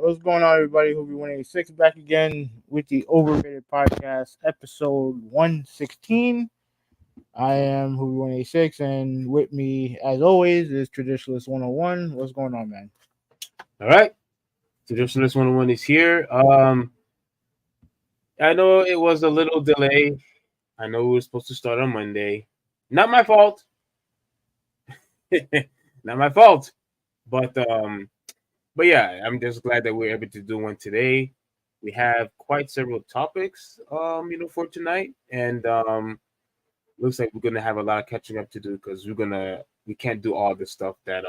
what's going on, everybody? Hope you 186 back again with the Overrated Podcast, episode 116. I am Hoopy 186, and with me, as always, is Traditionalist 101. What's going on, man? All right. Traditionalist 101 is here. I know it was a little delay. I know we were supposed to start on Monday. Not my fault. Not my fault. But yeah, I'm just glad that we're able to do one today. We have quite several topics, for tonight, and looks like we're gonna have a lot of catching up to do because we can't do all the stuff that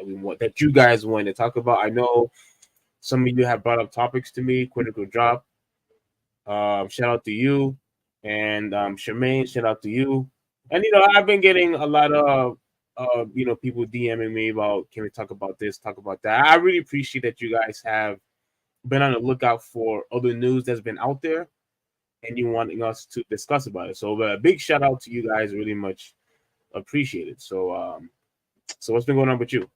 we want that you guys want to talk about. I know some of you have brought up topics to me. Critical drop. Shout out to you, and Charmaine. Shout out to you. And I've been getting a lot of people DMing me about, can we talk about this, talk about that. I really appreciate that you guys have been on the lookout for other news that's been out there, and you wanting us to discuss about it. So a big shout out to you guys, really much appreciated. So what's been going on with you?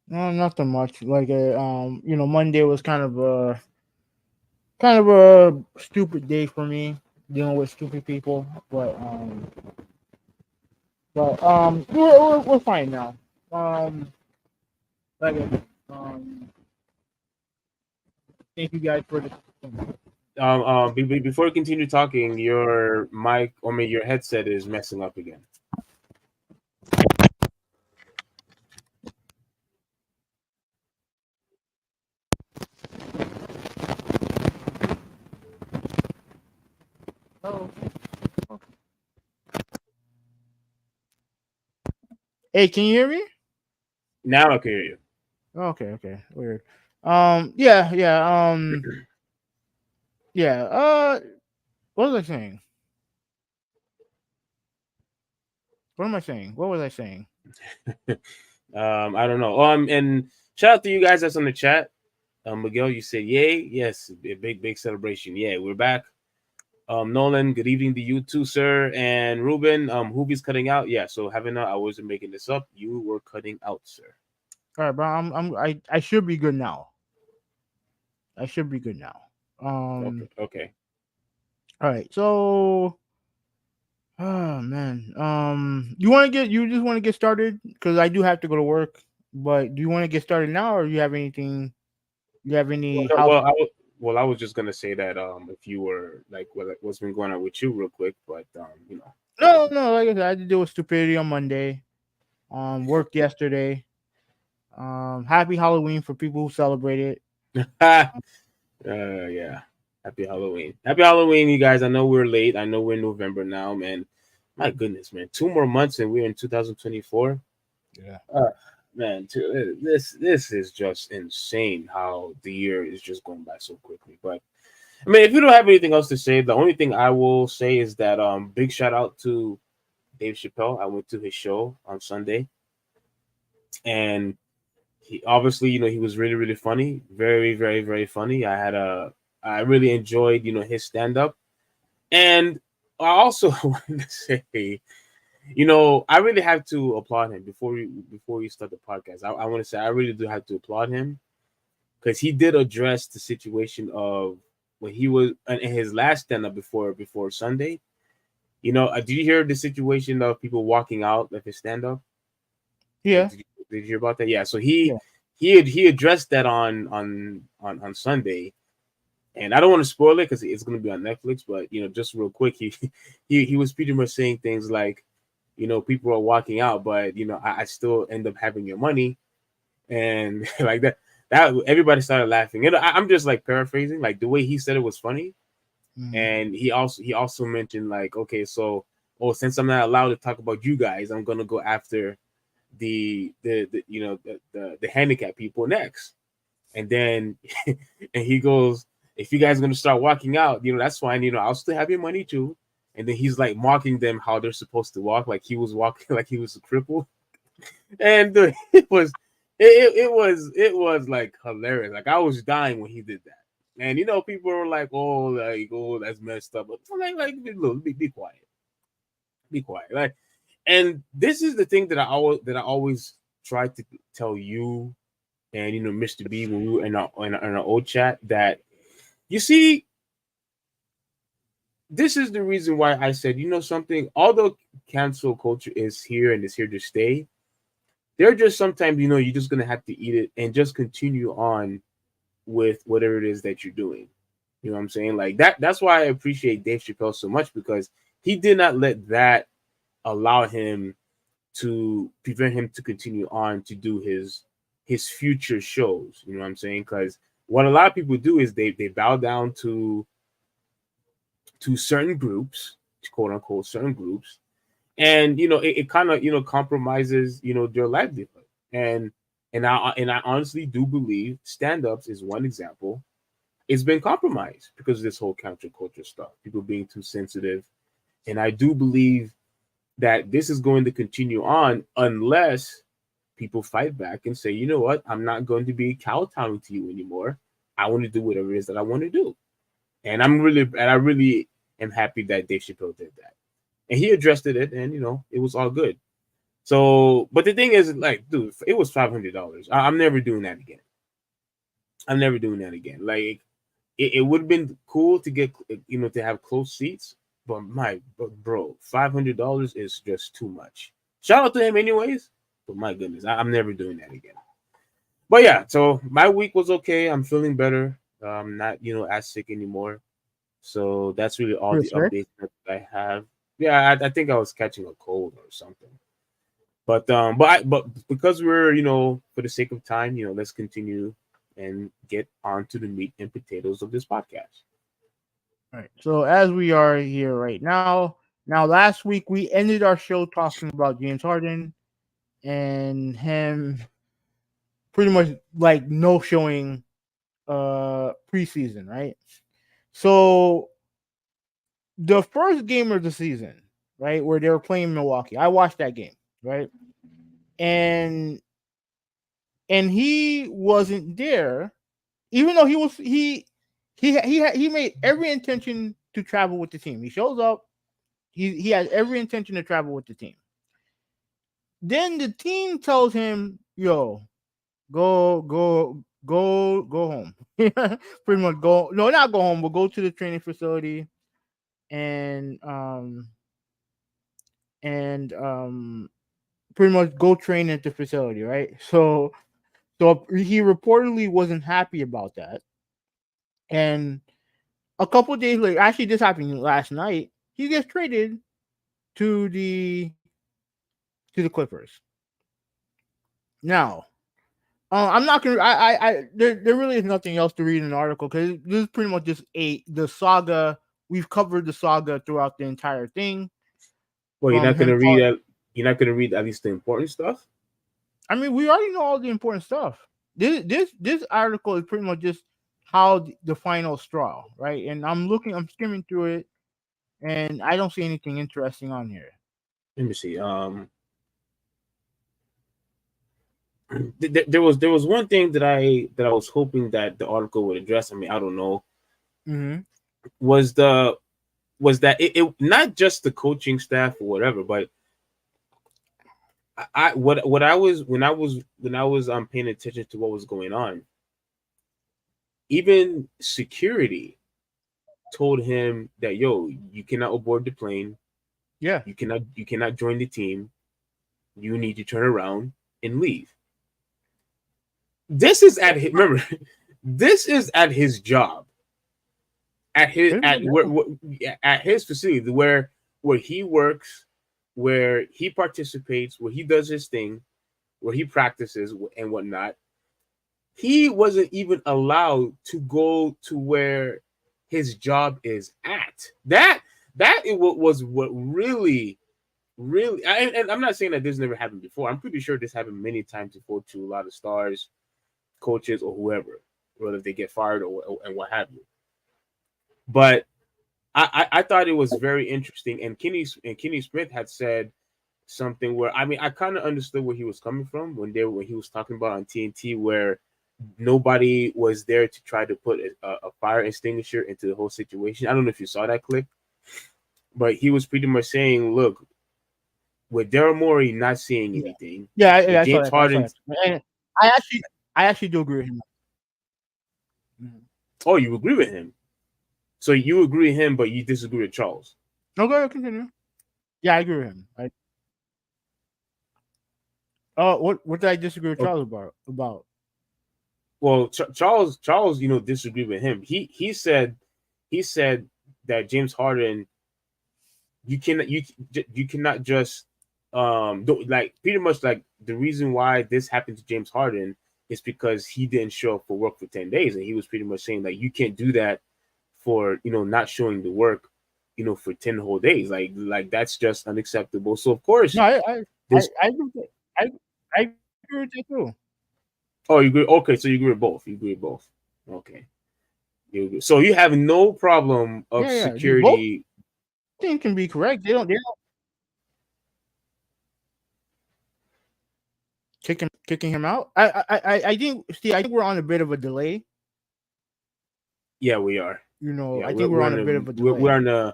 No, nothing much. Monday was kind of a stupid day for me, dealing with stupid people. We're fine now. Like, um, thank you guys for the. Before you continue talking, your your headset is messing up again. Oh. Hey, can you hear me? Now I can hear you. Okay, weird. Yeah. What was I saying? What am I saying? What was I saying? I don't know. And shout out to you guys that's on the chat. Miguel, you said yay. Yes, a big celebration. Yeah, we're back. Nolan, good evening to you too, sir. And Ruben, Hoobie's cutting out. Yeah, so I wasn't making this up. You were cutting out, sir. All right, bro. I should be good now. I should be good now. Okay. All right. So, oh man. You just want to get started because I do have to go to work. But do you want to get started now, or you have anything? You have Well, any no, house? I was just gonna say that if you were like what's been going on with you real quick, but No. Like I said, I had to deal with stupidity on Monday. Worked yesterday. Happy Halloween for people who celebrate it. Yeah. Happy Halloween. Happy Halloween, you guys. I know we're late. I know we're in November now, man. My goodness, man. 2 more months and we're in 2024. Yeah. Man, this is just insane how the year is just going by so quickly. But I mean, if you don't have anything else to say, the only thing I will say is that big shout out to Dave Chappelle. I went to his show on Sunday, and he obviously, he was really, really funny, very, very, very funny. I really enjoyed, his stand up, and I also wanted to say, I really have to applaud him before we start the podcast. I want to say I really do have to applaud him because he did address the situation of when he was in his last stand up before Sunday. Did you hear the situation of people walking out of his stand up? Yeah. Did you hear about that? Yeah. So Yeah. he addressed that on Sunday, and I don't want to spoil it because it's going to be on Netflix. But just real quick, he was pretty much saying things like, people are walking out, but I still end up having your money, and like that. That everybody started laughing. I'm just like paraphrasing, like the way he said it was funny, Mhm. and he also mentioned like, okay, so since I'm not allowed to talk about you guys, I'm gonna go after the handicapped people next. And then and he goes, if you guys are gonna start walking out, that's fine, I'll still have your money too. And then he's like mocking them how they're supposed to walk, like he was walking like he was a cripple. And it was like hilarious. Like I was dying when he did that. And people were like, oh, that's messed up. But look, be quiet. Be quiet. Like, and this is the thing that I always try to tell you and Mr. B when we were in our old chat that you see, this is the reason why I said, something, although cancel culture is here and is here to stay, there are just sometimes, you're just gonna have to eat it and just continue on with whatever it is that you're doing. You know what I'm saying? Like that's why I appreciate Dave Chappelle so much, because he did not let that allow him to prevent him to continue on to do his future shows. You know what I'm saying? Because what a lot of people do is they bow down to certain groups, quote unquote certain groups, and it kind of compromises their livelihood. And I honestly do believe stand-ups is one example. It's been compromised because of this whole counterculture stuff, people being too sensitive. And I do believe that this is going to continue on unless people fight back and say, you know what, I'm not going to be kowtowing to you anymore. I want to do whatever it is that I want to do. And I really am happy that Dave Chappelle did that. And he addressed it, and it was all good. So, but the thing is, like, dude, it was $500. I'm never doing that again. I'm never doing that again. Like, it would have been cool to get, to have close seats, but bro, $500 is just too much. Shout out to him, anyways. But my goodness, I'm never doing that again. But yeah, so my week was okay. I'm feeling better. I'm not, as sick anymore. So that's really all the Respect. updates that I have. Yeah, I think I was catching a cold or something. But because we're, for the sake of time, let's continue and get on to the meat and potatoes of this podcast. All right. So as we are here right now last week we ended our show talking about James Harden and him pretty much like no showing preseason, right? So the first game of the season, right, where they were playing Milwaukee, I watched that game, right? And he wasn't there, even though he made every intention to travel with the team. He shows up. He has every intention to travel with the team. Then the team tells him, "Yo, go home." Pretty much go. No, not go home, but go to the training facility and and pretty much go train at the facility, right? So he reportedly wasn't happy about that. And a couple days later, actually this happened last night, he gets traded to the Clippers. Now, I'm not gonna. There really is nothing else to read in the article because this is pretty much just the saga. We've covered the saga throughout the entire thing Well, you're from not him. gonna read that. You're not gonna read at least the important stuff. I mean, we already know all the important stuff. This article is pretty much just how the final straw, right? And I'm skimming through it, and I don't see anything interesting on here. Let me see. There was one thing that I was hoping that the article would address. I mean, I don't know. Mm-hmm. Was the was that it not just the coaching staff or whatever, but what I was when I was paying attention to what was going on, even security told him that, yo, you cannot aboard the plane, Yeah. you cannot join the team, you need to turn around and leave. This is at his, remember, this is at his job, at his Pretty at much, where, yeah. at his facility where he works, where he participates, where he does his thing, where he practices and whatnot. He wasn't even allowed to go to where his job is at. That it was what really, and I'm not saying that this never happened before. I'm pretty sure this happened many times before to a lot of stars, coaches, or whoever, whether they get fired and what have you. But I thought it was very interesting, and Kenny Smith had said something where, I mean, I kind of understood where he was coming from when he was talking about on TNT, where nobody was there to try to put a fire extinguisher into the whole situation. I don't know if you saw that clip, but he was pretty much saying, look, with Daryl Morey not seeing Yeah. anything, Yeah, with I saw James that. I saw Harden, that. And I actually I actually do agree with him. Mhm. Oh, you agree with him. So you agree with him, but you disagree with Charles. No, go ahead, continue. Yeah, I agree with him. What did I disagree with Okay. Charles about? Well, Charles, disagreed with him. He said that James Harden, you cannot just like pretty much like the reason why this happened to James Harden is because he didn't show up for work for 10 days, and he was pretty much saying like you can't do that for not showing the work for 10 whole days. Like that's just unacceptable. So of course No, this. I agree with that. I agree with that too. Oh, you agree? Okay, so you agree with both. You agree with both. Okay. You agree. So you have no problem of Yeah. Both security. things can be correct. They don't kicking him out. I think. See, I think we're on a bit of a delay. Yeah, we are. Yeah, I think we're we're on on a a bit of a we're delay.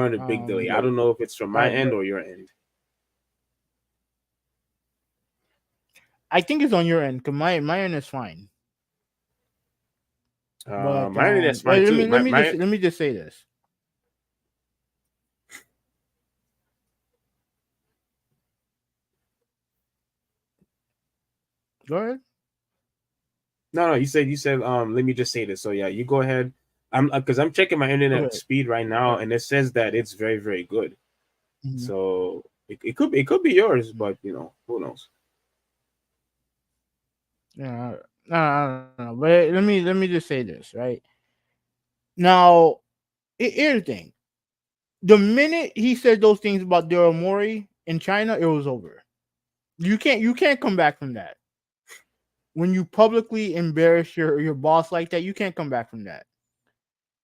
on a big delay. I don't know if it's from my end But or your end. I think it's on your end because my end is fine. But My internet's fine too. My let me just say this. Go ahead. No, you said let me just say this. So yeah, you go ahead. I'm because I'm checking my internet Okay. speed right now, Okay. and it says that it's very very good. Mhm. So it could be yours, Mhm. but who knows? Yeah. No. But let me just say this right now. Here's the thing: the minute he said those things about Daryl Morey in China, it was over. You can't come back from that. When you publicly embarrass your boss like that, you can't come back from that.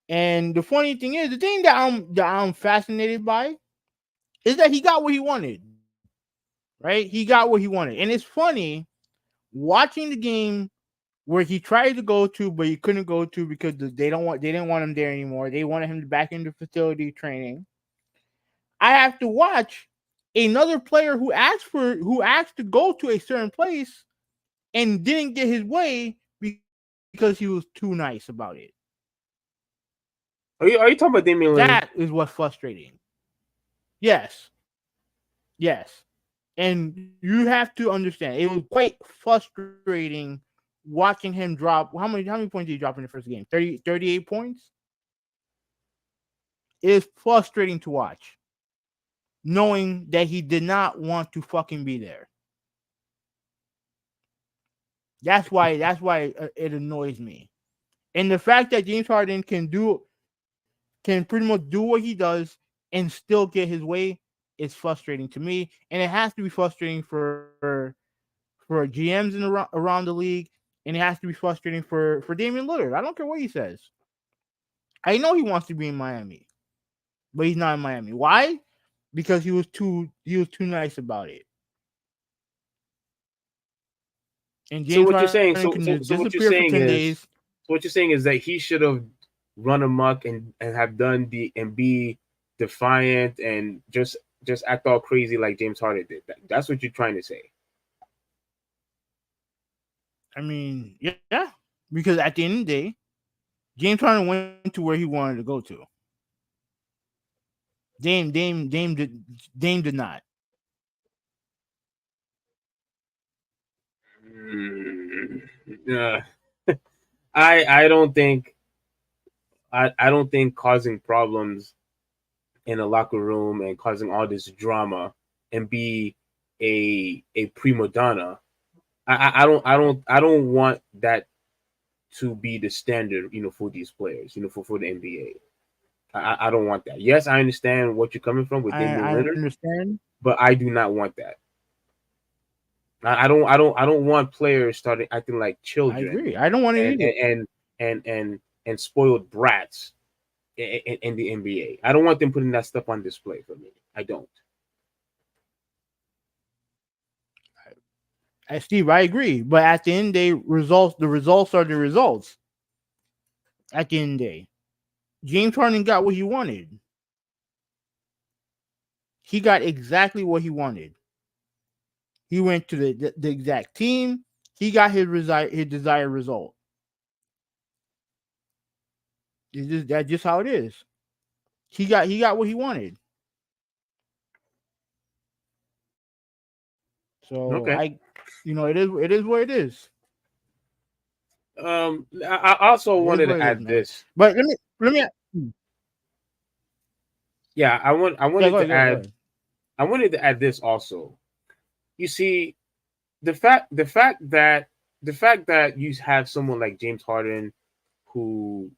And the funny thing is, the thing that I'm fascinated by is that he got what he wanted. Right? He got what he wanted. And it's funny watching the game where he tried to go to, but he couldn't go to because they didn't want him there anymore. They wanted him back into facility training. I have to watch another player who asked to go to a certain place and didn't get his way because he was too nice about it. Are you talking about Damian Lillard? That is what's frustrating. Yes, yes. And you have to understand, it was quite frustrating watching him drop. How many points did he drop in the first game? 38 points? It is frustrating to watch, knowing that he did not want to fucking be there. That's why it annoys me. And the fact that James Harden can pretty much do what he does and still get his way is frustrating to me. And it has to be frustrating for GMs around the league, and it has to be frustrating for Damian Lillard. I don't care what he says. I know he wants to be in Miami, but he's not in Miami. Why? Because he was too nice about it. And So James what you're Harden saying? can So just so so what disappear you're for 10 saying days. is what you're saying is that he should have run amok and have done and be defiant and just act all crazy like James Harden did. That's what you're trying to say. I mean, yeah, because at the end of the day, James Harden went to where he wanted to go to. Dame did not. Mm, uh, I don't think causing problems in a locker room and causing all this drama and be a prima donna. I don't want that to be the standard, for these players, for the NBA. I don't want that. Yes, I understand what you're coming from with Damian I Lillard, understand. but I do not want that. I don't want players starting acting like I children agree. I don't want it and either. and spoiled brats in the NBA. I don't want them putting that stuff on display for me. I don't. Steve, I agree. But at the end of the day, the results are the results. At the end of the day, James Harden got what he wanted. He got exactly what he wanted. He went to the exact team. he got his desired result. That's just how it is. He got what he wanted. So Okay. it is what it is. I also It is wanted what to it is, add man. this. But let me Yeah, I yeah, wanted go ahead, to go add ahead. I wanted to add this also. You see, the fact that you have someone like James Harden, who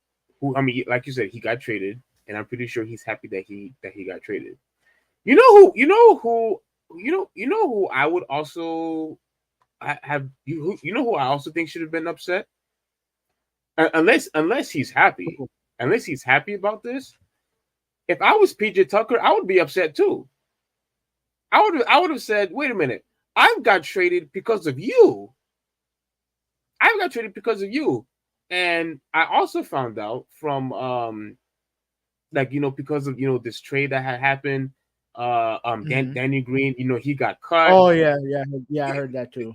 I mean, like you said, he got traded, and I'm pretty sure he's happy that he got traded. You know who I would also have you know who I also think should have been upset. Unless he's happy, unless he's happy about this. If I was PJ Tucker, I would be upset too. I would have said, wait a minute, I've got traded because of you. I've got traded because of you. And I also found out from like because of this trade that had happened. Mm-hmm. Danny Green, he got cut. Oh yeah, I heard that too.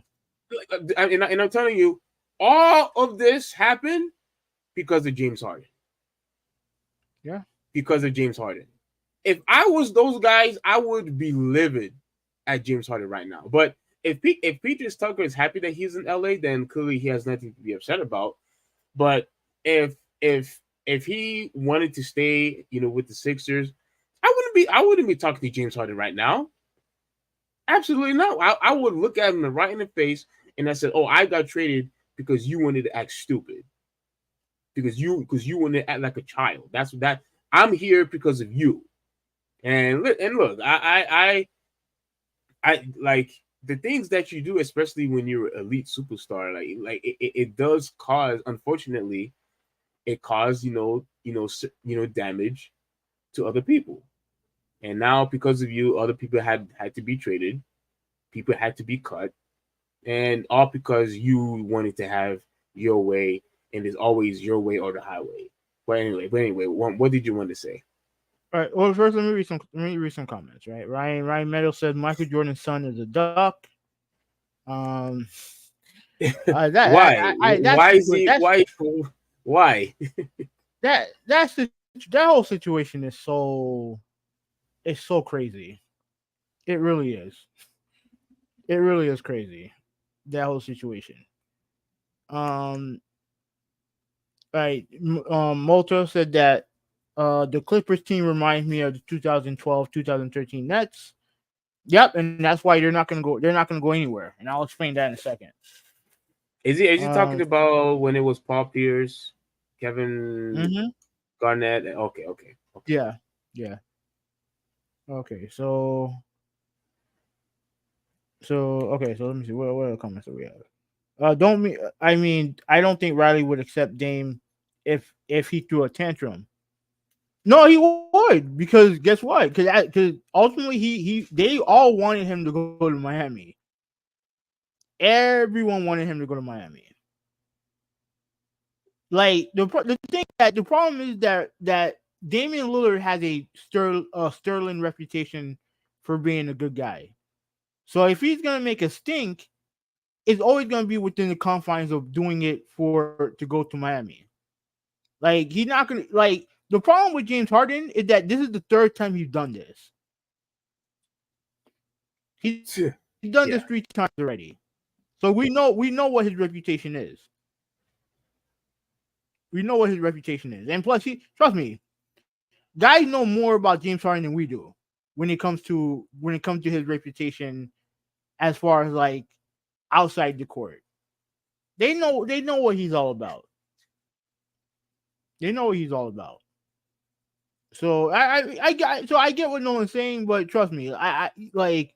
And I'm telling you, all of this happened because of James Harden. Yeah. Because of James Harden. If I was those guys, I would be livid at James Harden right now. But if PJ Tucker is happy that he's in LA, then clearly he has nothing to be upset about. But if he wanted to stay, with the Sixers, I wouldn't be talking to James Harden right now. Absolutely not. I would look at him right in the face and I said, "Oh, I got traded because you wanted to act stupid. Because you wanted to act like a child. That's that. I'm here because of you." And look, I like the things that you do, especially when you're an elite superstar. Like it does cause, unfortunately, it caused damage to other people. And now because of you, other people had to be traded. People had to be cut, and all because you wanted to have your way, and it's always your way or the highway. But anyway, what did you want to say? All right. Well, first let me read some comments. Right. Ryan Meadows said Michael Jordan's son is a duck. Um, Why? that's Why is he? that's Why? Why? that whole situation is so crazy. It really is. It really is crazy. That whole situation. Um, right. Molto said that the Clippers team reminds me of the 2012-2013 Nets. Yep, and that's why they're not going to go. They're not going to go anywhere, and I'll explain that in a second. Is he talking Um, about when it was Paul Pierce, Kevin mm-hmm. Garnett? Okay. Yeah, yeah. Okay, so let me see. What other comments do we have? Don't me. I mean, I don't think Riley would accept Dame if he threw a tantrum. No, he would because guess what? Because ultimately they all wanted him to go to Miami. Everyone wanted him to go to Miami. Like the thing that the problem is that Damian Lillard has a sterling reputation for being a good guy. So if he's gonna make a stink, it's always gonna be within the confines of doing it for to go to Miami. Like he's not gonna like the problem with James Harden is that this is the third time he's done this. He's done this three times Yeah. already. So we know what his reputation is. We know what his reputation is. And plus he trust me, guys know more about James Harden than we do when it comes to his reputation as far as like outside the court. They know what he's all about. They know what he's all about. So I get what Nolan's saying, but trust me, I like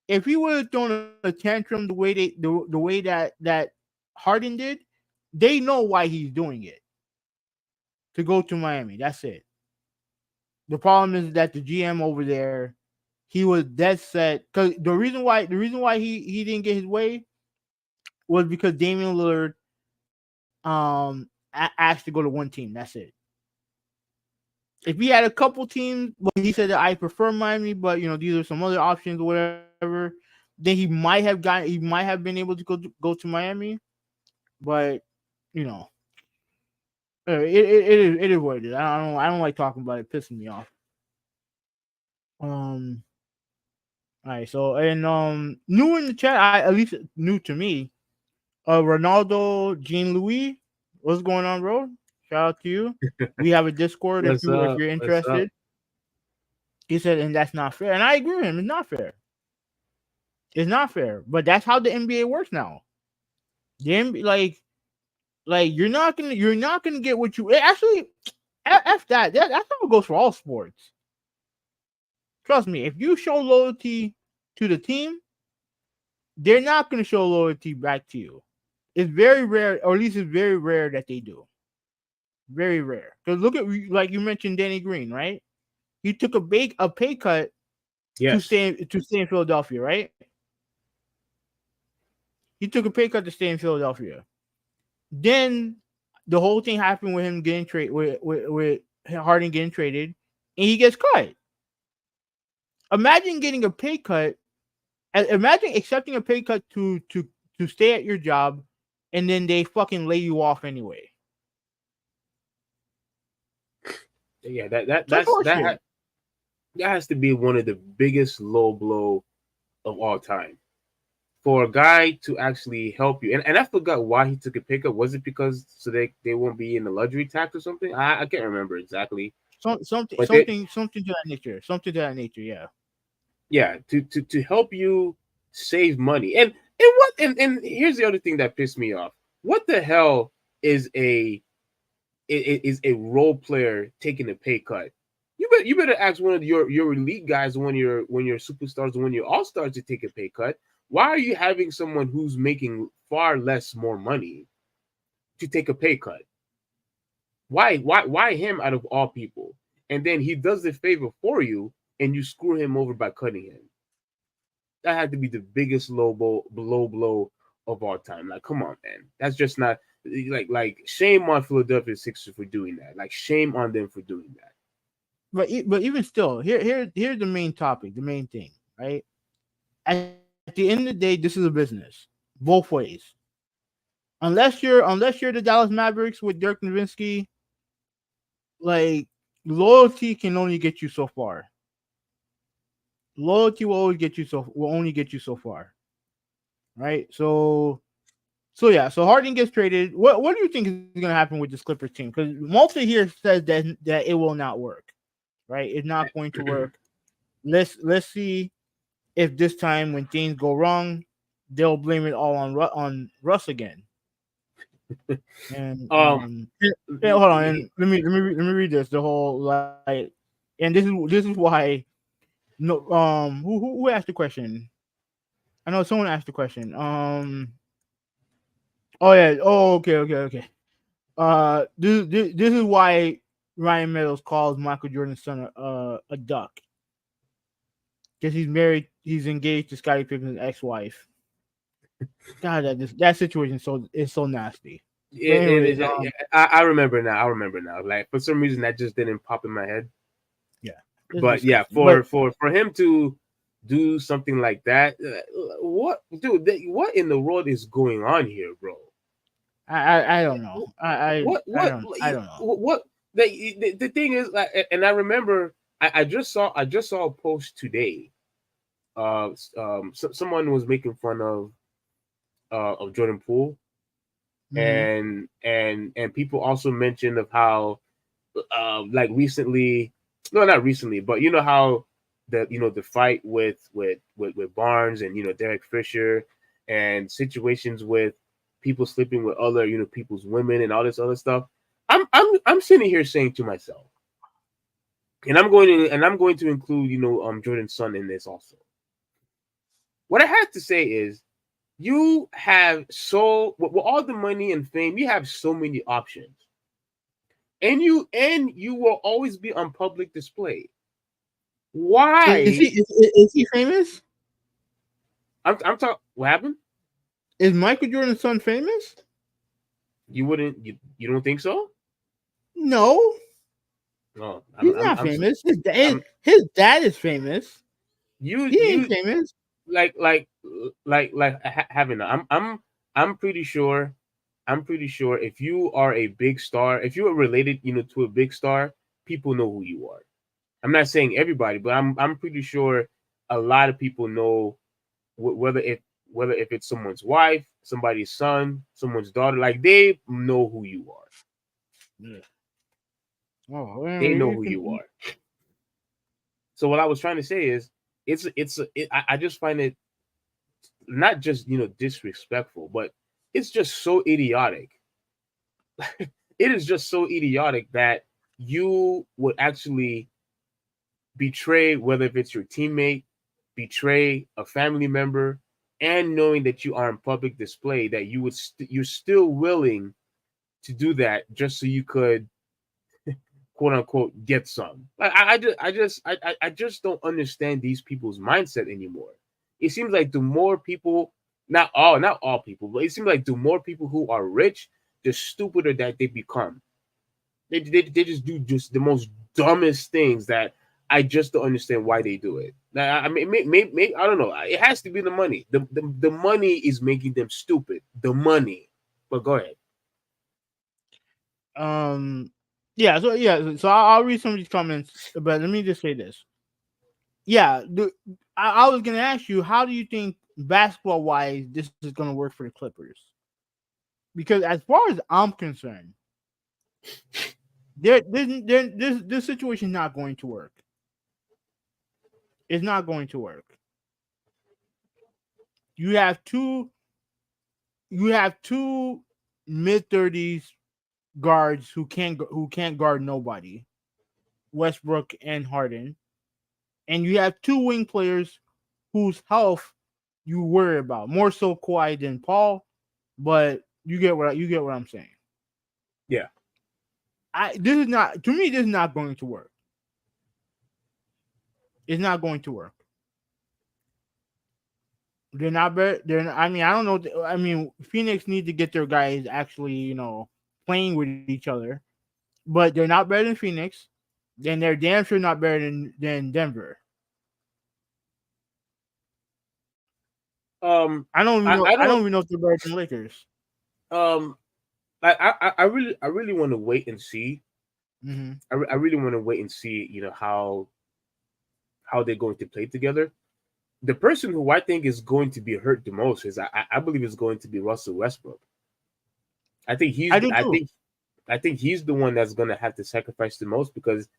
if he would have thrown a tantrum the way that Harden did, they know why he's doing it to go to Miami. That's it. The problem is that the GM over there, he was dead set because the reason why he didn't get his way was because Damian Lillard asked to go to one team. That's it. If he had a couple teams, but he said that I prefer Miami, but these are some other options or whatever. then he might have been able to go to Miami, but you know, it is what it is. I don't like talking about it, pissing me off. Um, all right, so and new in the chat, at least new to me. Ronaldo Jean Louis, what's going on, bro? Shout out to you. We have a Discord What's if up? you're What's up? interested. He said, and that's not fair, and I agree with him. It's not fair. It's not fair, but that's how the NBA works now. The NBA, like you're not gonna get what you actually. F that. That's how it goes for all sports. Trust me. If you show loyalty to the team, they're not gonna show loyalty back to you. It's very rare, or at least it's very rare that they do. Very rare. Because look at, like you mentioned, Danny Green, right? He took a pay cut to Yes. stay in Philadelphia, right? He took a pay cut to stay in Philadelphia. Then the whole thing happened with him getting traded, with Harden getting traded, and he gets cut. Imagine getting a pay cut. Imagine accepting a pay cut to stay at your job, and then they fucking lay you off anyway. Yeah, that has to be one of the biggest low blow of all time. For a guy to actually help you, and I forgot why he took a pay cut. Was it because so they won't be in the luxury tax or something? I can't remember exactly. Something But to that nature. Something to that nature, yeah. yeah, to help you save money. And here's the other thing that pissed me off. What the hell is a role player taking a pay cut? You better ask one of your elite guys, one of your superstars, one of your all stars to take a pay cut. Why are you having someone who's making far less more money to take a pay cut? Why him out of all people? And then he does the favor for you, and you screw him over by cutting him. That had to be the biggest low blow of all time. Like, come on, man. That's just not like shame on Philadelphia Sixers for doing that. Like, shame on them for doing that. But even still, here's the main topic, the main thing, right? At the end of the day, this is a business, both ways. Unless you're the Dallas Mavericks with Dirk Nowitzki, like loyalty can only get you so far. Loyalty will only get you so far, right? So Harden gets traded. What do you think is going to happen with this Clippers team? Because Malta here says that it will not work, right? It's not going to work. Let's see if this time when things go wrong, they'll blame it all on Russ again. And hold on, and let me read this. The whole and this is why no who asked the question? I know someone asked the question. Oh yeah. Oh okay. This is why Ryan Meadows calls Michael Jordan's son a duck. Because he's married, he's engaged to Scottie Pippen's ex-wife. God, that situation is so nasty. Anyways, I remember now. Like, for some reason that just didn't pop in my head. Yeah, but yeah, for him to do something like that, what in the world is going on here, bro? I don't know. I don't know. What the thing is, like, and I remember I just saw a post today. Someone was making fun of Jordan Poole, and people also mentioned of how like recently, no, not recently, but you know how the fight with Barnes and Derek Fisher, and situations with people sleeping with other people's women and all this other stuff. I'm sitting here saying to myself, and I'm going to include Jordan's son in this also. What I have to say is, you have with all the money and fame, you have so many options, and you will always be on public display. Why is he famous? I'm talking. What happened? Is Michael Jordan's son famous? You don't think so? No. No, he's not famous. His dad is famous. He ain't famous. like like having. I'm pretty sure. I'm pretty sure if you are a big star, if you are related, to a big star, people know who you are. I'm not saying everybody, but I'm pretty sure a lot of people know whether if it's someone's wife, somebody's son, someone's daughter, like they know who you are. Yeah. Oh, well, They know you who can. you are. So what I was trying to say is, I just find it not just disrespectful, but it's just so idiotic. It is just so idiotic that you would actually betray, whether if it's your teammate, betray a family member, and knowing that you are in public display, that you're still willing to do that just so you could quote unquote get some. Like I just don't understand these people's mindset anymore. It seems like the more people, not all people, but it seems like the more people who are rich, the stupider that they become. They just do just the most dumbest things that I just don't understand why they do it. Now, I mean, maybe I don't know. It has to be the money. The money is making them stupid. The money. But go ahead. Um, so I'll read some of these comments, but let me just say this. Yeah, I was gonna ask you, how do you think basketball wise this is gonna work for the Clippers? Because as far as I'm concerned, this situation is not going to work. It's not going to work. You have two you have two mid-30s guards who can't guard nobody, Westbrook and Harden, and you have two wing players whose health you worry about more so Kawhi than Paul, but you get what I'm saying. Yeah. This is not, to me, this is not going to work. It's not going to work. They're not better. I mean, I don't know. I mean, Phoenix need to get their guys actually, playing with each other, but they're not better than Phoenix. Then they're damn sure not better than Denver. I don't even know. I I don't don't even know if they're better than Lakers. um I really want to wait and see. Mm-hmm. I really want to wait and see, how they're going to play together. The person who I think is going to be hurt the most is I believe is going to be Russell Westbrook. I think I he's do too. I think he's the one that's going to have to sacrifice the most because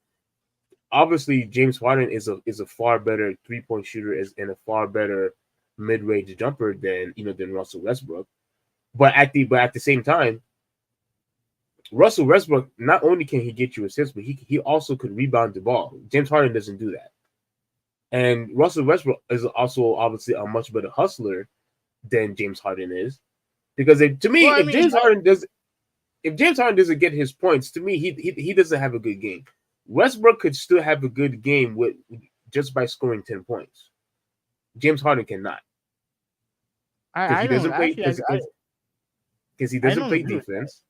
obviously James Harden is a far better 3-point shooter and a far better mid range jumper than Russell Westbrook. But at the same time, Russell Westbrook not only can he get you assists, but he also could rebound the ball. James Harden doesn't do that. And Russell Westbrook is also obviously a much better hustler than James Harden is. Because to me, Well, I mean, if James Harden doesn't get his points, to me he doesn't have a good game. Westbrook could still have a good game with just by scoring 10 points. James Harden cannot because I he don't doesn't play actually. because he I doesn't don't play agree with that. defense.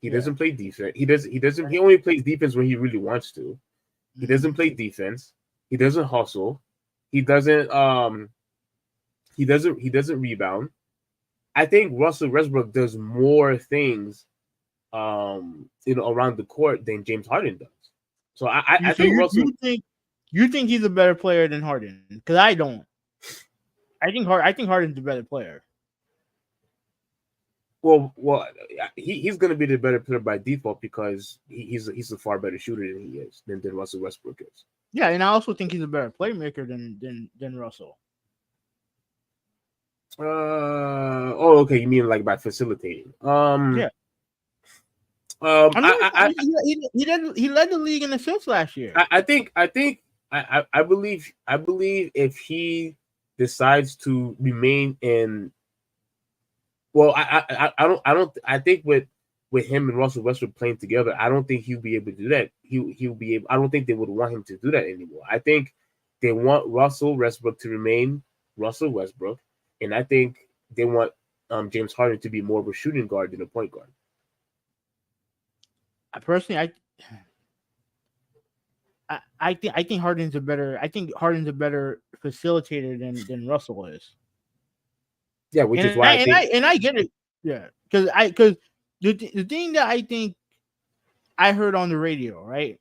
He Yeah. doesn't play defense. He only plays defense when he really wants to. He Mm-hmm. doesn't play defense. He doesn't hustle. He doesn't he doesn't rebound. I think Russell Westbrook does more things around the court than James Harden does. So I So think Russell you think he's a better player than Harden? Because I don't. I think Harden's a better player. well he's going to be the better player by default because he's a far better shooter than Russell Westbrook is. Yeah, and I also think he's a better playmaker than Russell. Okay, you mean like by facilitating? Yeah, I mean, I he led the league in assists last year. I believe if he decides to remain in, well, I think with him and Russell Westbrook playing together, I don't think he'll be able to do that. He'll be able. I don't think they would want him to do that anymore. I think they want Russell Westbrook to remain Russell Westbrook, and I think they want James Harden to be more of a shooting guard than a point guard. Personally, I think Harden's a better. I think Harden's a better facilitator than Russell is. Yeah, which is And why I think I get it. Yeah, because the thing that I think I heard on the radio, right,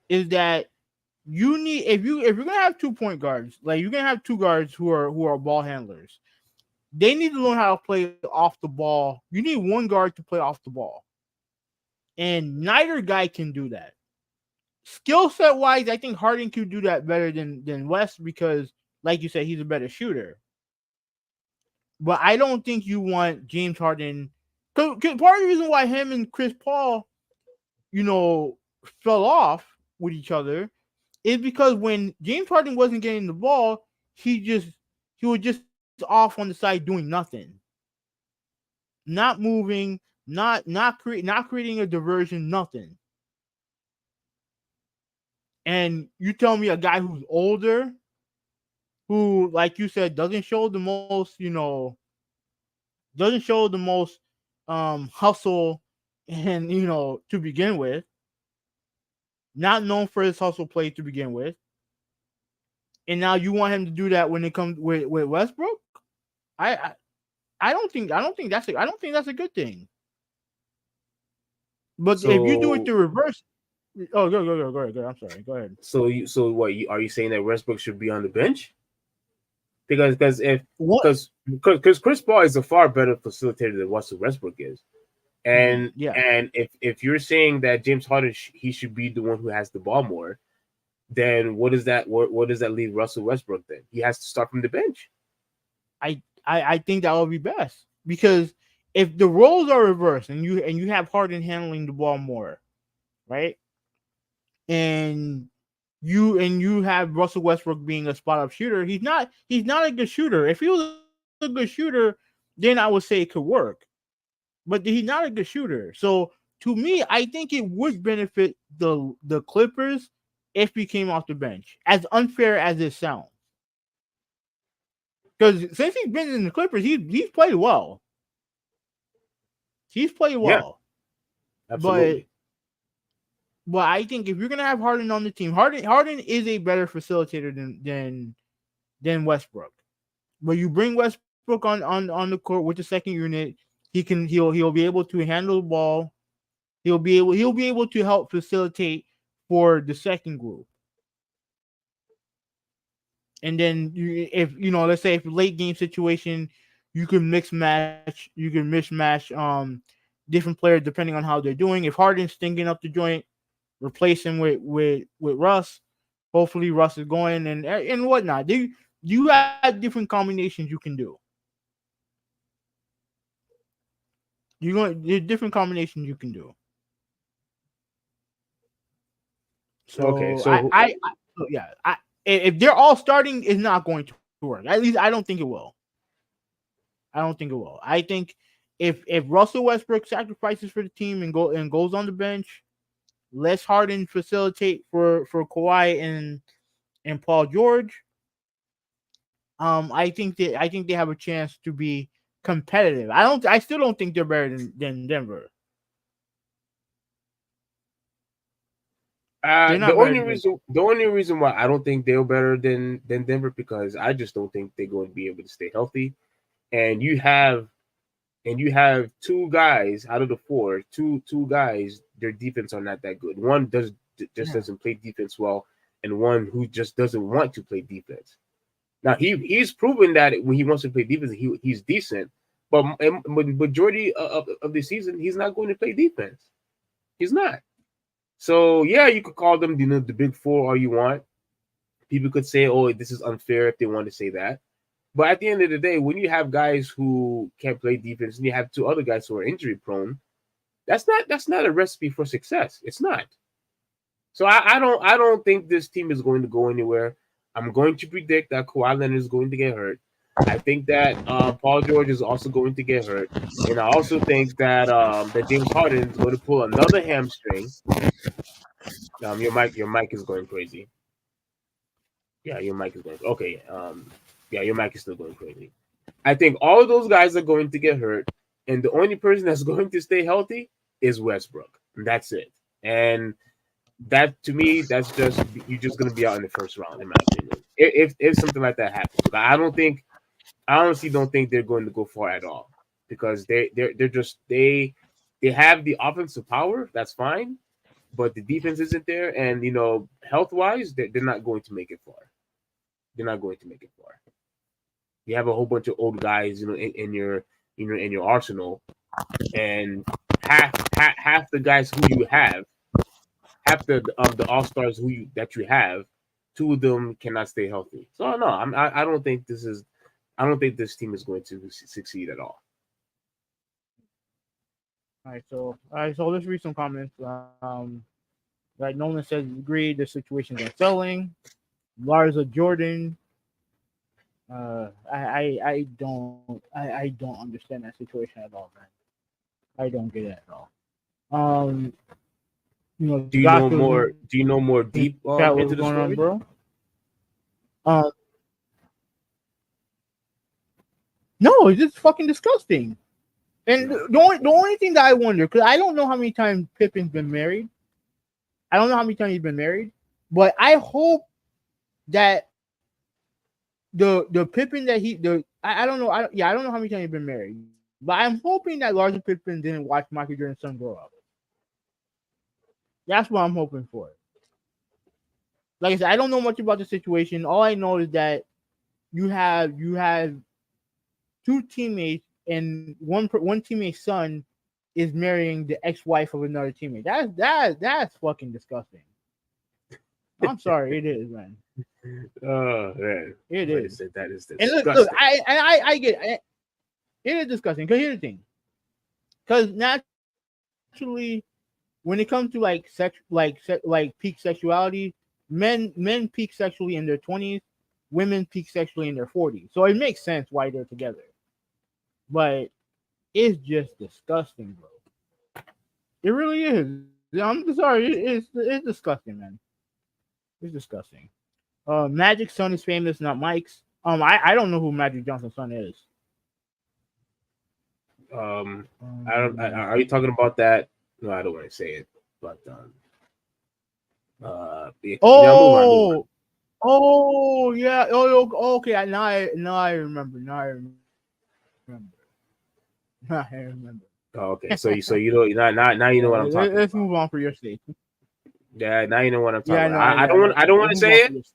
is that you need if you're gonna have 2 point guards, like you're gonna have two guards who are ball handlers. They need to learn how to play off the ball. You need one guard to play off the ball, and neither guy can do that. Skill set wise, I think Harden could do that better than West because, like you said, he's a better shooter. But I don't think you want James Harden. Cause part of the reason why him and Chris Paul, you know, fell off with each other is because when James Harden wasn't getting the ball, he was just off on the side doing nothing, not moving, not creating a diversion, nothing. And you tell me a guy who's older, who, like you said, doesn't show the most, doesn't show the most hustle and to begin with, not known for his hustle play to begin with, and now you want him to do that when it comes with Westbrook. I don't think that's a good thing. But if you do it so. the reverse, oh, go ahead. I'm sorry. Go ahead. So what? Are you saying that Westbrook should be on the bench? Because if What? because Chris Paul is a far better facilitator than Russell Westbrook is, and Yeah, and if you're saying that James Harden he should be the one who has the ball more, then what does that leave Russell Westbrook? Then he has to start from the bench. I think that would be best because if the roles are reversed and you have Harden handling the ball more, right? And you have Russell Westbrook being a spot up shooter. He's not a good shooter. If he was a good shooter, then I would say it could work. But he's not a good shooter. So to me, I think it would benefit the Clippers if he came off the bench. As unfair as it sounds. Because since he's been in the Clippers, he's played well. He's played Yeah, well. But absolutely. but I think if you're gonna have Harden on the team, Harden is a better facilitator than Westbrook. But you bring Westbrook on the court with the second unit, he'll be able to handle the ball. He'll be able to help facilitate for the second group. And then if let's say if late game situation, you can mismatch different players depending on how they're doing. If Harden's stinking up the joint, replace him with Russ. Hopefully Russ is going and whatnot. You have different combinations you can do. There's different combinations you can do. Okay, So so yeah, if they're all starting, it's not going to work. At least I don't think it will. I don't think it will. I think if Russell Westbrook sacrifices for the team and goes on the bench, less Harden facilitate for Kawhi and Paul George. I think they have a chance to be competitive. I still don't think they're better than Denver. They're the not better only than Denver. reason the only reason why I don't think they're better than Denver because I just don't think they're going to be able to stay healthy. And you have two guys out of the four, two guys, their defense are not that good. One just Yeah. doesn't play defense well, and one who just doesn't want to play defense. Now he's proven that when he wants to play defense, he's decent. But majority of the season, he's not going to play defense. He's not. So yeah, you could call them the big four all you want. People could say, "Oh, this is unfair" if they want to say that. But at the end of the day, when you have guys who can't play defense and you have two other guys who are injury prone, that's not a recipe for success. It's not. So I don't think this team is going to go anywhere. I'm going to predict that Kawhi Leonard is going to get hurt. I think that Paul George is also going to get hurt, and I also think that James Harden is going to pull another hamstring. Your mic is going crazy. Yeah, your mic is going okay. Yeah, your mic is still going crazy. I think all of those guys are going to get hurt, and the only person that's going to stay healthy is Westbrook. And that's it. And that to me, that's just you're just gonna be out in the first round, in my opinion. If something like that happens, but I honestly don't think they're going to go far at all because they're just they have the offensive power. That's fine, but the defense isn't there, and health wise, they're not going to make it far. They're not going to make it far. You have a whole bunch of old guys, in your in your arsenal, and half the guys who you have, half the of the all stars that you have, two of them cannot stay healthy. So no, I don't think I don't think this team is going to succeed at all. All right, so let's read some comments. Like Nolan says, agreed. The situation's unsettling. Larza Jordan. I don't understand that situation at all, man. I don't get it at all. Do you Josh know was more? in Do you know more deep chat. What's into the going on, story? bro? No, it's just fucking disgusting. And the only thing that I wonder, because I don't know how many times Pippen's been married. I don't know how many times he's been married, but I hope that the Pippen that I don't know I don't know how many times he's been married, but I'm hoping that Larger Pippen didn't watch Michael Jordan's son grow up. That's what I'm hoping for. Like I said, I don't know much about the situation. All I know is that you have two teammates, and one teammate's son is marrying the ex-wife of another teammate. That's fucking disgusting. I'm sorry, it is, man. Oh man, It is. That is And disgusting. look, I get it. It is disgusting. Because here's the thing. Because naturally, when it comes to like peak sexuality, men peak sexually in their 20s, women peak sexually in their 40s. So it makes sense why they're together. But it's just disgusting, bro. It really is. I'm sorry. It's disgusting, man. It's disgusting. Magic's son is famous, not Mike's. I don't know who Magic Johnson's son is. I don't. Are you talking about that? No, I don't want to say it. But yeah, move on. Oh yeah. Oh, okay. Now I remember. Now I remember. Oh, okay. So you know now you know what I'm talking Let's about. move on for your sake. Yeah, now you know what I'm talking Yeah, about. no, I don't want let's to move say on it. for your sake.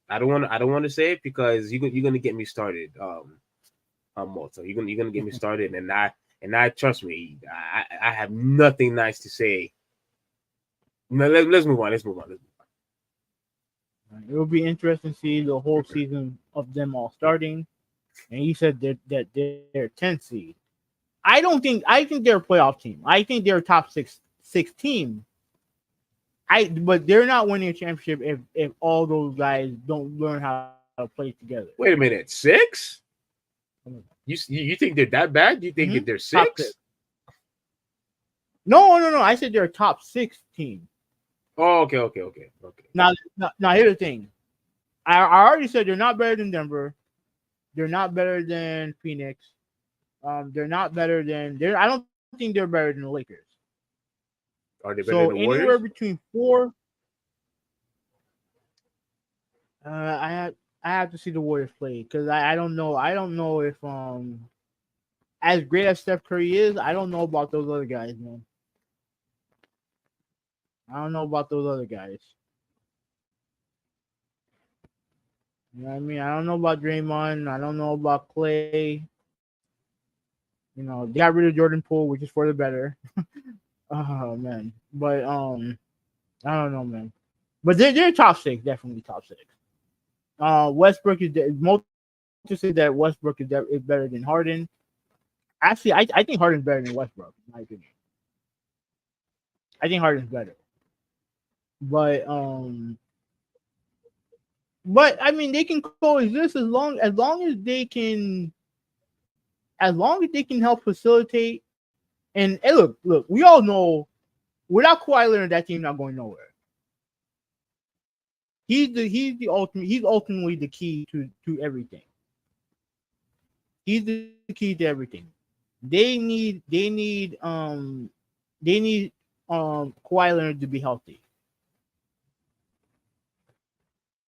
I don't want to say it because you're gonna get me started. Malta. You're gonna get me started, and I trust me. I have nothing nice to say. No, let's move on. Let's move on. It will be interesting to see the whole season of them all starting. And he said that they're 10th seed. I think they're a playoff team. I think they're a top six team. But they're not winning a championship if all those guys don't learn how to play together. Wait a minute, 6? You think they're that bad? You think they're 6? No. I said they're a top 6 team. Oh, okay. Now here's the thing. I already said they're not better than Denver. They're not better than Phoenix. They're not better than I don't think they're better than the Lakers. Are they better than the Warriors? Anywhere between 4. I have to see the Warriors play because I don't know. I don't know if as great as Steph Curry is, I don't know about those other guys, man. I don't know about those other guys. You know what I mean? I don't know about Draymond. I don't know about Clay. They got rid of Jordan Poole, which is for the better. Oh man, but I don't know, man. But they're top 6, definitely top 6. Westbrook is most to say that Westbrook is better than Harden. Actually, I think Harden's better than Westbrook, in my opinion. I think Harden's better. But I mean they can coexist as long as they can help facilitate. And look, we all know without Kawhi Leonard, that team not going nowhere. He's the ultimate. He's ultimately the key to everything. He's the key to everything. They need Kawhi Leonard to be healthy.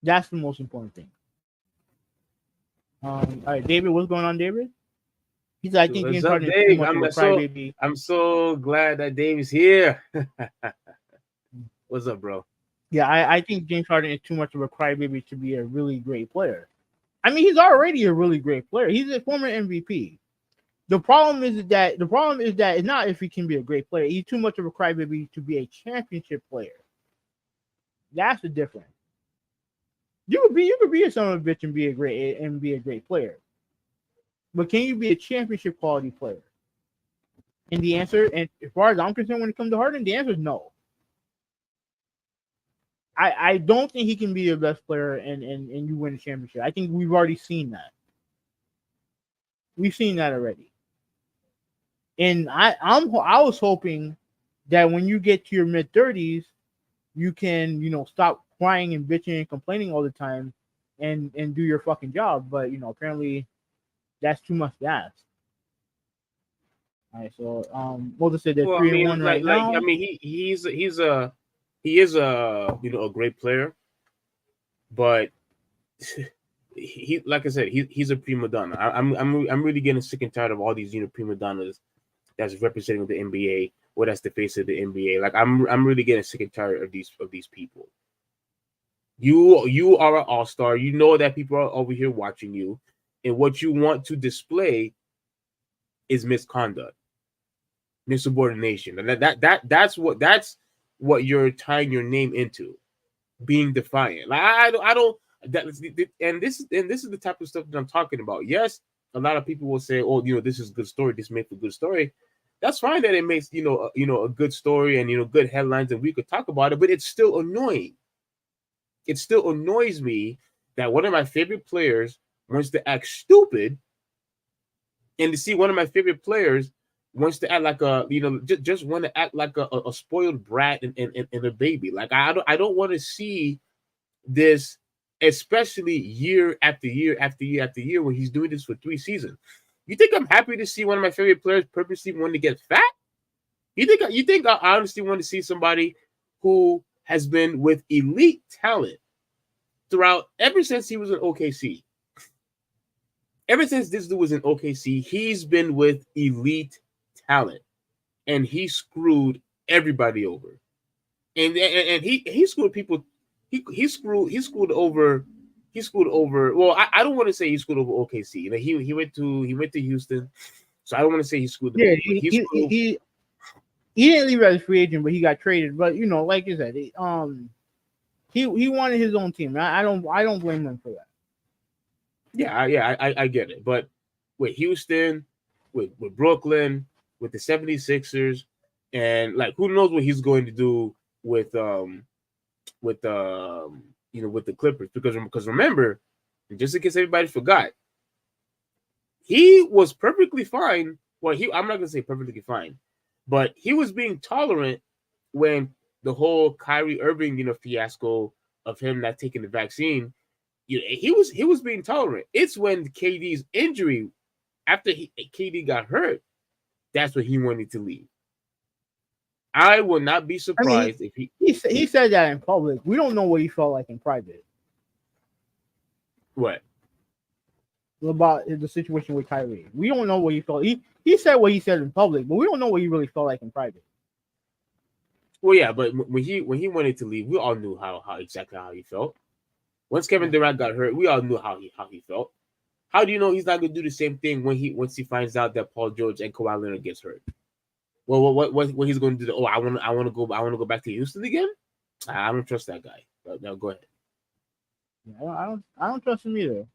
That's the most important thing. All right, David, what's going on, David? He said, I think What's James up, Harden is too Dave? much of a crybaby. I'm so glad that Dave is here. What's up, bro? Yeah, I think James Harden is too much of a crybaby to be a really great player. I mean, he's already a really great player. He's a former MVP. The problem is that it's not if he can be a great player. He's too much of a crybaby to be a championship player. That's the difference. You could be a son of a bitch and be a great player. But can you be a championship quality player? And the answer, and as far as I'm concerned, when it comes to Harden, the answer is no. I don't think he can be the best player and you win a championship. I think we've already seen that. We've seen that already. And I was hoping that when you get to your mid-30s, you can, stop crying and bitching and complaining all the time and do your fucking job. But, apparently that's too much to ask. All right, so we'll just say they're Well, I 3-1 mean, right now. I mean, he is a a great player, but he, like I said, he's a prima donna. I'm really getting sick and tired of all these prima donnas that's representing the NBA or that's the face of the NBA. Like I'm really getting sick and tired of these people. You are an all-star. You know that people are over here watching you, and what you want to display is misconduct, insubordination, and that's what you're tying your name into, being defiant. Like I don't that and this is the type of stuff that I'm talking about. Yes, a lot of people will say, "Oh, this is a good story. This makes a good story." That's fine that it makes a good story and good headlines, and we could talk about it. But it's still annoying. It still annoys me that one of my favorite players wants to act stupid, and to see one of my favorite players wants to act like just want to act like a spoiled brat and a baby. Like I don't want to see this, especially year after year after year after year when he's doing this for 3 seasons. You think I'm happy to see one of my favorite players purposely want to get fat? You think I honestly want to see somebody who has been with elite talent throughout ever since he was in OKC? Ever since this dude was in OKC, he's been with elite talent, and he screwed everybody over. And he screwed people. He screwed over. He screwed over. Well, I don't want to say he screwed over OKC. He went to Houston, so I don't want to say he screwed them Yeah, over. he didn't leave as a free agent, but he got traded. But like you said, he wanted his own team. I don't blame him for that. Yeah, I get it. But with Houston, with Brooklyn, with the 76ers, and like who knows what he's going to do with the Clippers, because remember, just in case everybody forgot, he was perfectly fine. Well, I'm not gonna say perfectly fine, but he was being tolerant when the whole Kyrie Irving fiasco of him not taking the vaccine. He was being tolerant. It's when KD's injury, after KD got hurt, that's when he wanted to leave. I would not be surprised if he said that in public. We don't know what he felt like in private. What? About the situation with Kyrie. We don't know what he felt. He said what he said in public, but we don't know what he really felt like in private. Well, yeah, but when he wanted to leave, we all knew how exactly how he felt. Once Kevin Durant got hurt, we all knew how he felt. How do you know he's not going to do the same thing once he finds out that Paul George and Kawhi Leonard gets hurt? Well, what he's going to do? Oh, I want to go back to Houston again. I don't trust that guy. Now go ahead. Yeah, I don't trust him either.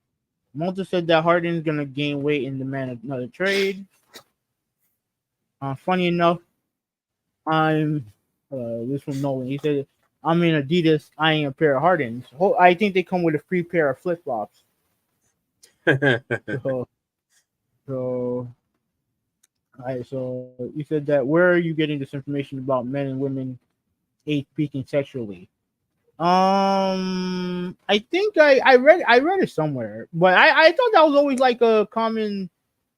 Malta said that Harden is going to gain weight and demand another trade. Funny enough, I'm this from Nolan. He said, "I'm in Adidas eyeing a pair of Hardens. I think they come with a free pair of flip flops." So, alright. So you said that where are you getting this information about men and women age peaking sexually? I think I read it somewhere, but I thought that was always like a common,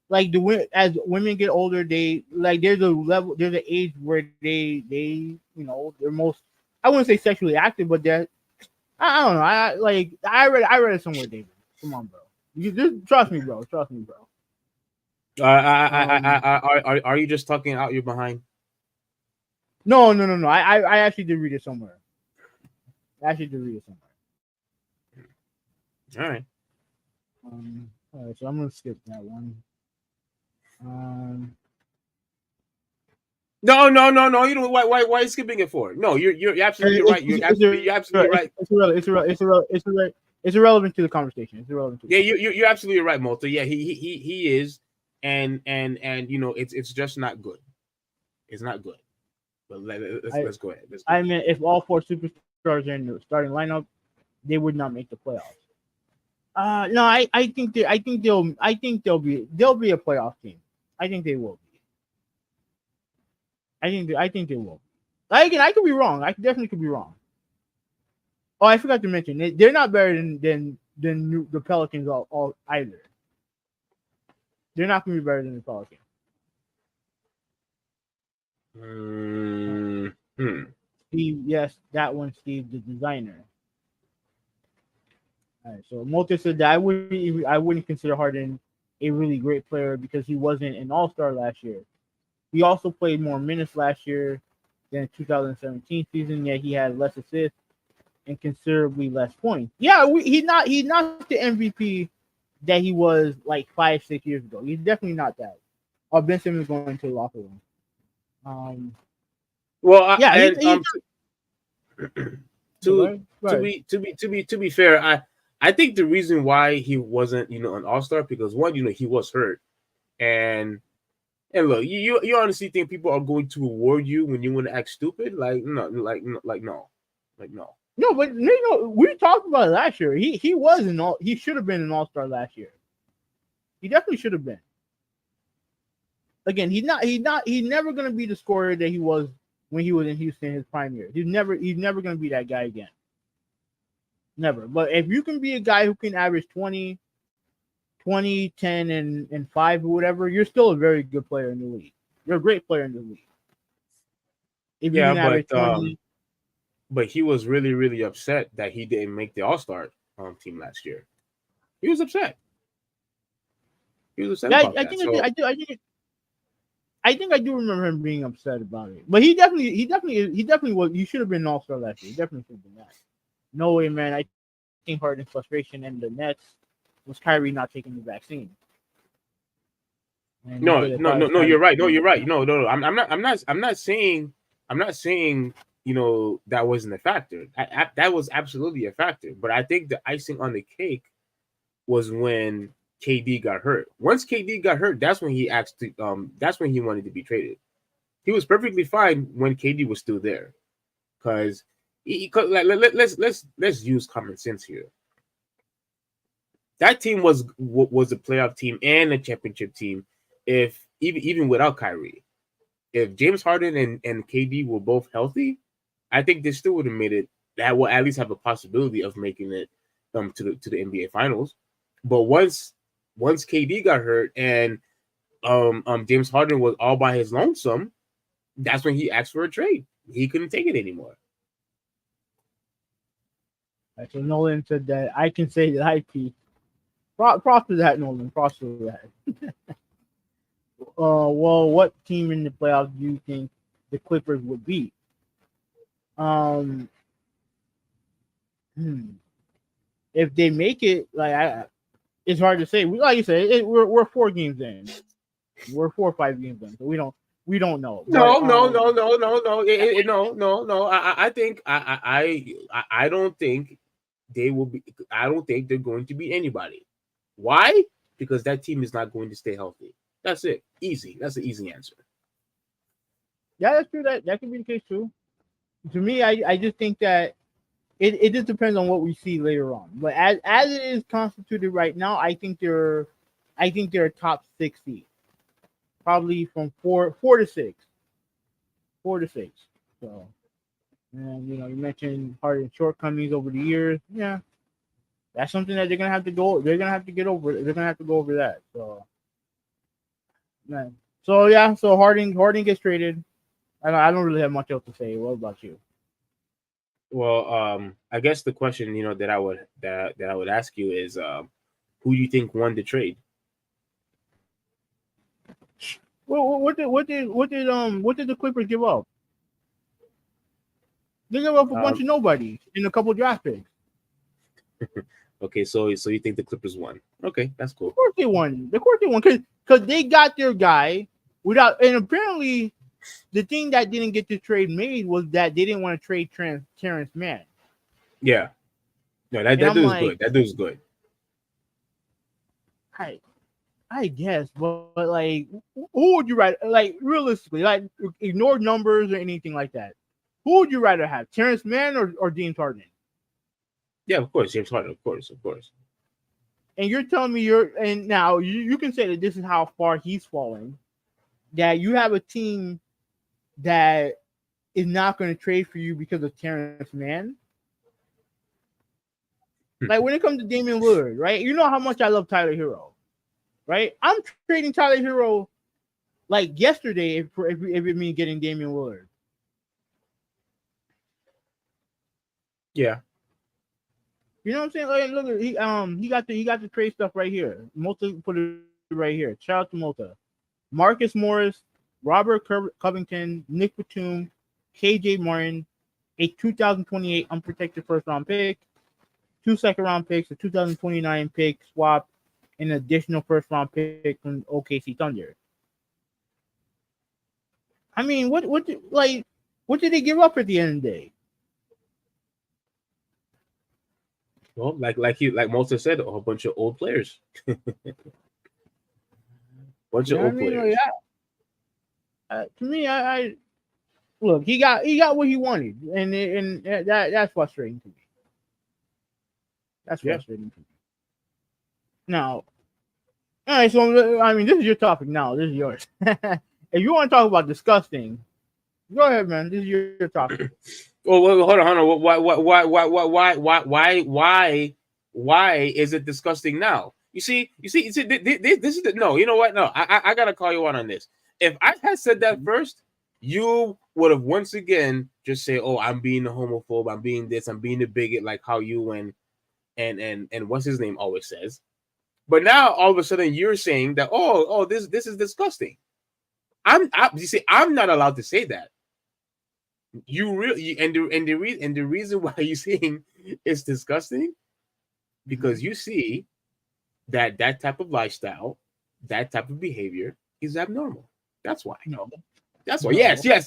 like as women get older, they like there's an age where they're most, I wouldn't say sexually active, but I don't know. I read it somewhere, David. Come on, bro. You just trust me, bro. Trust me, bro. Are you just talking out your behind? No. I actually did read it somewhere. I actually did read it somewhere. All right. All right, so I'm gonna skip that one. No. You know why are you skipping it for? No, you're absolutely right. You're absolutely right. It's irrelevant to the conversation. It's irrelevant to the Yeah, you're absolutely right, Malta. Yeah, he is, and you know it's just not good. It's not good. But let's go ahead. I mean, if all four superstars are in the starting lineup, they would not make the playoffs. No, I think they'll be a playoff team. I think they will be. I think they will. Again, I could be wrong. I definitely could be wrong. Oh, I forgot to mention they're not better than the Pelicans all either. They're not going to be better than the Pelicans. Steve, yes, that one, Steve, the designer. All right, so Multi said that I wouldn't consider Harden a really great player because he wasn't an All-Star last year. He also played more minutes last year than 2017 season, yet he had less assists and considerably less points. Yeah, he's not the MVP that he was like 5-6 years ago. He's definitely not that. Oh, Ben Simmons going to the locker room. To be fair, I think the reason why he wasn't an All-Star because one, he was hurt, and look, you honestly think people are going to reward you when you want to act stupid? No. No, but we talked about it last year. He should have been an All-Star last year. He definitely should have been. Again, he's never gonna be the scorer that he was when he was in Houston in his prime year. He's never gonna be that guy again. Never. But if you can be a guy who can average 20, 10, and 5 or whatever, you're still a very good player in the league. You're a great player in the league. If you can average 20. But he was really, really upset that he didn't make the All-Star team last year. He was upset. I think I do remember him being upset about it. But he definitely was. You should have been an All-Star last year. He definitely should have been that. No way, man. I think Harden's frustration and the Nets was Kyrie not taking the vaccine. No, you're right. No, you're right. No. I'm not saying that wasn't a factor. That was absolutely a factor. But I think the icing on the cake was when KD got hurt. Once KD got hurt, that's when he that's when he wanted to be traded. He was perfectly fine when KD was still there, because let's use common sense here. That team was a playoff team and a championship team. If even without Kyrie, if James Harden and KD were both healthy, I think they still would have made it. That will at least have a possibility of making it to the NBA Finals. But once KD got hurt and James Harden was all by his lonesome, that's when he asked for a trade. He couldn't take it anymore. So Nolan said that I can say that I peaked. Props to that, Nolan. Props to that. Well, what team in the playoffs do you think the Clippers would beat? If they make it, it's hard to say. Like you said, we're 4 games in. We're 4 or 5 games in, so we don't know. No. I don't think they will be. I don't think they're going to beat anybody. Why? Because that team is not going to stay healthy. That's it. Easy. That's an easy answer. Yeah, that's true. That can be the case too. To me, I just think that it just depends on what we see later on. But as it is constituted right now, I think they're a top 6 seed. Probably from 4 to 6. 4 to 6. So, and you mentioned Harden's shortcomings over the years. Yeah, that's something that they're gonna have to go. They're gonna have to get over. They're gonna have to go over that. So, man. So yeah. So Harden gets traded. I don't really have much else to say. What about you? Well, I guess the question that I would ask you is, who do you think won the trade? Well, what did the Clippers give up? They gave up a bunch Um, of nobodies and a couple draft picks. okay, so you think the Clippers won? Okay, that's Of cool. course they won. Of course they won because they got their guy without. And apparently, the thing that didn't get the trade made was that they didn't want to trade Terrence Mann. Yeah, no, that And that I'm dude's like, good. That dude's good. I I guess, but like, who would you rather? Like, realistically, like, ignore numbers or anything like that. Who would you rather have, Terrence Mann or James Harden? Yeah, of course, James Harden, of course, of course. And you're telling me and now you can say that this is how far he's falling. That you have a team that is not going to trade for you because of Terrence Mann. Like when it comes to Damian Lillard, right? You know how much I love Tyler Hero, right? I'm trading Tyler Hero like yesterday if it means getting Damian Lillard. Yeah. You know what I'm saying? Like, look, he got the trade stuff right here. Multa put it right here. Shout out to Multa. Marcus Morris, Robert Covington, Nick Batum, KJ Martin, a 2028 unprotected first round pick, 2 second round picks, a 2029 pick swap, and an additional first round pick from OKC Thunder. I mean, what did they give up at the end of the day? Well, like Moses said, a whole bunch of old players, bunch You of know what I old mean? Like, players. to me, I look, he got what he wanted, and that's frustrating to me. That's Yeah. frustrating to me. Now, all right, so I mean, this is your topic now. This is yours. If you want to talk about disgusting, go ahead, man. This is your topic. Oh, well, hold on, hold on. Why is it disgusting now? You see. This is no. You know what? No, I gotta call you out on this. If I had said that first, you would have once again just say, "Oh, I'm being a homophobe. I'm being this. I'm being a bigot," like how you and what's his name always says. But now all of a sudden you're saying that, this is disgusting. You see, I'm not allowed to say that. You really and the reason why you're saying it's disgusting because you see that type of lifestyle, that type of behavior is abnormal. That's why. No, That's why. no, Yes. Yeah.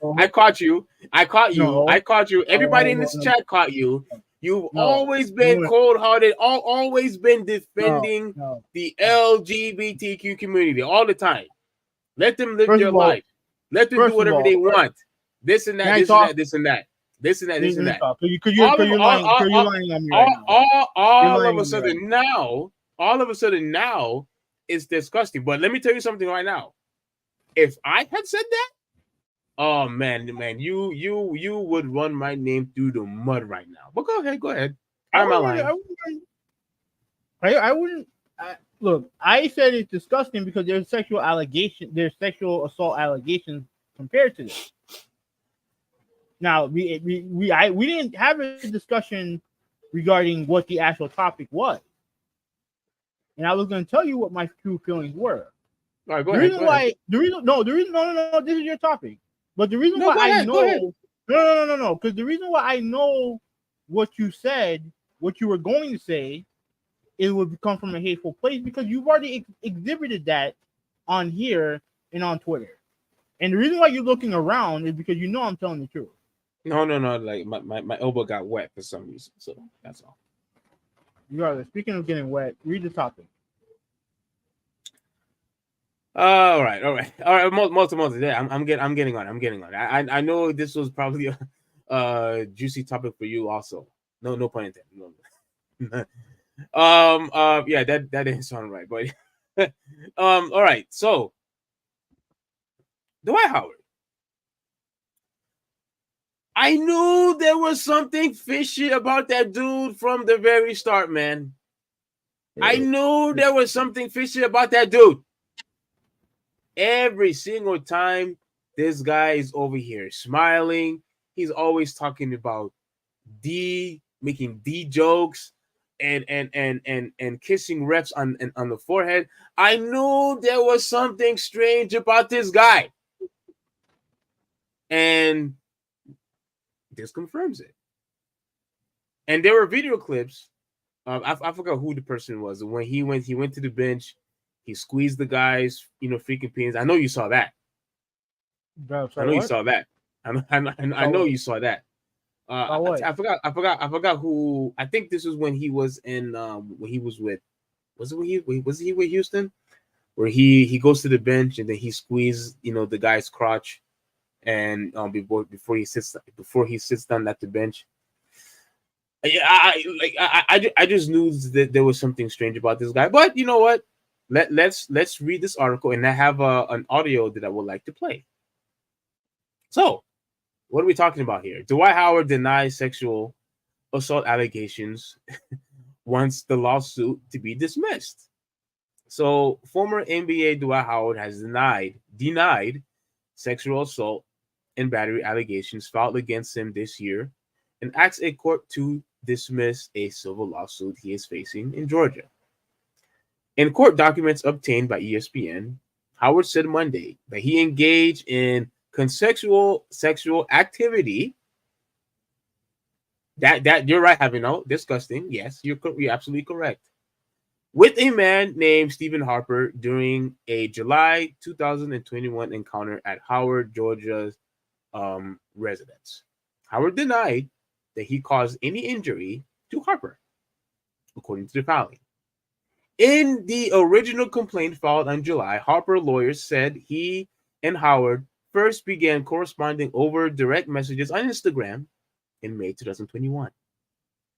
no, I caught you. I caught you. no, I caught you. Everybody in this no, chat caught you. You've no, always been no, cold hearted, always been no, defending no, the no. LGBTQ community all the time. Let them live First their of all, life. Let them do first of whatever they all, want. This and can that, I this and talk? that, this and that, this and that, this Let and me that. talk. All Cause of you're lying on me right now. You're all of lying a on me right sudden now. now, all of a sudden now, it's disgusting. But let me tell you something right now. If I had said that, oh man, you would run my name through the mud right now. But go ahead, go ahead. I I'm not wouldn't. lying. I wouldn't. Look, I said it's disgusting because there's sexual assault allegations compared to this. Now we didn't have a discussion regarding what the actual topic was, and I was going to tell you what my true feelings were. All right, go ahead, go ahead. No, this is your topic. But the reason No, why go I ahead, go ahead. know, no, because the reason why I know what you said, what you were going to say, it would come from a hateful place because you've already exhibited that on here and on Twitter. And the reason why you're looking around is because you know I'm telling the truth. No. Like my elbow got wet for some reason, so that's all. Regardless, speaking of getting wet, read the topic. All right. Multi. Yeah, I'm getting on. I know this was probably a juicy topic for you, also. No pun intended. No. Yeah, that didn't sound right, but all right. So Dwight Howard. I knew there was something fishy about that dude from the very start, man. I knew there was something fishy about that dude. Every single time this guy is over here smiling, he's always talking about making D jokes and kissing refs on the forehead. I knew there was something strange about this guy, and this confirms it. And there were video clips. I forgot who the person was. When he went to the bench, he squeezed the guy's freaking pins. I know you saw that. Bro, I so know you what? saw that. I So know what? you saw that. So what? I forgot who. I think this was when he was in when he was with was he with Houston, where he goes to the bench and then he squeezes the guy's crotch, and before he sits down at the bench. Yeah, I just knew that there was something strange about this guy. But you know what? Let's read this article, and I have an audio that I would like to play. So, what are we talking about here? Dwight Howard denies sexual assault allegations, wants the lawsuit to be dismissed. So, former NBA Dwight Howard has denied sexual assault and battery allegations filed against him this year, and asked a court to dismiss a civil lawsuit he is facing in Georgia. In court documents obtained by ESPN, Howard said Monday that he engaged in consensual sexual activity. That you're right, having no disgusting. Yes, you're absolutely correct. With a man named Stephen Harper during a July 2021 encounter at Howard, Georgia's residence. Howard denied that he caused any injury to Harper, according to the filing. In the original complaint filed in July, Harper lawyers said he and Howard first began corresponding over direct messages on Instagram in May 2021.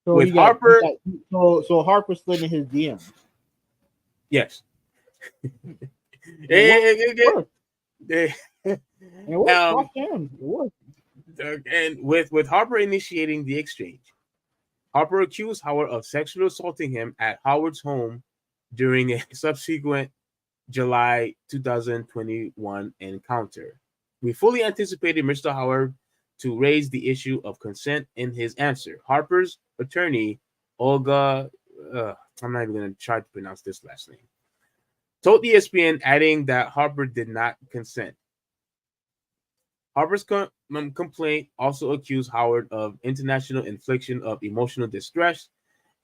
So With Harper, so Harper slid in his DMs. yes. It worked. It It worked. It worked. And with Harper initiating the exchange, Harper accused Howard of sexually assaulting him at Howard's home during a subsequent July 2021 encounter. We fully anticipated Mr. Howard to raise the issue of consent in his answer. Harper's attorney, Olga, I'm not even going to try to pronounce this last name, told ESPN, adding that Harper did not consent. Harper's complaint also accused Howard of international infliction of emotional distress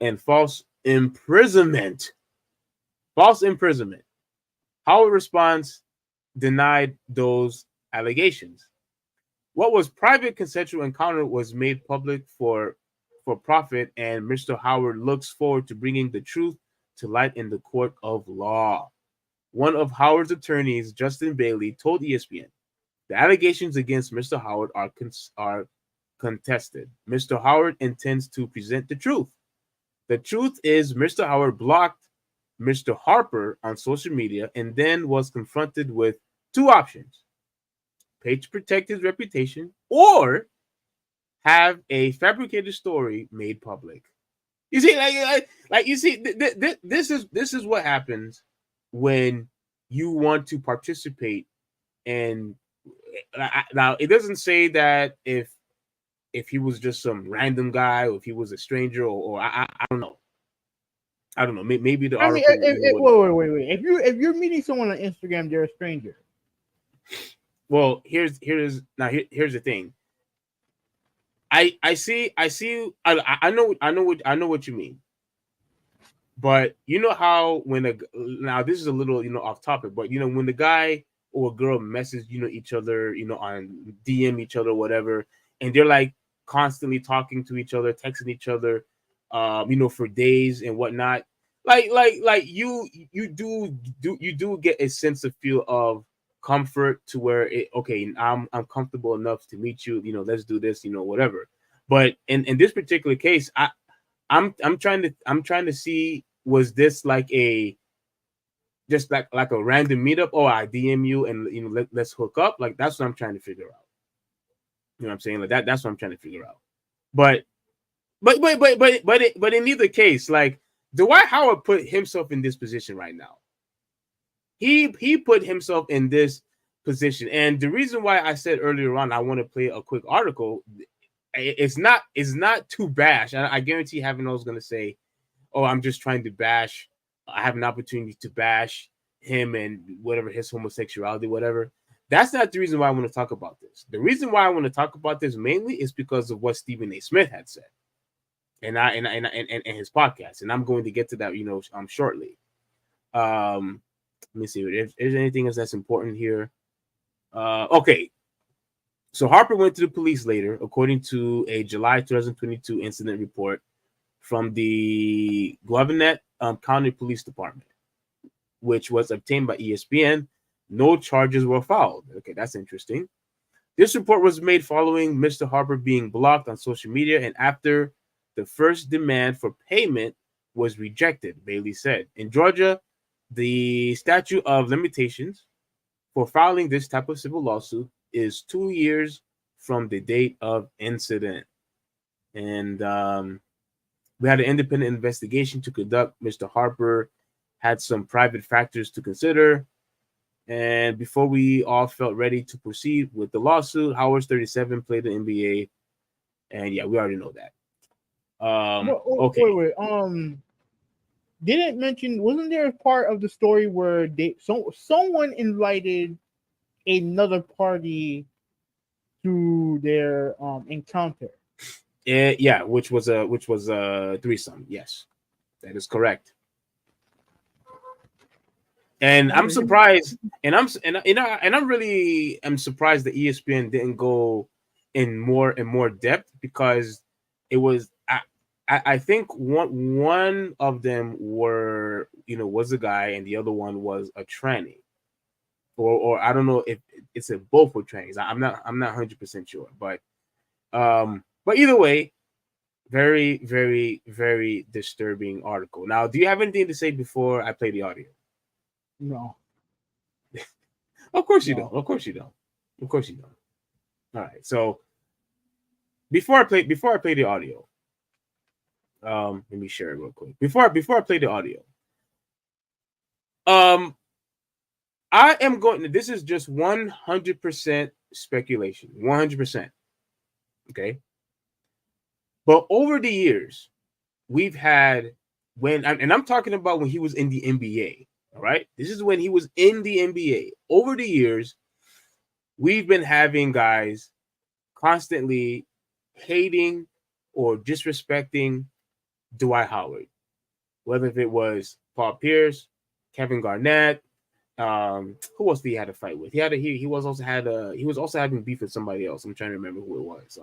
and false imprisonment. False imprisonment. Howard response denied those allegations. What was private consensual encounter was made public for profit, and Mr. Howard looks forward to bringing the truth to light in the court of law. One of Howard's attorneys, Justin Bailey, told ESPN, the allegations against Mr. Howard are contested. Mr. Howard intends to present the truth. The truth is Mr. Howard blocked Mr. Harper on social media and then was confronted with two options: pay to protect his reputation or have a fabricated story made public. You see, like you see, this is what happens when you want to participate. And now it doesn't say that if he was just some random guy or if he was a stranger or I don't know. I don't know. Maybe the article. Wait. If you're meeting someone on Instagram, they're a stranger. Well, here's the thing. I see. I know what you mean. But you know how now this is a little off topic, but when the guy or a girl message each other on DM each other, whatever, and they're like constantly talking to each other, texting each other, for days and whatnot. Like you do get a sense of feel of comfort to where I'm comfortable enough to meet you, let's do this, whatever. But in this particular case, I'm trying to see, was this like a just like a random meetup? Oh, I DM you and let's hook up. Like that's what I'm trying to figure out. You know what I'm saying? Like that's what I'm trying to figure out. But in either case, like Dwight Howard put himself in this position right now. He put himself in this position, and the reason why I said earlier on I want to play a quick article, it's not too bash. I guarantee Heaven is going to say, "Oh, I'm just trying to bash. I have an opportunity to bash him and whatever his homosexuality, whatever." That's not the reason why I want to talk about this. The reason why I want to talk about this mainly is because of what Stephen A. Smith had said, and his podcast, and I'm going to get to that, shortly. Let me see if there's anything else that's important here. Okay, so Harper went to the police later, according to a July 2022 incident report from the Gwinnett County Police Department, which was obtained by ESPN. No charges were filed. Okay, that's interesting. This report was made following Mr. Harper being blocked on social media and after the first demand for payment was rejected, Bailey said. In Georgia, the statute of limitations for filing this type of civil lawsuit is 2 years from the date of incident. And we had an independent investigation to conduct. Mr. Harper had some private factors to consider. And before we all felt ready to proceed with the lawsuit, Howard's 37 played the NBA. And yeah, we already know that. Okay. Wait. Didn't mention, wasn't there a part of the story where someone invited another party to their encounter? Yeah, which was a threesome. Yes, that is correct. And I'm surprised, and I'm really surprised that ESPN didn't go in more depth, because it was I think one of them was a guy and the other one was a tranny, or I don't know if it's a both were trannies. I'm not 100% sure, but either way, very, very, very disturbing article. Now, do you have anything to say before I play the audio? No. Of course you don't. Of course you don't. Of course you don't. All right. So before I play the audio, let me share it real quick. Before I play the audio, I am going. This is just 100% speculation. 100%. Okay. But over the years, we've had and I'm talking about when he was in the NBA. All right. This is when he was in the NBA. Over the years, we've been having guys constantly hating or disrespecting Dwight Howard, whether if it was Paul Pierce, Kevin Garnett, who else did he had a fight with? He was also having beef with somebody else. I'm trying to remember who it was.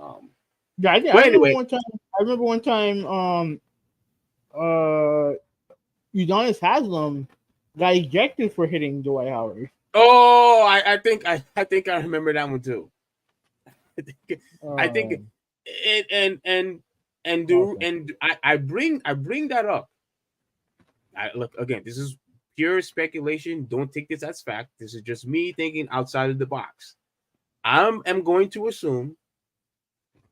Yeah, I remember one time. Udonis Haslam got ejected for hitting Dwight Howard. Oh, I think I remember that one too. I think I bring that up. Look, again, this is pure speculation. Don't take this as fact. This is just me thinking outside of the box. I am going to assume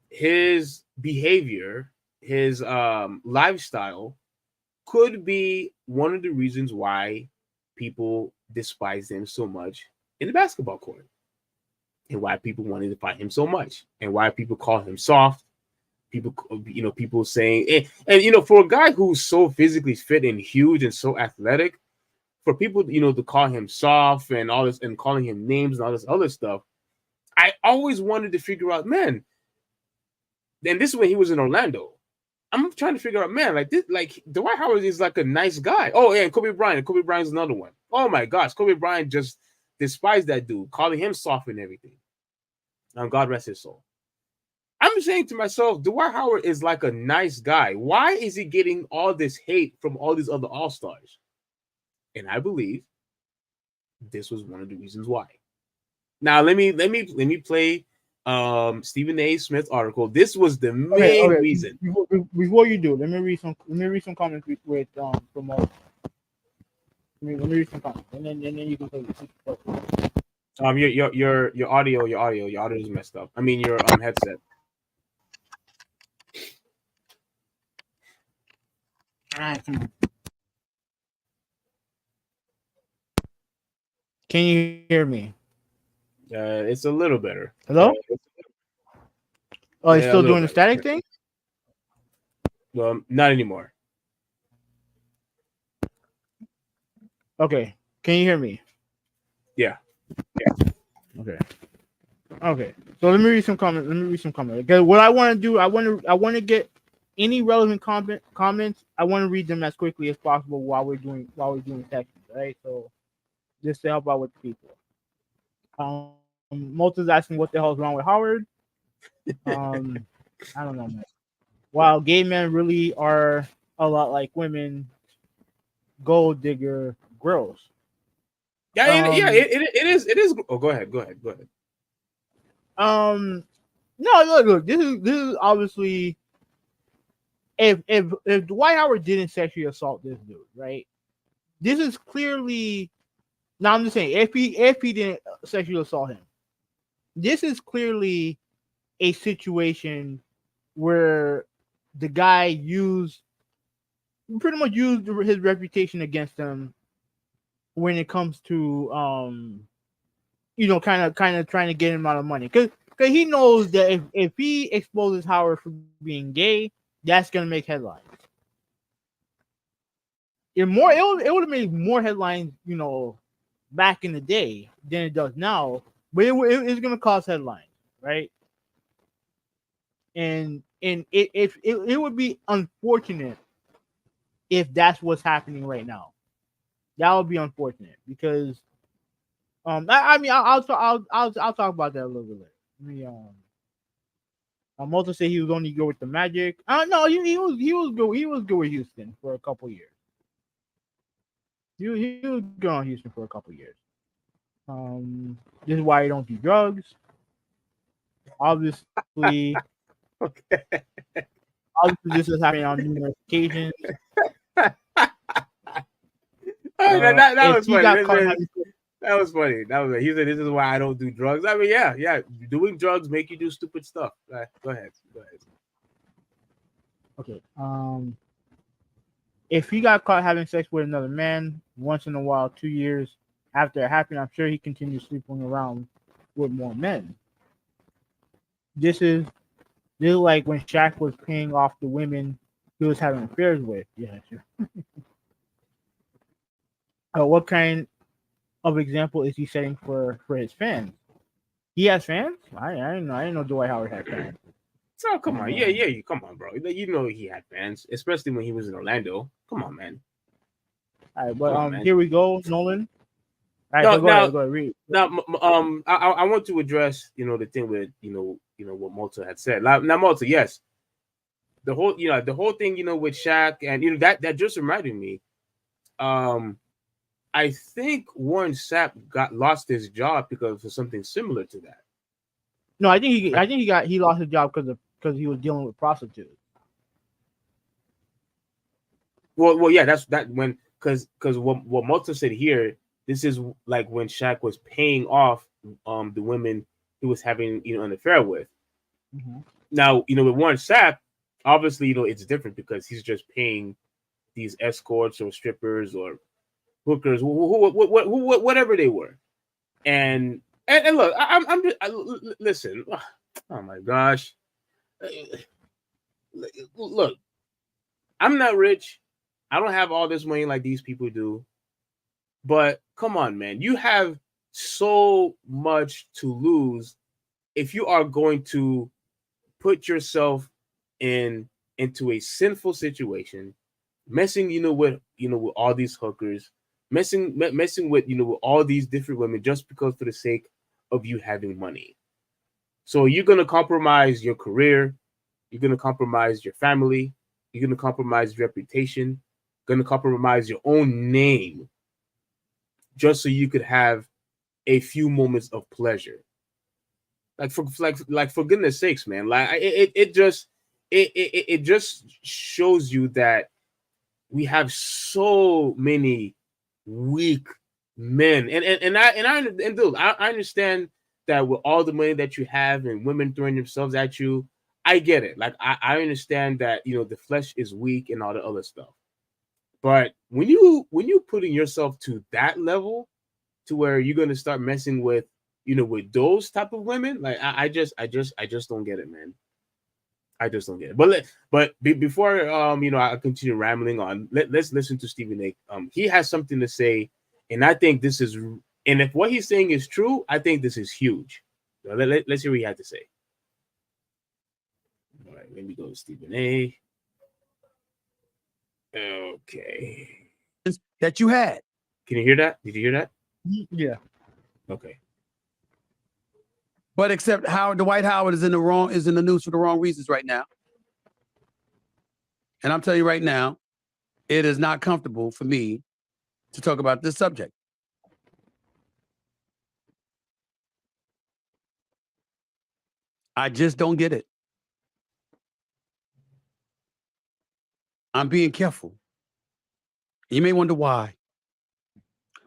his behavior, his lifestyle could be one of the reasons why people despise him so much in the basketball court, and why people wanted to fight him so much, and why people call him soft. People saying, and for a guy who's so physically fit and huge and so athletic, for people to call him soft and all this, and calling him names and all this other stuff, I always wanted to figure out, man. And this is when he was in Orlando. I'm trying to figure out, man, like this, like Dwight Howard is like a nice guy. Oh, yeah, and Kobe Bryant. Kobe Bryant's another one. Oh my gosh, Kobe Bryant just despised that dude, calling him soft and everything. God rest his soul. I'm saying to myself, Dwight Howard is like a nice guy. Why is he getting all this hate from all these other all-stars? And I believe this was one of the reasons why. Now let me play Stephen A. Smith's article. This was the main reason. Before you do, let me read some comments with from let me read some comments, and then you can play. Your audio is messed up. I mean your headset. All right, come on. Can you hear me? It's a little better. Hello? Oh, he's Yeah, a still little doing the bit. static thing? Well, not anymore. Okay. Can you hear me? Yeah. Okay. Okay. So let me read some comments. Because what I want to do, I want to get any relevant comments. I want to read them as quickly as possible while we're doing sections. Right. So just to help out with the people. Multi's asking what the hell's wrong with Howard. I don't know, man. While gay men really are a lot like women, gold digger girls. Yeah, Um, it is. It is. Oh, go ahead. Go ahead. Go ahead. um, no, look. This is obviously if Dwight Howard didn't sexually assault this dude, right? This is clearly. Now I'm just saying if he didn't sexually assault him, this is clearly a situation where the guy pretty much used his reputation against him when it comes to kind of trying to get him out of money because he knows that if he exposes Howard for being gay, that's gonna make headlines. It would have made more headlines, back in the day than it does now, but it's gonna cause headlines, right? And it would be unfortunate if that's what's happening right now. That would be unfortunate because I mean I'll talk about that a little bit later. I mean, Malta said he was only good with the Magic. No, he was good. He was good with Houston for a couple years. He was good on Houston for a couple years. This is why he don't do drugs. Obviously, Okay. obviously this has happened on numerous occasions. That If was he funny. got caught having That was funny. That was. He said, "This is why I don't do drugs." I mean, yeah. Doing drugs make you do stupid stuff. Go ahead. Go ahead. okay, if he got caught having sex with another man once in a while, 2 years after it happened, I'm sure he continued sleeping around with more men. This is this is like when Shaq was paying off the women he was having affairs with. Yeah, sure. What kind of example is he setting for his fans? He has fans? I didn't know Dwight Howard had fans. So come on, Um, you come on, bro. You know he had fans, especially when he was in Orlando. Come on, man. all right, but Come on, man. here we go, Nolan. All right, No, so now, go ahead, read. now, I want to address, the thing with, what Malta had said. Now, Malta, yes, the whole thing, with Shaq, and that just reminded me. Um, I think Warren Sapp got lost his job because of something similar to that. No, I think he lost his job because he was dealing with prostitutes. Well, yeah, that's that when because what Malta said here, this is like when Shaq was paying off the women he was having an affair with. Mm-hmm. Now with Warren Sapp, obviously it's different because he's just paying these escorts or strippers or hookers, whatever they were, and look, I'm just listen. Oh my gosh, look, I'm not rich. I don't have all this money like these people do. But come on, man. You have so much to lose if you are going to put yourself into a sinful situation, messing, with all these hookers, messing with, with all these different women just because for the sake of you having money. So you're gonna compromise your career, you're gonna compromise your family, you're gonna compromise your reputation, gonna compromise your own name just so you could have a few moments of pleasure. For goodness sakes, man. Like it just shows you that we have so many weak men. And dude, I understand that with all the money that you have and women throwing themselves at you, I get it. Like I understand that the flesh is weak and all the other stuff. But when you putting yourself to that level, to where you're gonna start messing with with those type of women, like I just don't get it, man. I just don't get it. But before I continue rambling on, let's listen to Stephen A. He has something to say, and I think this is, and if what he's saying is true, I think this is huge. So let's hear what he had to say. All right, let me go to Stephen A. Okay. That you had. Can you hear that? Did you hear that? Yeah. Okay. But except Dwight Howard is in the news for the wrong reasons right now. And I'm telling you right now, it is not comfortable for me to talk about this subject. I just don't get it. I'm being careful. You may wonder why.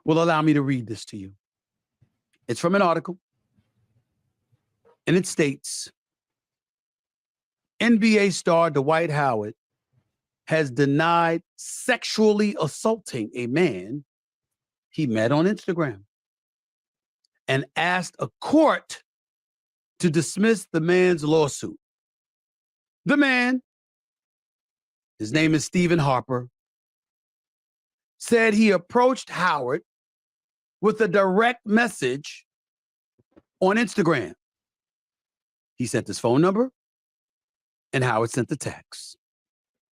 Well, allow me to read this to you. It's from an article, and it states, NBA star Dwight Howard has denied sexually assaulting a man he met on Instagram and asked a court to dismiss the man's lawsuit. The man, his name is Stephen Harper, said he approached Howard with a direct message on Instagram. He sent his phone number, and Howard sent the text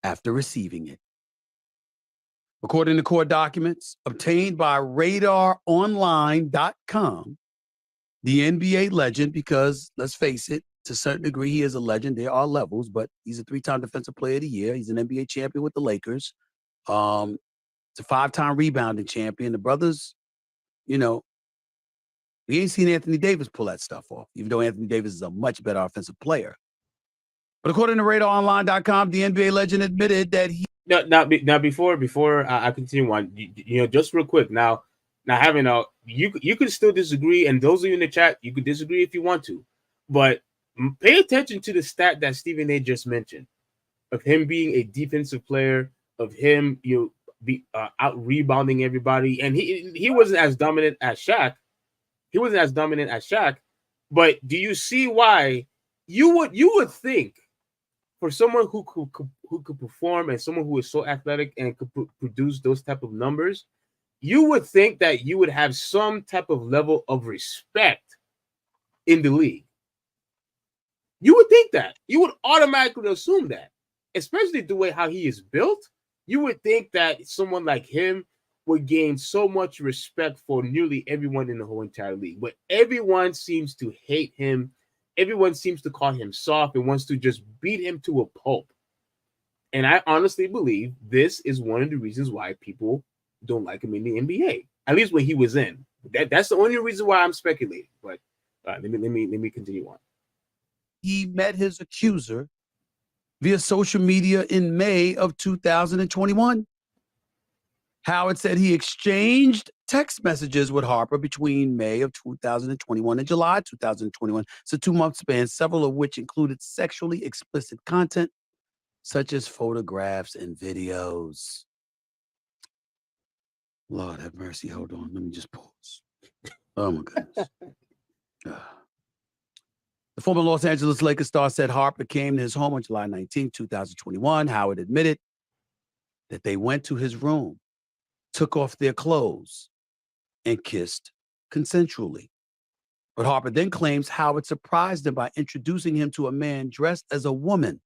after receiving it. According to court documents obtained by RadarOnline.com, the NBA legend, because let's face it, to a certain degree, he is a legend. There are levels, but he's a 3-time Defensive Player of the Year. He's an NBA champion with the Lakers. It's a 5-time rebounding champion. The brothers, we ain't seen Anthony Davis pull that stuff off, even though Anthony Davis is a much better offensive player. But according to RadarOnline.com, the NBA legend admitted that he... Now before I continue on, just real quick. Now having you could still disagree, and those of you in the chat, you could disagree if you want to, but pay attention to the stat that Stephen A. just mentioned of him being a defensive player, of him out rebounding everybody, and he wasn't as dominant as Shaq. But do you see why you would think, for someone who could perform and someone who is so athletic and could produce those type of numbers, you would think that you would have some type of level of respect in the league. You would think that. You would automatically assume that, especially the way how he is built. You would think that someone like him would gain so much respect for nearly everyone in the whole entire league. But everyone seems to hate him. Everyone seems to call him soft and wants to just beat him to a pulp. And I honestly believe this is one of the reasons why people don't like him in the NBA, at least when he was in. That's the only reason why I'm speculating. But let me continue on. He met his accuser via social media in May of 2021. Howard said he exchanged text messages with Harper between May of 2021 and July 2021. It's a 2-month span, several of which included sexually explicit content, such as photographs and videos. Lord have mercy. Hold on. Let me just pause. Oh, my goodness. The former Los Angeles Lakers star said Harper came to his home on July 19, 2021. Howard admitted that they went to his room, took off their clothes, and kissed consensually. But Harper then claims Howard surprised him by introducing him to a man dressed as a woman.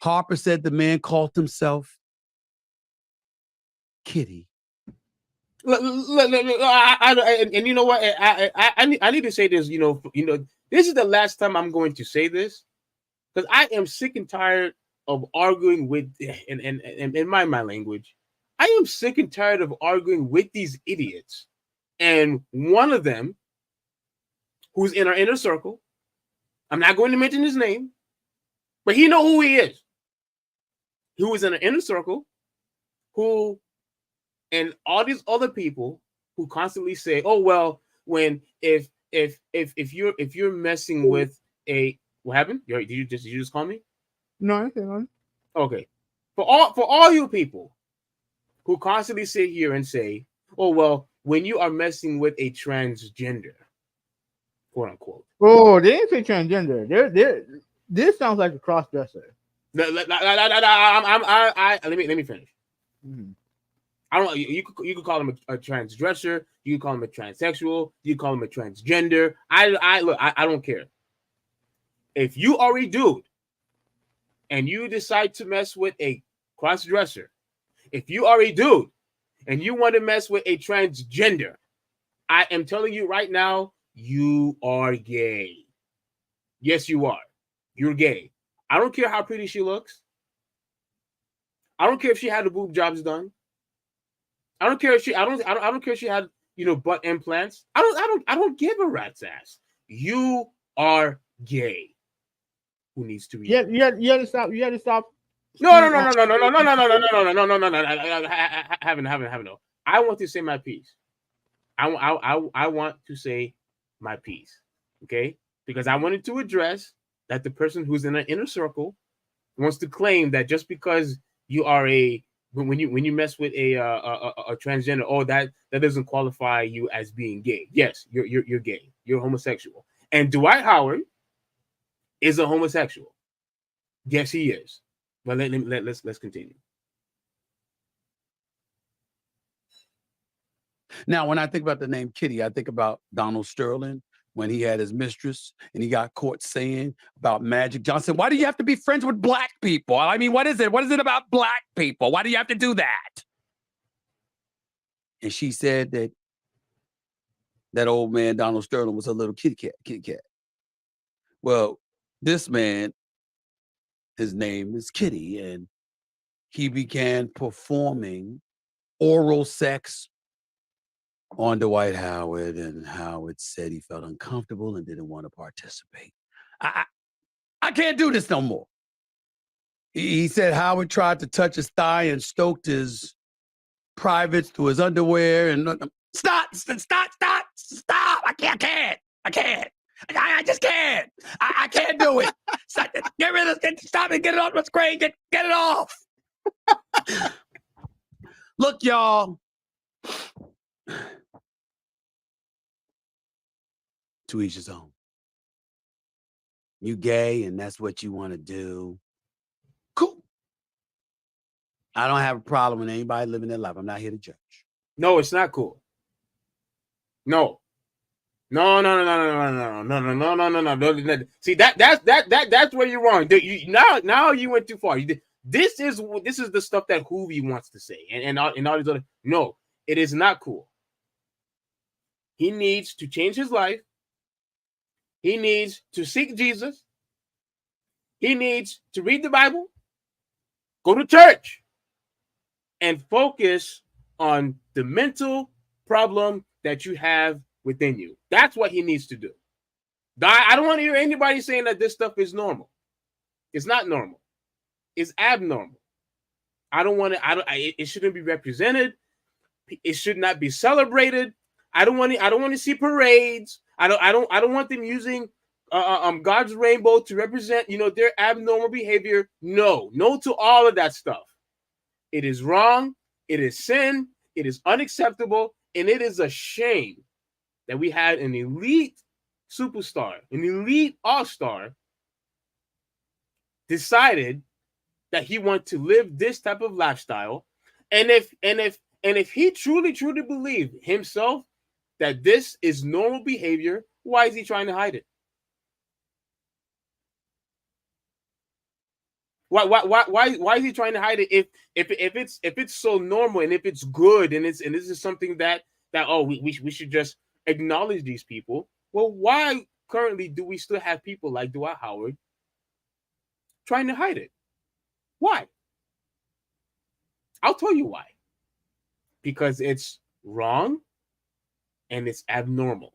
Harper said the man called himself Kitty. And you know what? I need to say this. This is the last time I'm going to say this, because I am sick and tired of arguing with, and in my language, I am sick and tired of arguing with these idiots. And one of them, who's in our inner circle, I'm not going to mention his name, but he know who he is. Who is in our inner circle, who, and all these other people who constantly say, "Oh well, when if you're messing with a..." What happened? Did you just call me? No, I think on. Okay. For all you people who constantly sit here and say, "Oh well, when you are messing with a transgender, quote unquote." Oh, they didn't say transgender. This sounds like a cross dresser. Let me finish. Mm-hmm. I don't. You could call him a transdresser. You could call him a transsexual. You could call him a transgender. I don't care. If you are a dude and you decide to mess with a cross-dresser, if you are a dude and you want to mess with a transgender, I am telling you right now, you are gay. Yes, you are. You're gay. I don't care how pretty she looks. I don't care if she had the boob jobs done. I don't care if she. I don't care if she had butt implants. I don't give a rat's ass. You are gay. Who needs to be? Yeah, you had to stop. You had to stop. No. Haven't. No. I want to say my piece. I want to say my piece. Okay, because I wanted to address that the person who's in an inner circle wants to claim that just because you are when you mess with a transgender, that doesn't qualify you as being gay. Yes, you're gay. You're homosexual. And Dwight Howard is a homosexual. Yes, he is. But let's continue. Now, when I think about the name Kitty, I think about Donald Sterling when he had his mistress and he got caught saying about Magic Johnson, why do you have to be friends with black people? I mean, what is it? What is it about black people? Why do you have to do that? And she said that old man, Donald Sterling, was a little kitty cat. Well, this man, his name is Kitty, and he began performing oral sex on Dwight Howard, and Howard said he felt uncomfortable and didn't want to participate. I can't do this no more. He said Howard tried to touch his thigh and stoked his privates through his underwear. And stop! I can't. I just can't. I can't do it. Get rid of this. Stop it. Get it off my screen. Get it off. Look, y'all. To each his own. You gay and that's what you want to do. Cool. I don't have a problem with anybody living their life. I'm not here to judge. No, it's not cool. No. No. See, that's where you're wrong. Now you went too far. This is the stuff that Hoovy wants to say, and all these other. No, it is not cool. He needs to change his life. He needs to seek Jesus. He needs to read the Bible, go to church, and focus on the mental problem that you have within you. That's what he needs to do. I don't want to hear anybody saying that this stuff is normal. It's not normal. It's abnormal. It shouldn't be represented. It should not be celebrated. I don't want to see parades. I don't want them using God's rainbow to represent, their abnormal behavior. No to all of that stuff. It is wrong. It is sin. It is unacceptable, and it is a shame that we had an elite superstar, an elite all-star, decided that he wanted to live this type of lifestyle, and if he truly believed himself that this is normal behavior, why is he trying to hide it? Why is he trying to hide it if it's so normal and if it's good and this is something that we should just acknowledge these people? Well, why currently do we still have people like Dwight Howard trying to hide it? Why? I'll tell you why. Because it's wrong and it's abnormal.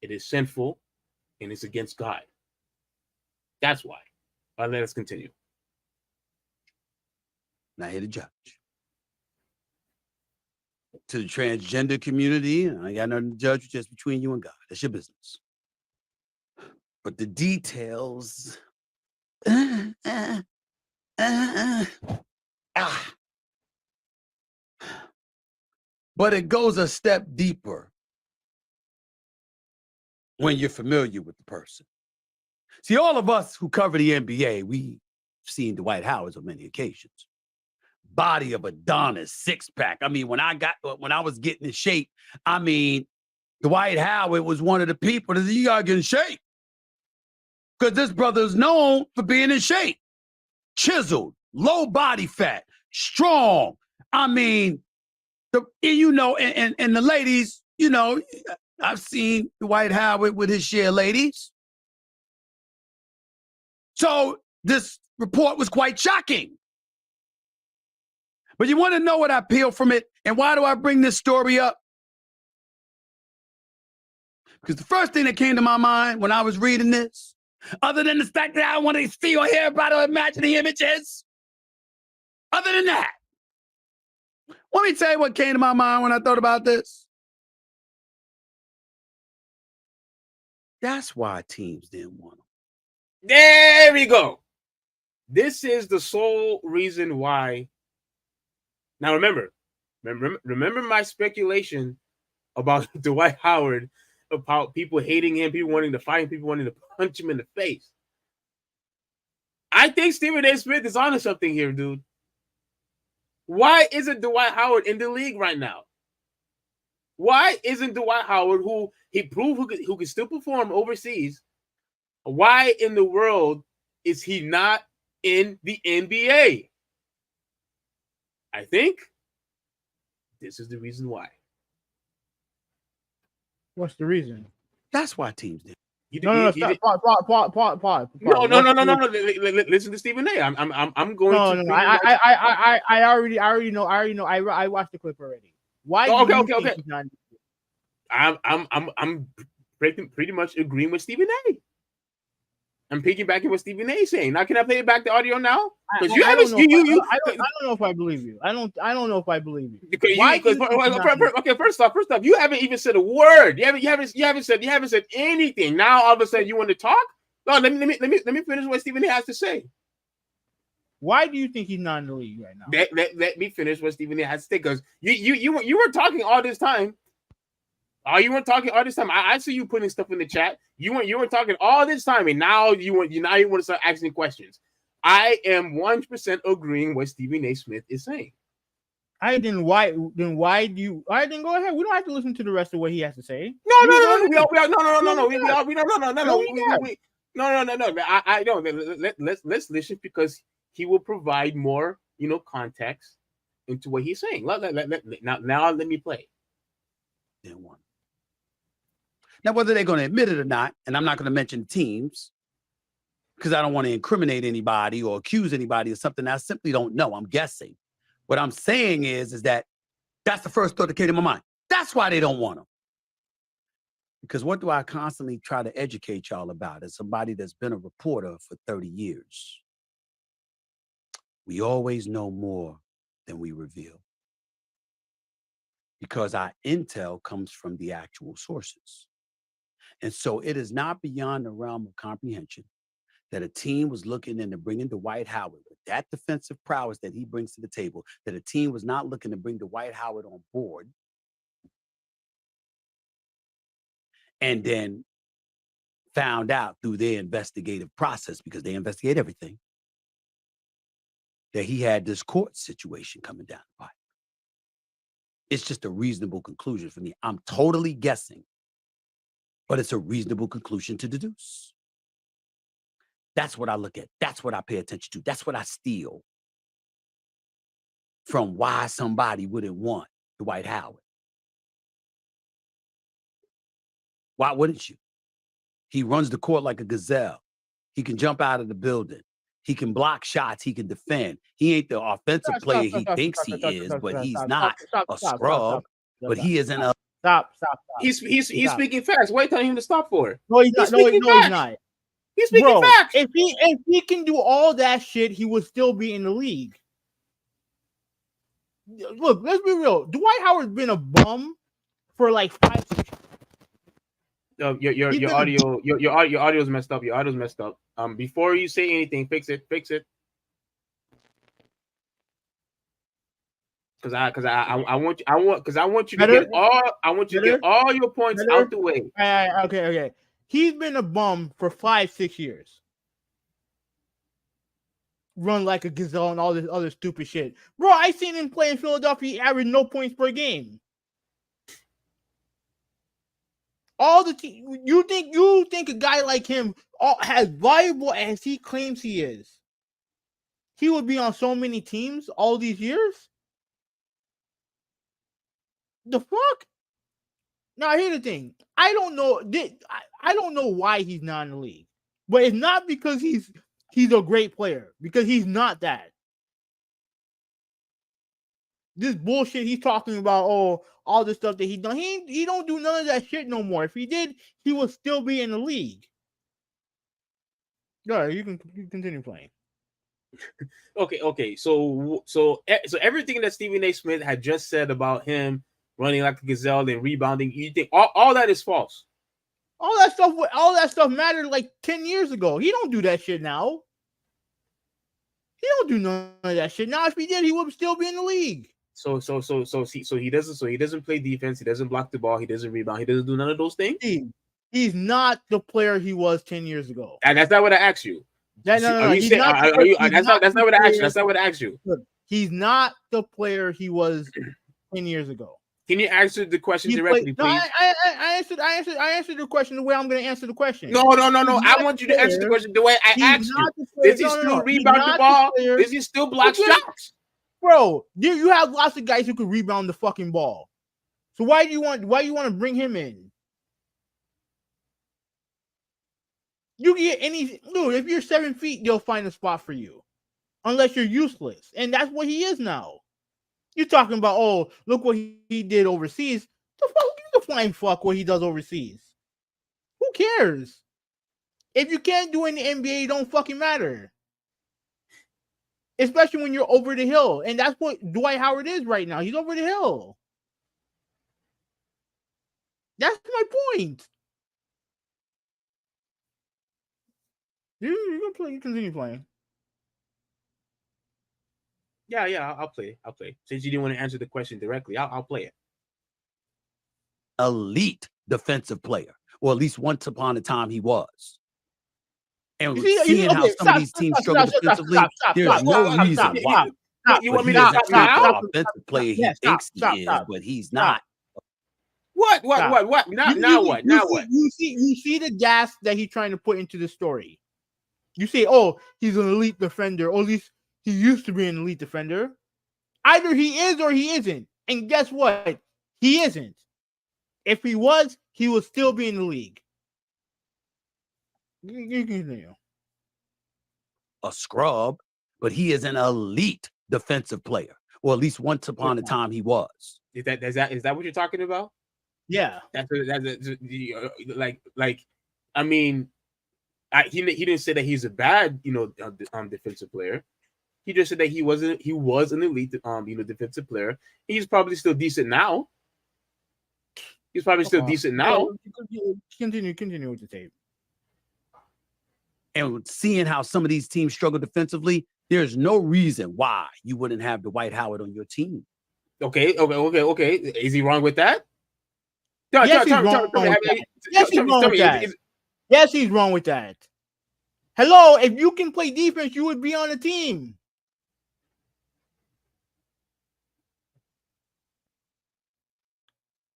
It is sinful and it's against God. That's why. Let us continue. Not here to judge. To the transgender community, I got nothing to judge, just between you and God. That's your business. But the details. But it goes a step deeper when you're familiar with the person. See, all of us who cover the NBA, we've seen Dwight Howard on many occasions. Body of Adonis, six-pack. I mean, when I was getting in shape, I mean, Dwight Howard was one of the people that you gotta get in shape. Because this brother is known for being in shape. Chiseled, low body fat, strong. I mean, and the ladies, I've seen Dwight Howard with his share of ladies. So this report was quite shocking. But you want to know what I peel from it? And why do I bring this story up? Because the first thing that came to my mind when I was reading this, other than the fact that I want to see or hear about or imagine the images, other than that, let me tell you what came to my mind when I thought about this. That's why teams didn't want him. There we go. This is the sole reason why. Now remember my speculation about Dwight Howard, about people hating him, people wanting to fight him, people wanting to punch him in the face. I think Stephen A. Smith is onto something here, dude. Why isn't Dwight Howard in the league right now? Why isn't Dwight Howard, who he proved who can still perform overseas, why in the world is he not in the NBA? I think this is the reason why. What's the reason? That's why teams did. No. Pause. No. Listen to Stephen A. I'm going to. No. I already know. I watched the clip already. Why? Okay. I'm pretty much agreeing with Stephen A. I'm piggybacking what Stephen A is saying. Now, can I play it back the audio now? Because I don't know if I believe you. I don't know if I believe you. Okay, first off, you haven't even said a word. You haven't said anything. Now all of a sudden you want to talk? No, let me finish what Stephen A has to say. Why do you think he's not in the league right now? Let me finish what Stephen A has to say, because you were talking all this time. Oh, you weren't talking all this time. I see you putting stuff in the chat. You weren't talking all this time, and now you want to start asking questions. I am 100% agreeing with what Stephen A. Smith is saying. Why do you? All right, then go ahead. We don't have to listen to the rest of what he has to say. No. I don't. Let's listen, because he will provide more, context into what he's saying. Now let me play. Then one. Now, whether they're going to admit it or not, and I'm not going to mention teams because I don't want to incriminate anybody or accuse anybody of something I simply don't know. I'm guessing. What I'm saying is that that's the first thought that came to my mind. That's why they don't want them. Because what do I constantly try to educate y'all about as somebody that's been a reporter for 30 years? We always know more than we reveal, because our intel comes from the actual sources. And so it is not beyond the realm of comprehension that a team was looking into bringing Dwight Howard with that defensive prowess that he brings to the table, that a team was not looking to bring Dwight Howard on board and then found out through their investigative process, because they investigate everything, that he had this court situation coming down the pipe. It's just a reasonable conclusion for me. I'm totally guessing, but it's a reasonable conclusion to deduce. That's what I look at. That's what I pay attention to. That's what I steal from why somebody wouldn't want Dwight Howard. Why wouldn't you? He runs the court like a gazelle. He can jump out of the building. He can block shots. He can defend. He ain't the offensive player he thinks he is, but he's not a scrub. But he isn't a... Stop. He's speaking facts. What are you telling him to stop for? No, he's not. He's not. He's speaking facts. If he can do all that shit, he would still be in the league. Look, let's be real. Dwight Howard's been a bum for like 5 years. No, your audio is messed up. Your audio's messed up. Before you say anything, fix it. Because I want you to get all your points out the way. Okay. He's been a bum for 5-6 years. Run like a gazelle and all this other stupid shit. Bro, I seen him play in Philadelphia. He averaged no points per game. All the you think a guy like him as valuable as he claims he is, he would be on so many teams all these years? The fuck? Now here's the thing. I don't know. I don't know why he's not in the league, but it's not because he's a great player, because he's not that. This bullshit he's talking about, all this stuff that he done, he don't do none of that shit no more. If he did, he would still be in the league. Yeah, you can continue playing. Okay. So everything that Stephen A. Smith had just said about him running like a gazelle and rebounding, you think all that is false? All that stuff mattered like 10 years ago. He don't do that shit now. He don't do none of that shit now. If he did, he would still be in the league. So he doesn't play defense. He doesn't block the ball. He doesn't rebound. He doesn't do none of those things. He's not the player he was 10 years ago. And that's not what I asked you. That's not what I asked you. That's not what I asked you. He's not the player he was 10 years ago. Can you answer the question directly, please? No, I answered the question the way I'm going to answer the question. No. I want you to answer the question the way I asked you. Does he still rebound the ball? Does he still block shots? Bro, you have lots of guys who can rebound the fucking ball. So why do you want to bring him in? You can get if you're 7 feet, they'll find a spot for you. Unless you're useless. And that's what he is now. You're talking about, look what he did overseas. The fuck, give the flying fuck what he does overseas. Who cares? If you can't do it in the NBA, it don't fucking matter. Especially when you're over the hill. And that's what Dwight Howard is right now. He's over the hill. That's my point. You continue playing. Yeah, I'll play. Since you didn't want to answer the question directly, I'll play it. Elite defensive player, or at least once upon a time he was. And seeing how some of these teams struggle defensively, there's no reason why. You want me to stop now? Offensive player he thinks he is, but he's not. What? Now what? You see the gas that he's trying to put into the story. You say, he's an elite defender, or at least he used to be an elite defender. Either he is or he isn't. And guess what? He isn't. If he was, he would still be in the league. You continue. A scrub, but he is an elite defensive player, or at least once upon a time he was. Is that what you're talking about? Yeah. He didn't say that he's a bad, defensive player. He just said that he was an elite, defensive player. He's probably still decent now. Continue with the tape. And seeing how some of these teams struggle defensively, there's no reason why you wouldn't have Dwight Howard on your team. Okay. Is he wrong with that? Yes, he's wrong with that. Hello, if you can play defense, you would be on the team.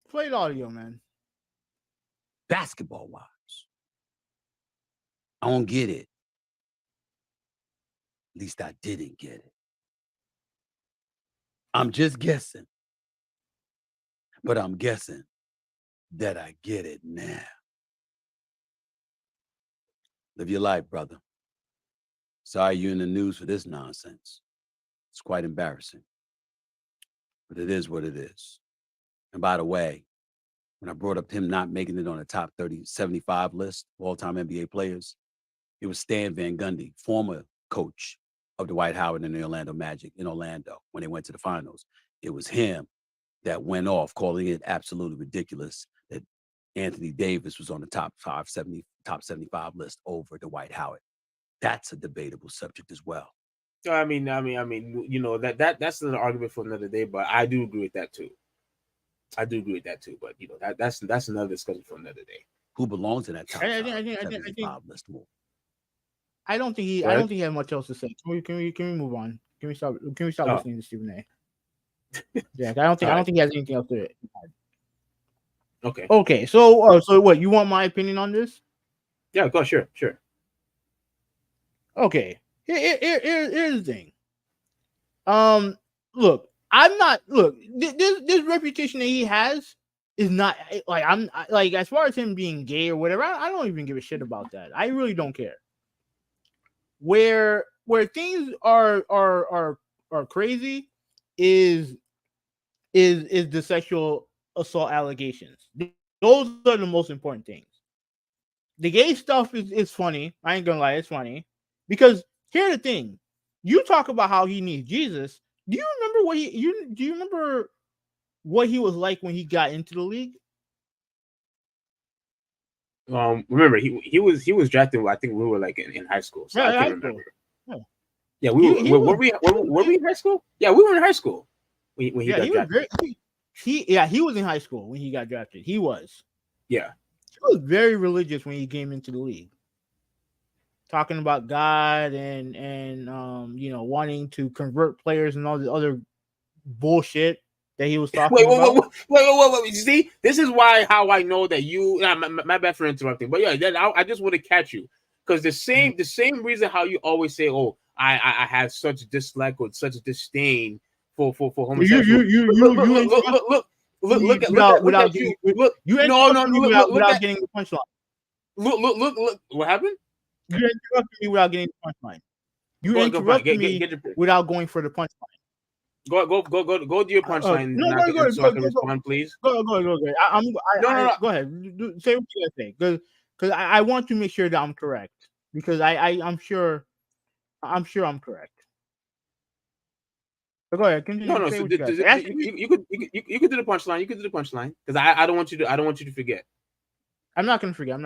Play the audio, man. Basketball wise, I don't get it. At least I didn't get it. I'm just guessing. But I'm guessing that I get it now. Live your life, brother. Sorry you're in the news for this nonsense. It's quite embarrassing. But it is what it is. And by the way, when I brought up him not making it on the top 75 list of all-time NBA players, it was Stan Van Gundy, former coach of Dwight Howard and the Orlando Magic in Orlando when they went to the finals. It was him that went off, calling it absolutely ridiculous that Anthony Davis was on the top 75 list over Dwight Howard. That's a debatable subject as well. I mean, that's an argument for another day, but I do agree with that too. But that's another discussion for another day. who belongs in that top I think 75 list more. I don't think he has much else to say. Can we move on? Can we stop listening to Stephen A? Yeah, I don't think he has anything else to add. Okay. So what, you want my opinion on this? Yeah, go, sure. Okay. Here's the thing. Look, this reputation that he has is not like, like, as far as him being gay or whatever, I don't even give a shit about that. I really don't care. Where things are crazy is the sexual assault allegations. Those are the most important things. The gay stuff is funny. I ain't gonna lie, it's funny. Because here's the thing. You talk about how he needs Jesus. Do you remember what he was like when he got into the league? Remember he was drafted. I think we were like in high school, so I can't remember. Yeah, were we in high school? Yeah, we were in high school when he got drafted. He was in high school when he got drafted. He was. Yeah. He was very religious when he came into the league. Talking about God and wanting to convert players and all the other bullshit that he was talking about. Wait. You see, this is how I know that you. My bad for interrupting, but yeah, I just want to catch you because the same reason how you always say, "Oh, I have such dislike or such disdain for homosexuals." Look at you. Without getting the punchline. Look. What happened? You interrupted me without getting the punchline. You interrupted me without going for the punchline. Go to your punchline. So I can respond, please. Go. Go ahead. Say what you gotta say, because I want to make sure that I'm correct, because I'm sure I'm correct. So go ahead. Continue. No. So you could do the punchline. You could do the punchline because I don't want you to forget. I'm not gonna forget.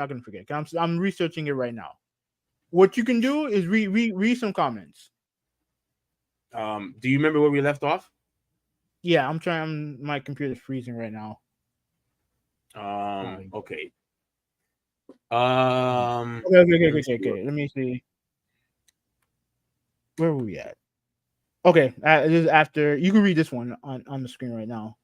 I'm researching it right now. What you can do is read some comments. Do you remember where we left off? Yeah, I'm trying. My computer's freezing right now. Okay. Okay. Let me see. Where were we at? Okay, this is after. You can read this one on the screen right now.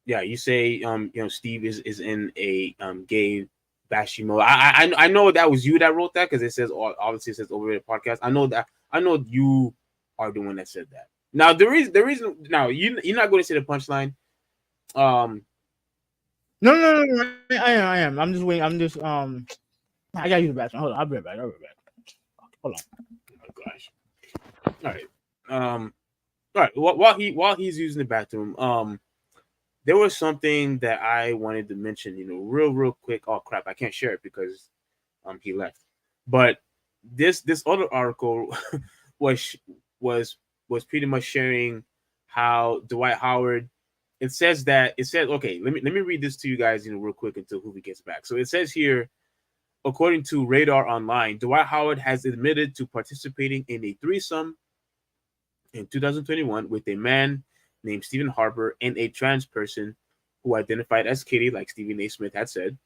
Yeah, you say Steve is in a gay bashing mode. I know that was you that wrote that because it says obviously it says overrated podcast. I know you are the one that said that. Now the reason now you're not going to say the punchline. No. I am. I'm just waiting. I gotta use the bathroom. Hold on. I'll be right back. Hold on. Oh gosh. All right. While he's using the bathroom, there was something that I wanted to mention. Real quick. Oh crap! I can't share it because he left. But this other article was pretty much sharing how Dwight Howard. It says okay. Let me read this to you guys, real quick until Hoovy gets back. So it says here, according to Radar Online, Dwight Howard has admitted to participating in a threesome in 2021 with a man named Stephen Harper and a trans person who identified as Kitty, like Stephen A. Smith had said.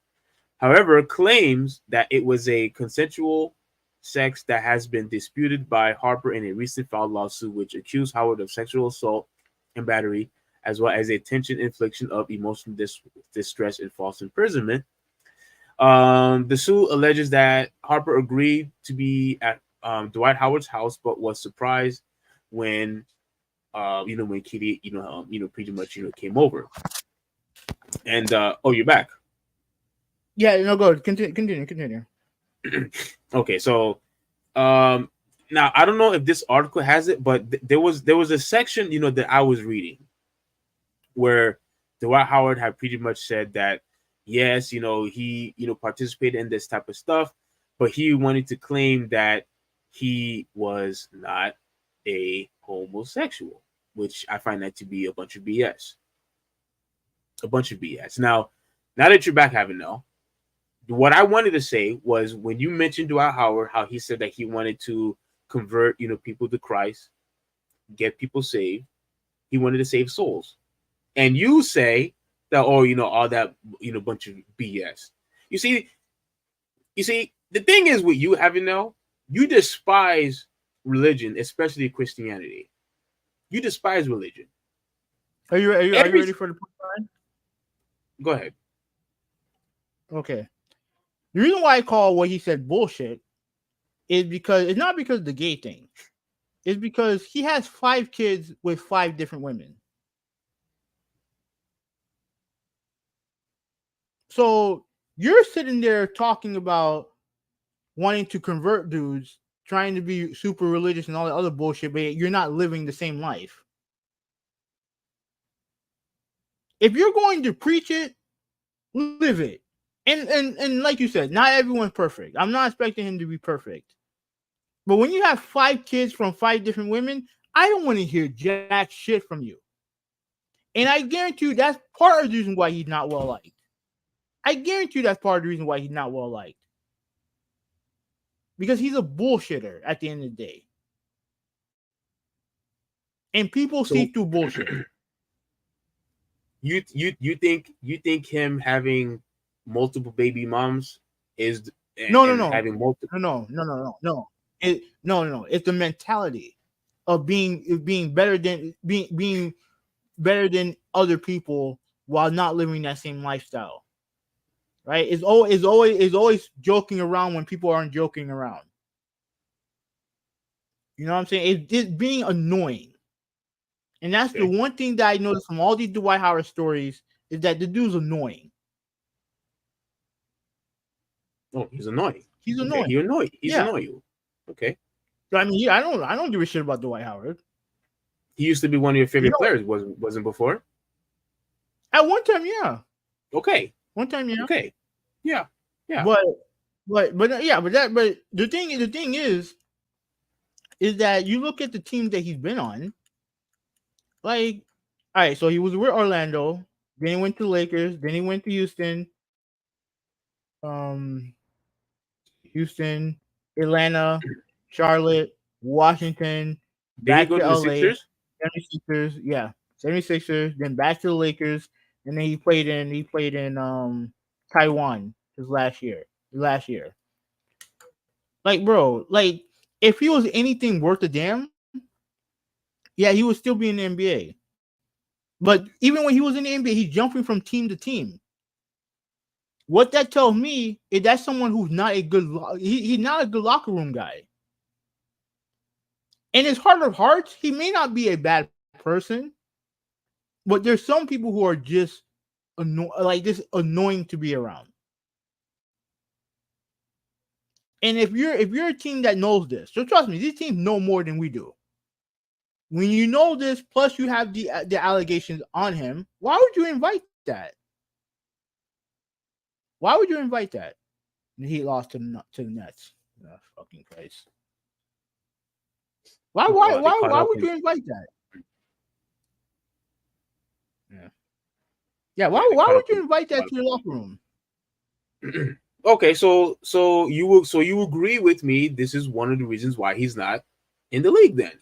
However, claims that it was a consensual sex that has been disputed by Harper in a recent filed lawsuit, which accused Howard of sexual assault and battery, as well as a intention infliction of emotional distress and false imprisonment. The suit alleges that Harper agreed to be at Dwight Howard's house, but was surprised when when Kitty pretty much came over. And you're back. Yeah, no, go ahead. Continue. Okay, so now I don't know if this article has it, but there was a section that I was reading where Dwight Howard had pretty much said that yes, he participated in this type of stuff, but he wanted to claim that he was not a homosexual, which I find that to be a bunch of BS. Now that you're back, having now, what I wanted to say was when you mentioned Dwight Howard, how he said that he wanted to convert people to Christ, get people saved, he wanted to save souls, and you say that all that bunch of BS. You see, the thing is with you having now, you despise religion, especially Christianity. You despise religion. Are you ready for the punchline? Go ahead. Okay. The reason why I call what he said bullshit is because it's not because of the gay thing. It's because he has 5 kids with 5 different women. So you're sitting there talking about wanting to convert dudes, trying to be super religious and all that other bullshit, but you're not living the same life. If you're going to preach it, live it. And like you said, not everyone's perfect. I'm not expecting him to be perfect. But when you have 5 kids from 5 different women, I don't want to hear jack shit from you. And I guarantee you that's part of the reason why he's not well liked. I guarantee you that's part of the reason why he's not well liked. Because he's a bullshitter at the end of the day. And people see through bullshit. You think him having multiple baby moms is No. having multiple No. It's the mentality of being better than other people while not living that same lifestyle. Right? It's always joking around when people aren't joking around. You know what I'm saying? It's being annoying. And that's the one thing that I noticed from all these Dwight Howard stories is that the dude's annoying. Oh, he's annoying. He's annoying. He's annoying. Okay. So, I mean, I don't give a shit about Dwight Howard. He used to be one of your favorite players, wasn't before? At one time, yeah. Okay. One time, yeah. Okay. Yeah. Yeah. But the thing is that you look at the team that he's been on. Like, all right, so he was with Orlando, then he went to Lakers, then he went to Houston, Atlanta, Charlotte, Washington, back to LA, 76ers, then back to the Lakers, and then he played in Taiwan last year. Like, bro, like if he was anything worth a damn, yeah, he would still be in the NBA. But even when he was in the NBA, he's jumping from team to team. What that tells me is that's someone who's not a good. He's not a good locker room guy. In his heart of hearts, he may not be a bad person, but there's some people who are just annoying to be around. And if you're a team that knows this, so trust me, these teams know more than we do. When you know this, plus you have the allegations on him, why would you invite that? Why would you invite that? And he lost to the Nets. Oh, fucking Christ! Why would you invite that? Yeah. Why would you invite that to your locker room? Okay, so you agree with me? This is one of the reasons why he's not in the league. Then,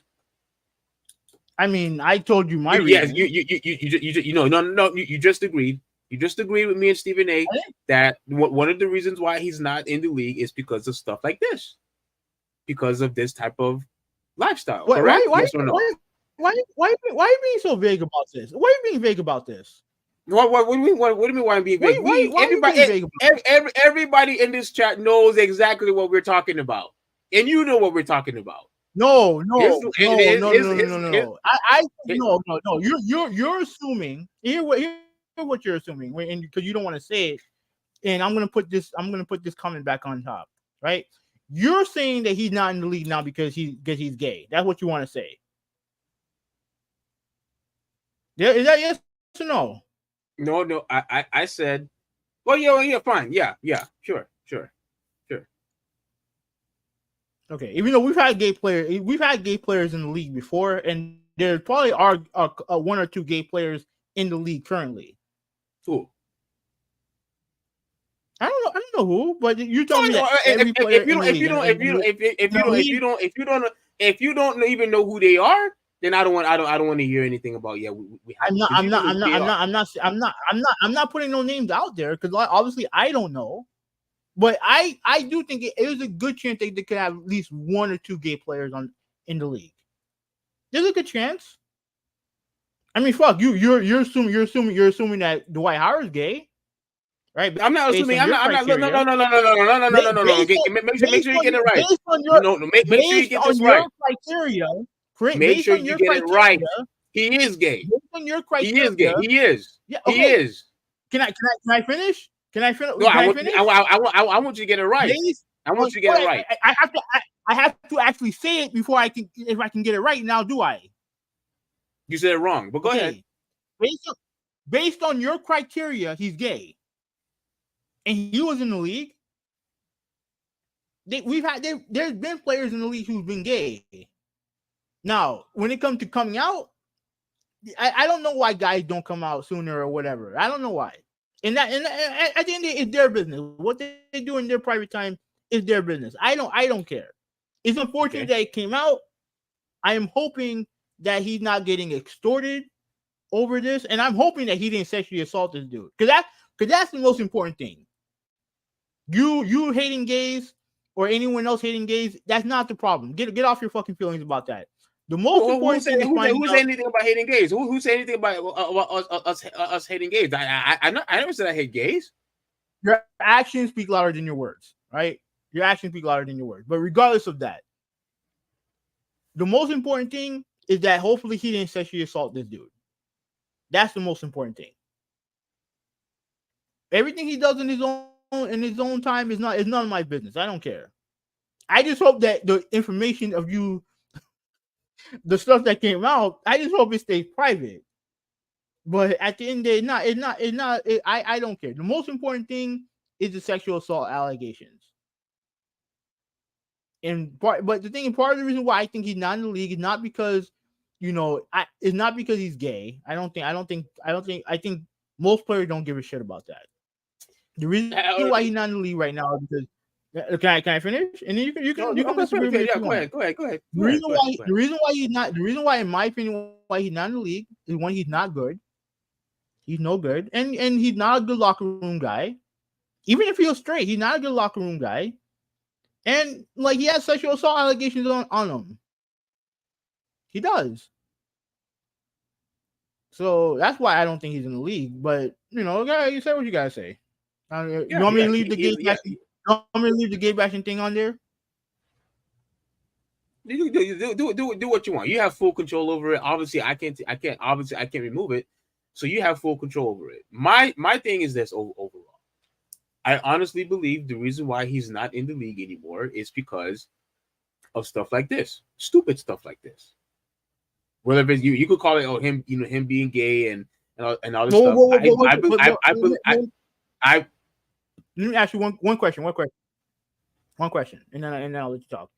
I mean, I told you my reason. Yes, you just agreed. You just agreed with me and Stephen A. That one of the reasons why he's not in the league is because of stuff like this, because of this type of lifestyle. Correct? Yes or no? Why are you being so vague about this? Why are you being vague about this? What do you mean? What do you mean? Why I'm being vague? Everybody in this chat knows exactly what we're talking about, and you know what we're talking about. No. You're assuming. Hear what you're assuming, because you don't want to say it. And I'm gonna put this comment back on top, right? You're saying that he's not in the league now because he's gay. That's what you want to say. Yeah, is that yes or no? No. I said, well, yeah, fine, yeah, sure. Okay, even though we've had gay players in the league before, and there probably are one or two gay players in the league currently. Who? I don't know who, but you told me that every player if you don't even know who they are, then I don't want to hear anything about. Yeah, I'm not putting no names out there because obviously I don't know. But I do think it is a good chance they could have at least 1 or 2 gay players in the league. There's a good chance. I mean, fuck you. You're assuming that Dwight Howard's gay, right? I'm not assuming. I'm not. No. Criteria. Make sure you get it right. Based on your, make sure you get this right. Criteria, make sure you get it right. He is gay. Based on your criteria, he is gay. He is. Yeah, okay. He is. Can I finish? Can I finish? No, I want you to get it right. I want you to get it right. I have to actually say it before I can, if I can get it right. Now, do I? You said it wrong, but go ahead. Based on your criteria, he's gay, and he was in the league. There's been players in the league who've been gay. Now, when it comes to coming out, I don't know why guys don't come out sooner or whatever. I don't know why. And at the end of the day, it's their business. What they do in their private time is their business. I don't care. It's unfortunate that it came out. I am hoping that he's not getting extorted over this, and I'm hoping that he didn't sexually assault this dude. Because that's the most important thing. You hating gays or anyone else hating gays, that's not the problem. Get off your fucking feelings about that. The most important thing is who said anything about hating gays? Who said anything about us hating gays? I never said I hate gays. Your actions speak louder than your words, right? Your actions speak louder than your words. But regardless of that, the most important thing is that hopefully he didn't sexually assault this dude. That's the most important thing. Everything he does in his own time is none of my business. I don't care. I just hope that the information of you, the stuff that came out, I just hope it stays private. But at the end of the day, I don't care. The most important thing is the sexual assault allegations. But the thing, part of the reason why I think he's not in the league is not because, it's not because he's gay. I think most players don't give a shit about that. The reason why he's not in the league right now is because, can I finish? And then you can disagree with me. Go ahead. The reason why, in my opinion, why he's not in the league is one, he's not good. He's no good, and he's not a good locker room guy. Even if he was straight, he's not a good locker room guy. And he has sexual assault allegations on him. He does. So that's why I don't think he's in the league. But you say what you gotta say. You want me to leave the gay bashing? You want me to leave the gay bashing thing on there? Do what you want. You have full control over it. Obviously, I can't remove it. So you have full control over it. My thing is this overall. I honestly believe the reason why he's not in the league anymore is because of stuff like this, stupid stuff like this. Whether it's you could call it him being gay and all this stuff. Let me ask you one question, and then I'll let you talk.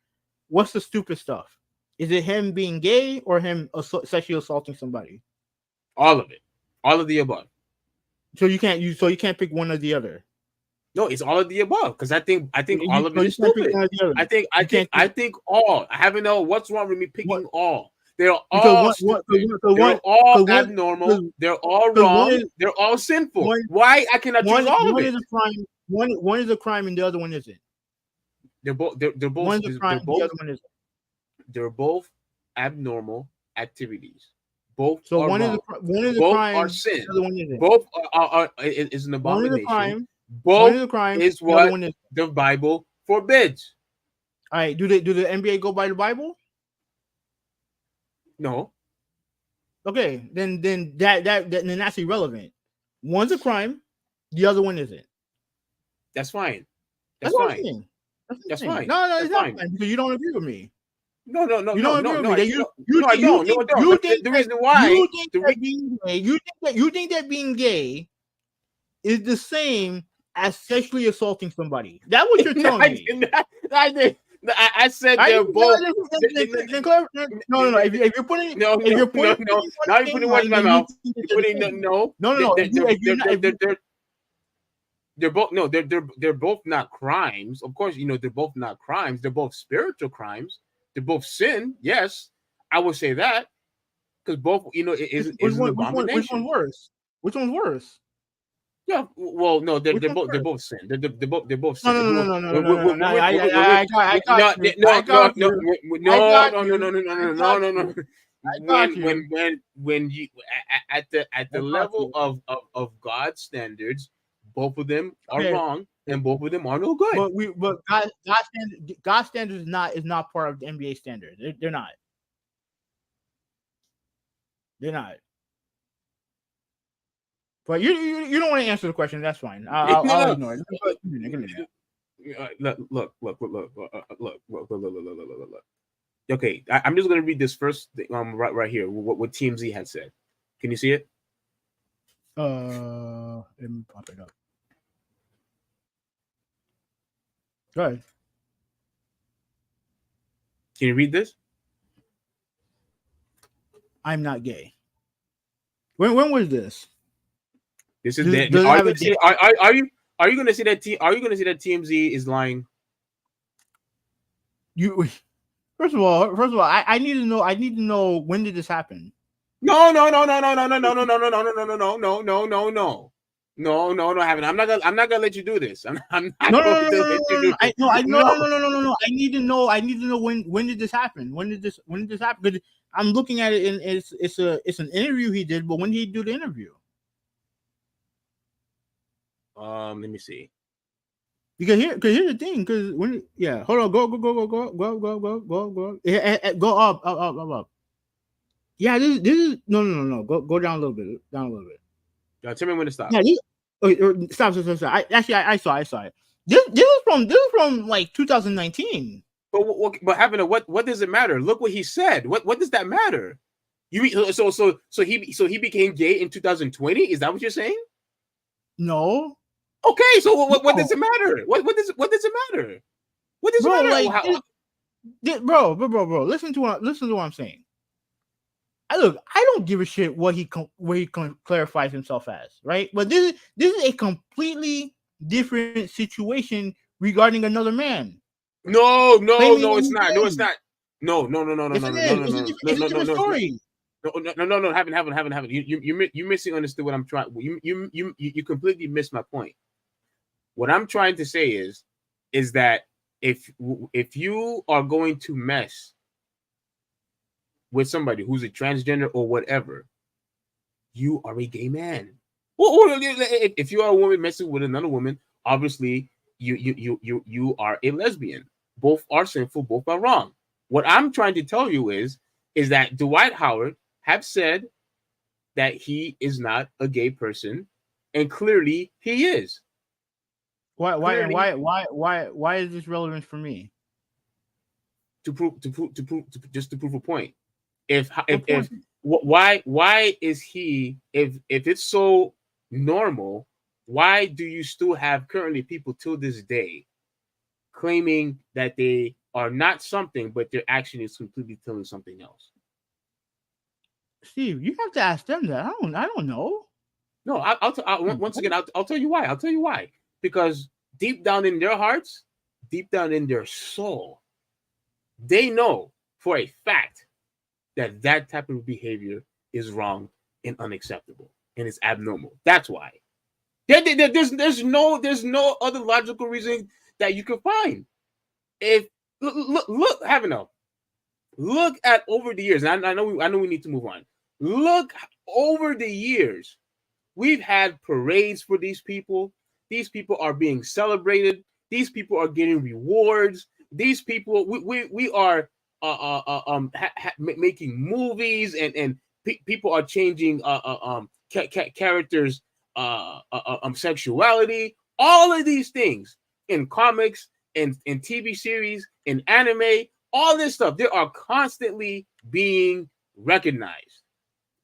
What's the stupid stuff? Is it him being gay or him sexually assaulting somebody? All of it, all of the above. So you can't pick one or the other. No, it's all of the above because I think all of it is stupid. I think all. I haven't know what's wrong with me picking all. They're all stupid. They're all abnormal. They're all wrong. They're all sinful. Why I cannot choose all of it? One is a crime and the other one isn't. They're both. One is a crime. The other one isn't. They're both abnormal activities. Both. So are one wrong. is a both crime. are sin. The other one isn't. Both is an abomination. One is a crime. Both is a crime. Is what the Bible forbids. All right. Do the NBA go by the Bible? No. Okay. Then that's irrelevant. One's a crime. The other one isn't. That's fine. That's fine. That's fine. No, it's not fine because you don't agree with me. No. You don't agree with me. I don't. You think the reason why you think that being gay is the same as sexually assaulting somebody. That's what you're telling me. I said they're both. No. If you're putting, now you're putting words in my mouth. You're putting no. They're both they're both not crimes. Of course, they're both not crimes. They're both spiritual crimes. They're both sin. Yes, I would say that because both is an abomination. Which one's worse? Yeah, well, no, they're Which one's both first? sin. They're both No, sin. no, no, no, no, no, no, no, no. I got you. No, I got you. I got you. I got no. you. I got you. When you at I the got level you. of God's standards, both of them are Okay, wrong and both of them are no good. but God standards is not part of the NBA standard. They're not. They're not. But you don't want to answer the question. That's fine. I'll ignore it. Look. Okay, I'm just gonna read this first thing, right here. What TMZ had said. Can you see it? Let me pop it up. Go ahead. Can you read this? I'm not gay. When was this? This is are you gonna say that TMZ is lying? First of all, I need to know. I need to know, when did this happen? No, haven't. I'm not gonna let you do this. I'm not going to let you do this. No. I need to know. I need to know when did this happen? When did this happen? Because I'm looking at it, and it's an interview he did. But when did he do the interview? Let me see. Because here's the thing. Because hold on. Go up. Yeah, this is no. Go down a little bit. Tell me when to stop. Yeah, stop. I saw it. This is from like 2019. But having what does it matter? Look what he said. What does that matter? So he became gay in 2020? Is that what you're saying? No. Okay, so what does it matter? What does it matter? What does it matter? Bro, listen to what I'm saying. I don't give a shit what he clarifies himself as, right? But this is a completely different situation regarding another man. No, it's not. No, it's not. No. It's a different story. No, haven't. You misunderstood what I'm trying. You completely missed my point. What I'm trying to say is that if you are going to mess with somebody who's a transgender or whatever, you are a gay man. Or if you are a woman messing with another woman, obviously you are a lesbian. Both are sinful, both are wrong. What I'm trying to tell you is that Dwight Howard have said that he is not a gay person, and clearly he is. Why is this relevant for me? To prove a point. Why is he, if it's so normal, why do you still have currently people till this day claiming that they are not something, but their action is completely telling something else? Steve, you have to ask them that. I don't know. No, once again, I'll tell you why. I'll tell you why. Because deep down in their hearts, deep down in their soul, they know for a fact that type of behavior is wrong and unacceptable and it's abnormal. That's why. There's no other logical reason that you can find. If look, look at over the years. And I know we need to move on. Look over the years. We've had parades for these people. These people are being celebrated. These people are getting rewards. These people, we are making movies, and people are changing characters' sexuality. All of these things in comics, in TV series, in anime, all this stuff, they are constantly being recognized.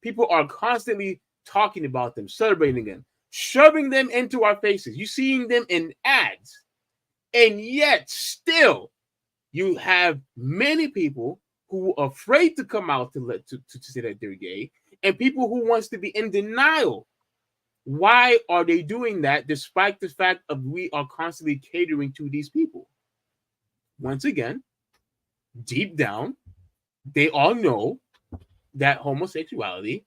People are constantly talking about them, celebrating them, shoving them into our faces. You're seeing them in ads. And yet still, you have many people who are afraid to come out to say that they're gay, and people who wants to be in denial. Why are they doing that despite the fact of we are constantly catering to these people? Once again, deep down, they all know that homosexuality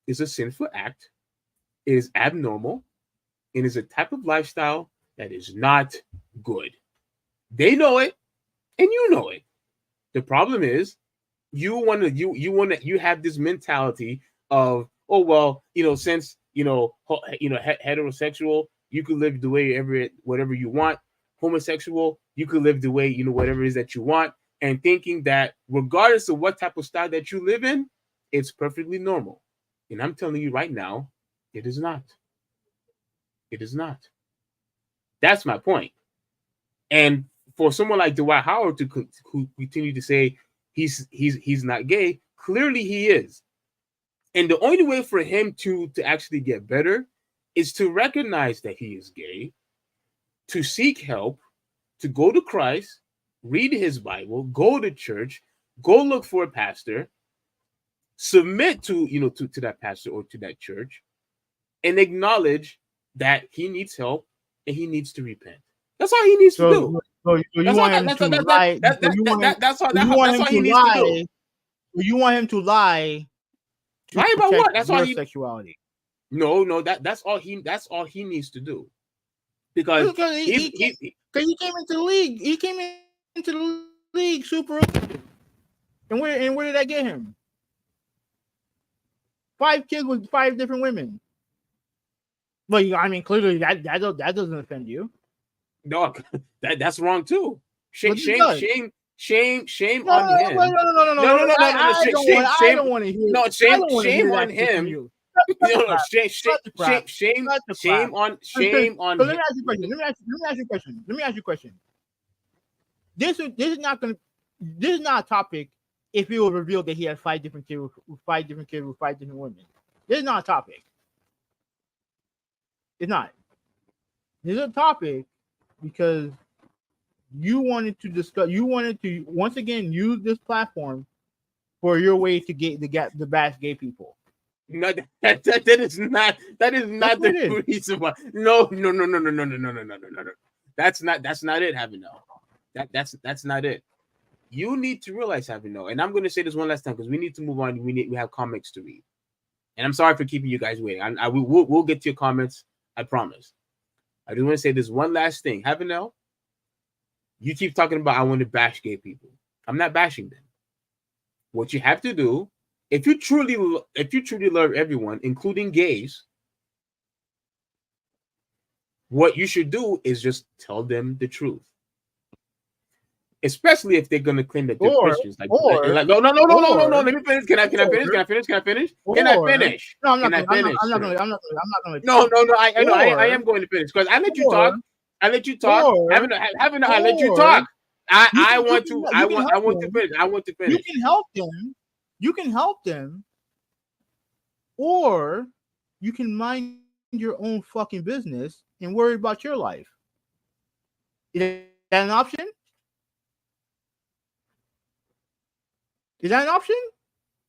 is a sinful act. It is abnormal. and is a type of lifestyle that is not good. They know it, and you know it. The problem is you have this mentality of, oh well, since heterosexual, you could live the way whatever you want. Homosexual, you could live the way whatever it is that you want, and thinking that regardless of what type of style that you live in, it's perfectly normal. And I'm telling you right now, it is not. It is not. That's my point. And for someone like Dwight Howard to continue to say he's not gay, clearly he is. And the only way for him to actually get better is to recognize that he is gay, to seek help, to go to Christ, read his Bible, go to church, go look for a pastor, submit to that pastor or to that church, and acknowledge that he needs help and he needs to repent. That's all he needs to do. So you want him to lie? That's all he needs to do. You want him to lie? Lie about what? That's all sexuality. No, that's all he needs to do. Because he came into the league. He came into the league super. And where did that get him? 5 kids with 5 different women. Well, I mean, clearly that doesn't offend you. No, that's wrong too. Shame on him. No. Shame on him. Shame on. Let me ask you a question. This is not a topic. If it was revealed that he had 5 different kids with 5 different women, this is not a topic. It's not. This is a topic because you wanted to once again use this platform for your way to get the bash gay people. No, that is not the reason why. No. That's not it, Having no. That's not it. You need to realize, Having no, and I'm going to say this one last time because we need to move on. We have comics to read, and I'm sorry for keeping you guys waiting. We'll get to your comments. I promise. I just want to say this one last thing. Having no, you keep talking about I want to bash gay people. I'm not bashing them. What you have to do, if you truly love everyone, including gays, what you should do is just tell them the truth. Especially if they're gonna claim that they're Christians. No. Let me finish. Can I finish? No, I'm not gonna. No. I am going to finish because I let you talk. I let you talk. I let you talk. I want to finish. You can help them, or you can mind your own fucking business and worry about your life. Is that an option? Is that an option?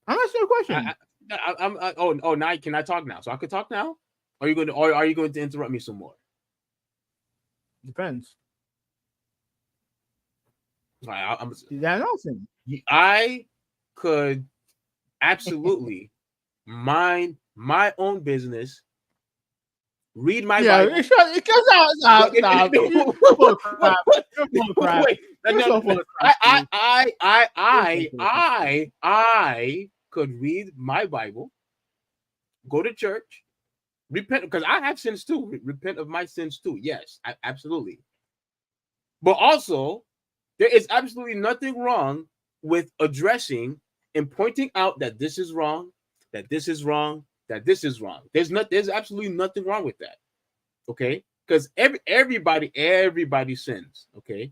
I'm asking a question. Now can I talk now? So I could talk now? Are you going to interrupt me some more? Depends. Is that an option? I could absolutely mind my own business. Read my Bible. I could read my Bible, go to church, repent because I have sins too. Repent of my sins too. Yes, absolutely. But also, there is absolutely nothing wrong with addressing and pointing out that this is wrong, that this is wrong, that this is wrong. There's absolutely nothing wrong with that. Okay? Because everybody sins. Okay?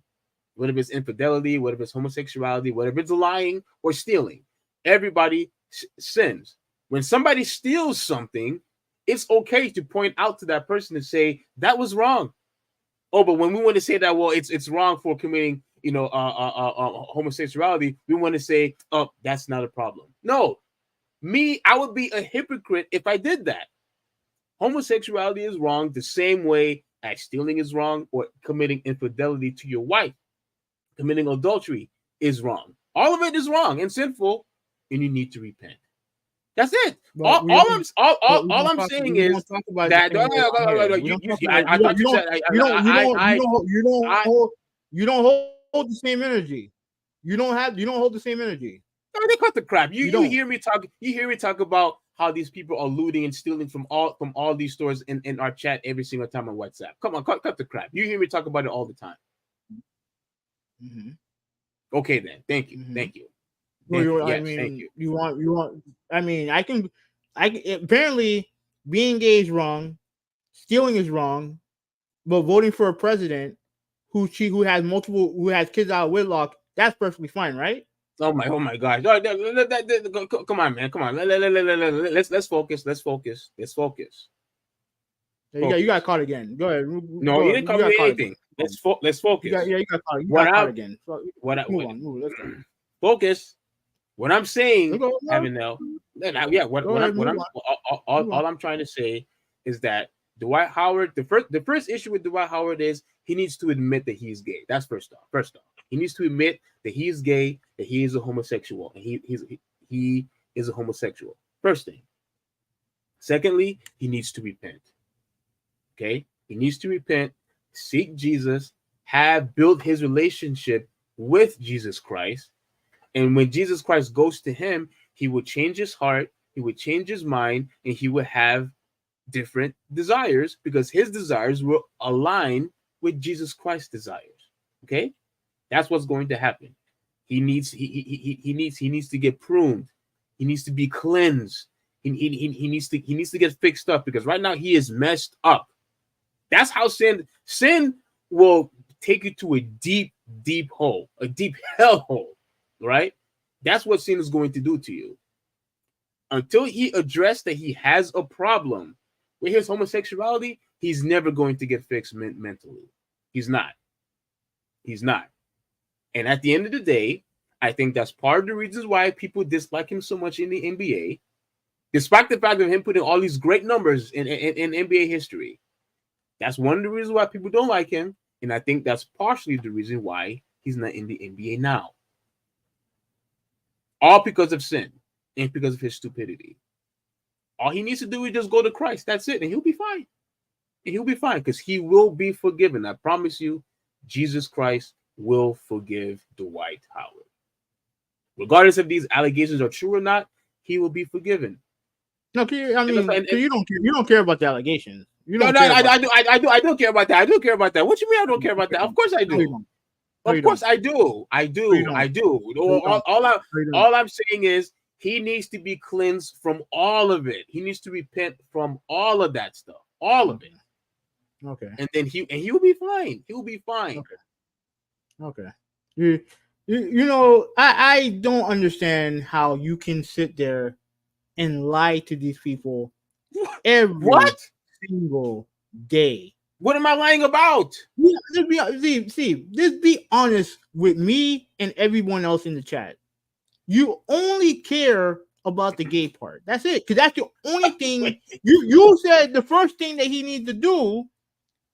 Whether it's infidelity, whether it's homosexuality, whether it's lying or stealing, everybody sins. When somebody steals something, it's okay to point out to that person and say that was wrong. Oh, but when we want to say that, well, it's wrong for committing, homosexuality, we want to say, oh, that's not a problem. No, I would be a hypocrite if I did that. Homosexuality is wrong the same way as stealing is wrong or committing infidelity to your wife. Committing adultery is wrong. All of it is wrong and sinful, and you need to repent. That's it. But All, we all don't. I'm all, But all, all I'm saying we is don't talk about it that the same way on here. We don't talk about it. I thought you said I You don't hold the same energy. You don't hold the same energy. no, they cut the crap. You You don't. hear me talk. You hear me talk about how these people are looting and stealing from all these stores in our chat every single time on WhatsApp. Come on, cut the crap. You hear me talk about it all the time. Mm-hmm. Okay, then. Thank you. Mm-hmm. Thank you. Well, Yes, thank you. you want. I mean, apparently being gay is wrong, stealing is wrong, but voting for a president who has kids out of wedlock, that's perfectly fine, right? Oh my gosh! Come on, man. Come on. Let's focus. Let's focus. Let's focus. You got caught again. Go ahead. No, you didn't call me anything. Let's focus. You got caught. You got caught again. So, move on. Let's go. Focus. What I'm saying, Go, Avenel, yeah. All I'm trying to say is that Dwight Howard. The first issue with Dwight Howard is he needs to admit that he's gay. That's first off. He needs to admit that he is gay, that he is a homosexual, and he is a homosexual. First thing. Secondly, he needs to repent. Okay, he needs to repent, seek Jesus, build his relationship with Jesus Christ. And when Jesus Christ goes to him, he will change his heart, he would change his mind, and he would have different desires because his desires will align with Jesus Christ's desires. Okay, that's what's going to happen. He needs to get pruned. He needs to be cleansed. He needs to get fixed up because right now he is messed up. That's how sin will take you to a deep hole, a deep hellhole. Right? That's what sin is going to do to you. Until he addressed that he has a problem with his homosexuality, he's never going to get fixed mentally. He's not. And at the end of the day, I think that's part of the reasons why people dislike him so much in the NBA, despite the fact of him putting all these great numbers in NBA history. That's one of the reasons why people don't like him. And I think that's partially the reason why he's not in the NBA now. All because of sin and because of his stupidity. All he needs to do is just go to Christ. That's it. And he'll be fine. Because he will be forgiven. I promise you, Jesus Christ will forgive Dwight Howard. Regardless if these allegations are true or not, he will be forgiven. No, I mean, you don't care about the allegations. I do care about that. I do care about that. What you mean I don't care about that? Of course I do. Of course I do. I do. All I'm saying is he needs to be cleansed from all of it. He needs to repent from all of that stuff. All of it. Okay. And then he'll be fine. He'll be fine. Okay. You know, I don't understand how you can sit there and lie to these people every single day. What am I lying about? Just be honest with me and everyone else in the chat. You only care about the gay part. That's it. Because that's the only thing you said. The first thing that he needs to do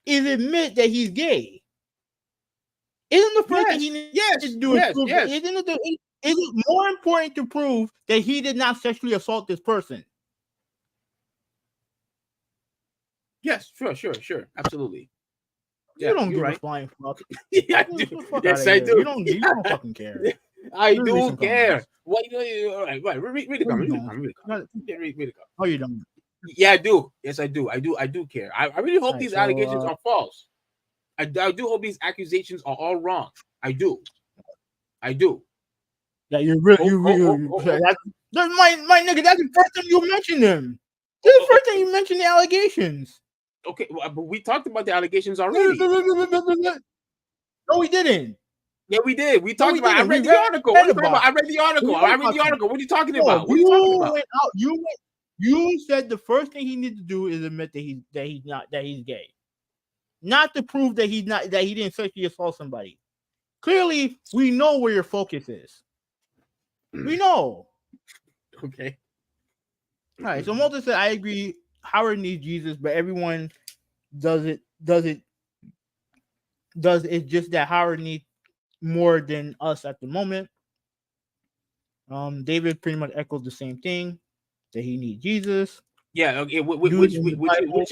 is admit that he's gay. Isn't the first thing he needs to do is prove? Is it more important to prove that he did not sexually assault this person? Yes, sure, absolutely. You don't give a flying fuck. Yeah, I do. Yes, I do. You don't fucking care. I do care. What? Right. Read the comment. Read the comment. Oh, you don't. Yeah, I do. Yes, I do. I do care. I really hope these allegations are false. I do hope these accusations are all wrong. I do. Yeah, you really. That's my nigga. That's the first time you mentioned him. This is the first time you mentioned the allegations. Okay, but we talked about the allegations already. No, we didn't. Yeah, we did. We talked about. I read the article. I read the article. What are you talking about? What are you talking about? You said the first thing he needs to do is admit that he's gay, not to prove that he didn't sexually assault somebody. Clearly, we know where your focus is. We know. Okay. All right. So Mulder said, I agree. Howard needs Jesus, but everyone does it. It's just that Howard needs more than us at the moment. David pretty much echoed the same thing. that he needs Jesus. Yeah, okay, Dude in the Bible.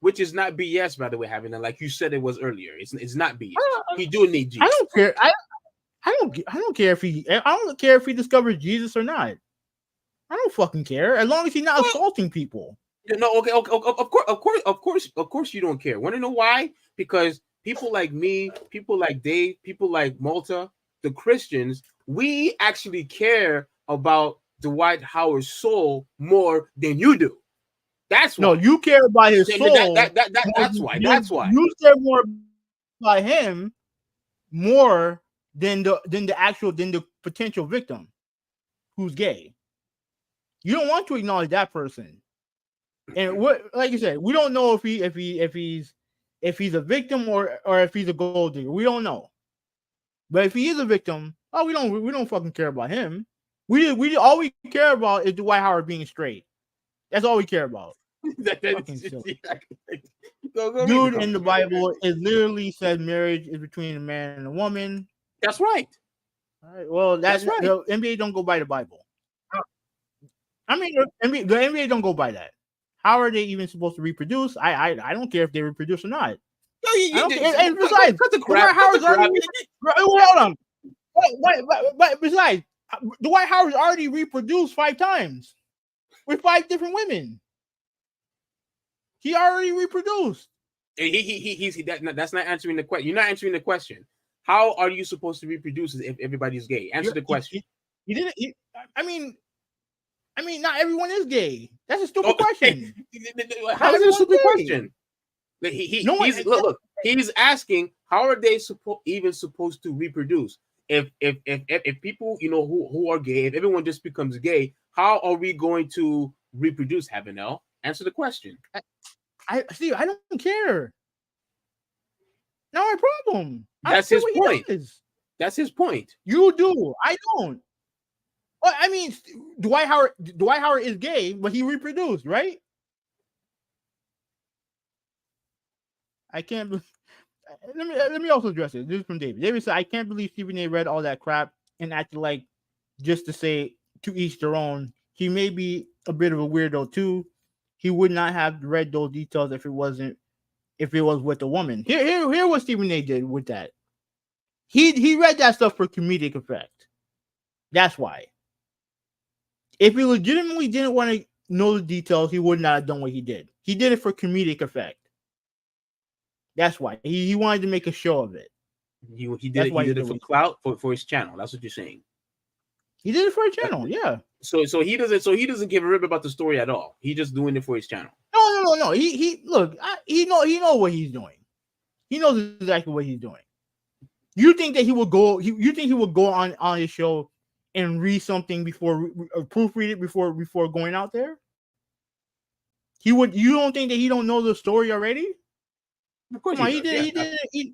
which is not BS, by the way, having that, like you said it was earlier. It's not BS. I He do need Jesus. don't care. I don't care if he discovers Jesus or not. I don't fucking care as long as he's not assaulting people. No, okay, of course, you don't care. Want to know why? Because people like me, people like Dave, people like Malta, the Christians, we actually care about Dwight Howard's soul more than you do. That's why. No, you care about his soul. That's why. That's why. You care more about him more than the potential victim who's gay. You don't want to acknowledge that person. And what, like you said, we don't know if he's a victim or if he's a gold digger. We don't know. But if he is a victim, we don't fucking care about him. We all we care about is Dwight Howard being straight. That's all we care about. Dude in the Bible, it literally says marriage is between a man and a woman. That's right. All right. Well, that's right. The NBA don't go by the Bible. I mean, the NBA don't go by that. How are they even supposed to reproduce? I don't care if they reproduce or not. And besides, Dwight Howard's already. Hold on. But besides, Dwight Howard's already reproduced 5 times with 5 different women. He already reproduced. That's not answering the question. You're not answering the question. How are you supposed to reproduce if everybody's gay? Answer the question. He didn't. I mean, not everyone is gay. That's a stupid question. How is it a stupid question? Look. He's asking, how are they even supposed to reproduce? If people, who are gay, if everyone just becomes gay, how are we going to reproduce? Habanel, answer the question. I don't care. Not my problem. That's his point. That's his point. You do. I don't. Well, I mean, Dwight Howard is gay, but he reproduced, right? I can't. Let me also address it. This is from David. David said, "I can't believe Stephen A. read all that crap and acted like just to say to each their own. He may be a bit of a weirdo too. He would not have read those details if it was with a woman. Here what Stephen A. did with that. He read that stuff for comedic effect. That's why. If he legitimately didn't want to know the details, he would not have done what he did. He did it for comedic effect. That's why he wanted to make a show of it. He did it for clout for his channel. That's what you're saying. He did it for a channel, yeah. So he doesn't give a rip about the story at all. He's just doing it for his channel. No. He know what he's doing. He knows exactly what he's doing. You think that he would go? You think he would go on his show and read something before proofread it before going out there? He would. You don't think that he don't know the story already? Of course, he did. He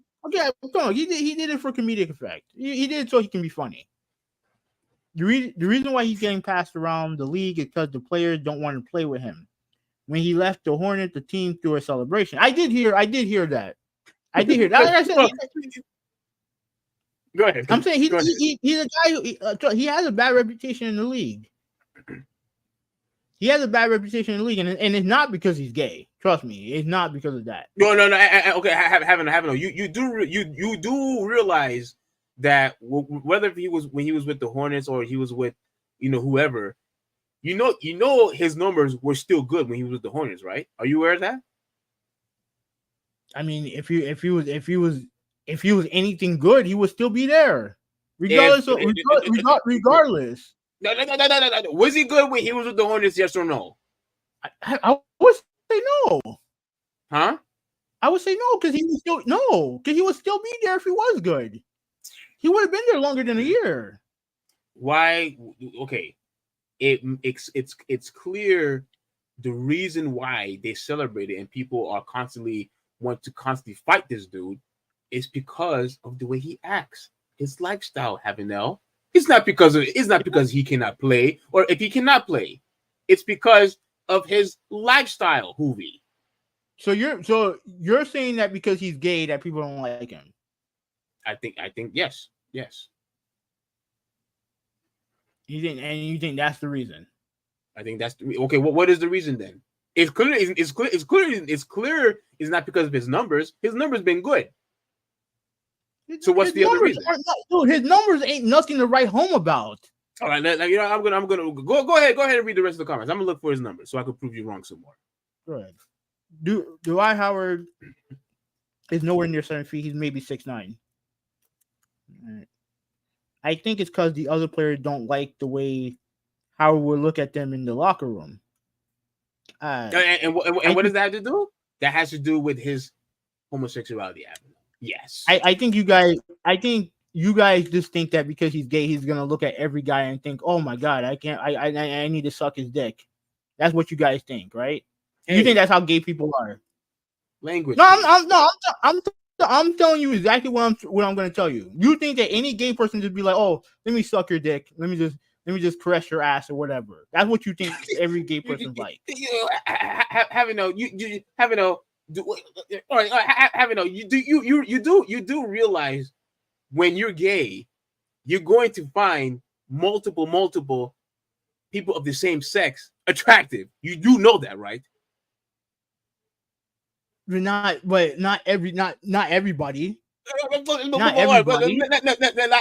did it for comedic effect. He did it so he can be funny. The reason why he's getting passed around the league is because the players don't want to play with him. When he left the Hornets, the team threw a celebration. I did hear that. Like I said, go ahead. I'm saying he's a guy. He has a bad reputation in the league. He has a bad reputation in the league, and it's not because he's gay. Trust me, it's not because of that. No. Okay, haven't. You do realize that whether when he was with the Hornets or he was with whoever, his numbers were still good when he was with the Hornets, right? Are you aware of that? I mean, if he was anything good, he would still be there, regardless. Regardless. No. Was he good when he was with the Hornets? Yes or no? I would say no. Huh? I would say no because he would still be there if he was good. He would have been there longer than a year. Why? Okay, it's clear the reason why they celebrate it and people are want to constantly fight this dude is because of the way he acts, his lifestyle. Habanel. It's not because he cannot play, or if he cannot play, it's because of his lifestyle, Hoovy. So you're saying that because he's gay that people don't like him? I think yes. You think that's the reason? I think that's okay. What is the reason then? It's clear. It's clear. It's not because of his numbers. His numbers been good. So what's the other reason? Dude, his numbers ain't nothing to write home about. All right, I'm gonna go ahead and read the rest of the comments. I'm gonna look for his numbers so I can prove you wrong some more. Go ahead. Dwight Howard is nowhere near 7 feet. He's maybe 6'9". Right. I think it's because the other players don't like the way Howard will look at them in the locker room. And what does that have to do? That has to do with his homosexuality. Yes. I think you guys just think that because he's gay, he's gonna look at every guy and think, "Oh my god, I need to suck his dick." That's what you guys think, right? Hey, you think that's how gay people are? Language. No, I'm telling you exactly what I'm going to tell you. You think that any gay person just be like, "Oh, let me suck your dick. Let me just caress your ass or whatever." That's what you think every gay person's like. You do realize when you're gay, you're going to find multiple people of the same sex attractive. You do know that, right? Not everybody. Not everybody.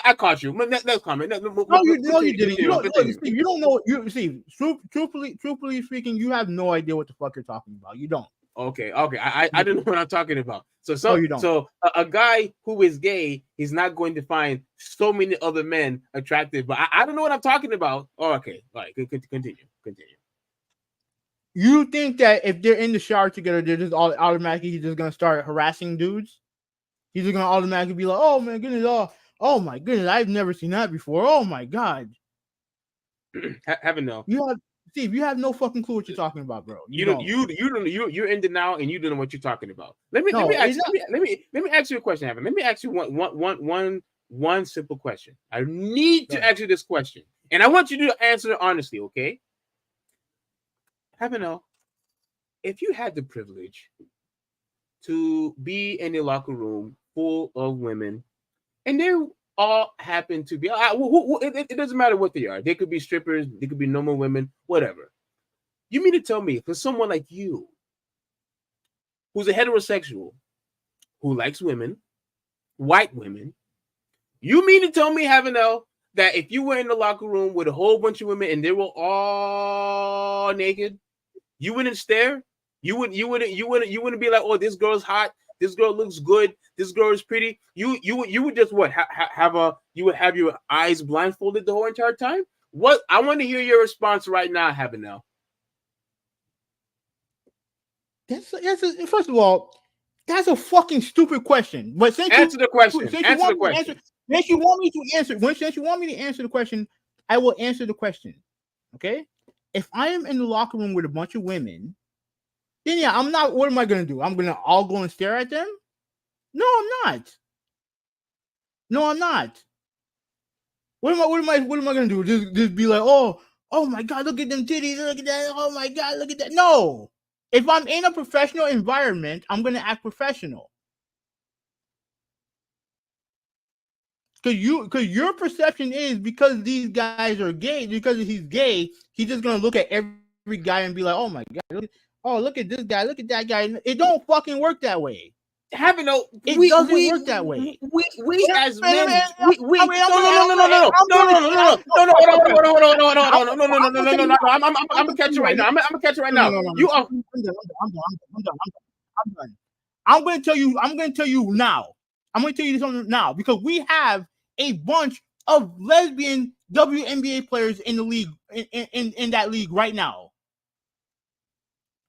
I caught you. Next comment. No, you didn't. You don't know. You see, truthfully speaking, you have no idea what the fuck you're talking about. You don't. Okay. I don't know what I'm talking about. You don't. So a guy who is gay, he's not going to find so many other men attractive. But I don't know what I'm talking about. Oh, okay. All right. Continue. You think that if they're in the shower together, they're just automatically he's just gonna start harassing dudes? He's just gonna automatically be like, "Oh my goodness, oh my goodness, I've never seen that before. Oh my god." Haven't no. Steve, you have no fucking clue what you're talking about, bro. You're in denial and you don't know what you're talking about. Let me ask you a question, Evan. Let me ask you one simple question. I need to ask you this question, and I want you to answer it honestly, okay? Having if you had the privilege to be in a locker room full of women, and they all happen to be, it doesn't matter what they are. They could be strippers, they could be normal women, whatever. You mean to tell me for someone like you, who's a heterosexual, who likes women, white women, you mean to tell me, that if you were in the locker room with a whole bunch of women and they were all naked, you wouldn't stare? You wouldn't be like, "Oh, this girl's hot. This girl looks good. This girl is pretty." You would just what? You would have your eyes blindfolded the whole entire time? What? I want to hear your response right now, Habanel. First of all, that's a fucking stupid question. But Answer the question. Since you want me to answer the question, I will answer the question. Okay? If I am in the locker room with a bunch of women, then yeah, I'm not. What am I gonna do? I'm gonna all go and stare at them? No, I'm not. What am I gonna do? Just be like, oh my god, look at them titties, look at that. Oh my god, look at that. No. If I'm in a professional environment, I'm gonna act professional. Because your perception is because these guys are gay, because he's gay, he's just gonna look at every guy and be like, "Oh my god, look at this guy, look at that guy." It don't fucking work that way. It doesn't work that way. We as men, I'm gonna catch you right now. I'm gonna catch you right now. You are. I'm done. I'm gonna tell you now. I'm going to tell you something now because we have a bunch of lesbian WNBA players in the league, in that league right now.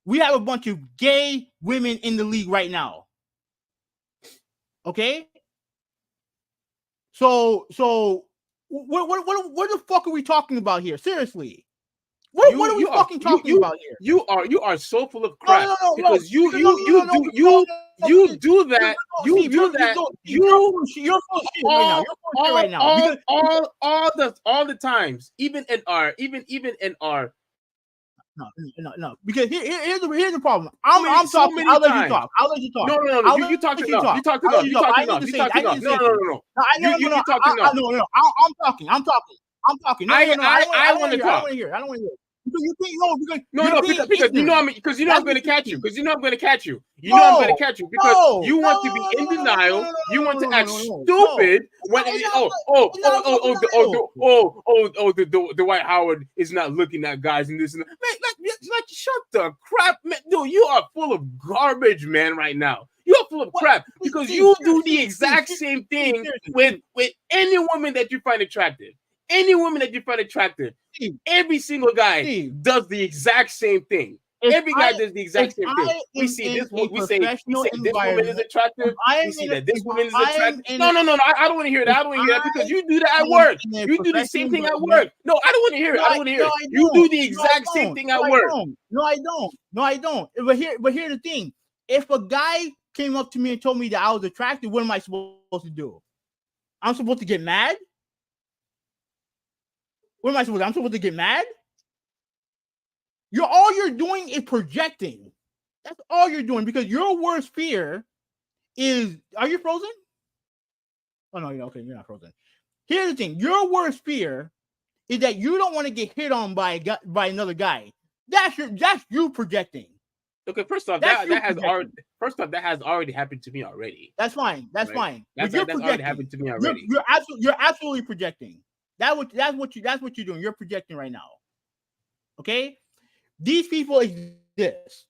We have a bunch of gay women in the league right now. Okay? So what the fuck are we talking about here? Seriously. What are we fucking talking about here? You are so full of crap because you do that. You're right now. All the times, even in our no. Because here's the problem. I'm talking. I'll let you talk. No. You talked enough. You talked enough. No. I'm talking. I want to talk. I don't want to hear. Because you think no, because you know I'm going to catch you. Because you know I'm going to catch you. You know I'm going to catch you because you want to be in denial. You want to act stupid when the Dwight Howard is not looking at guys and this and that. Man, like shut the crap, man. Dude, you are full of garbage, man, right now. You're full of crap because you do the exact same thing with any woman that you find attractive. Any woman that you find attractive, every single guy does the exact same thing. Every guy does the exact same thing. We see this woman is attractive. We see that this woman is attractive. No. I don't want to hear that. I don't want to hear that because you do that at work. You do the same thing at work. No, I don't want to hear it. I don't want to hear it. You do the exact same thing at work. No, I don't. But here's the thing. If a guy came up to me and told me that I was attractive, what am I supposed to do? I'm supposed to get mad? What am I supposed to do? I'm supposed to get mad? All you're doing is projecting. That's all you're doing because your worst fear is. Are you frozen? Oh no, okay, you're not frozen. Here's the thing: your worst fear is that you don't want to get hit on by another guy. That's you projecting. Okay, first off, that has already happened to me already. That's fine. That's fine. That's already happened to me already. You're absolutely projecting. That's what you're doing. You're projecting right now. Okay? These people exist.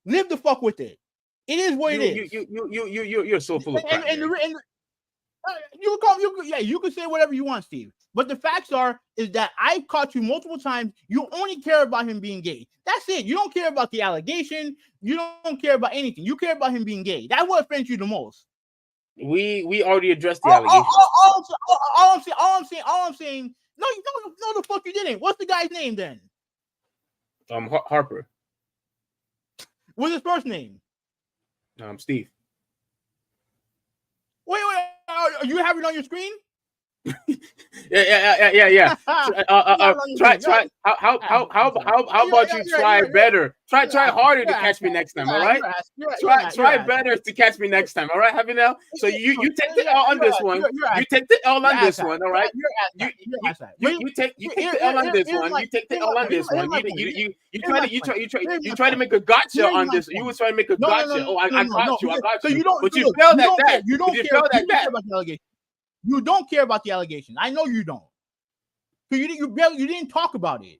Live the fuck with it. It is what it is. You're so full of crap. You can say whatever you want, Steve. But the facts is that I've caught you multiple times. You only care about him being gay. That's it. You don't care about the allegation. You don't care about anything. You care about him being gay. That's what offends you the most. We already addressed the allegation. All I'm saying. No, the fuck you didn't. What's the guy's name then? Harper. What's his first name? Steve. Wait. You have it on your screen? Yeah. Try. How about you try better? Try harder to catch me next time. All right. Try better to catch me next time. All right, Havinel. So you take the L on this one. You take the L on this one. All right. You take the L on this one. You take the L on this one. You try to make a gotcha on this. You was trying to make a gotcha. Oh, I got you. But you failed at that. You don't care about the allegation. You don't care about the allegation. I know you don't. Because you didn't talk about it.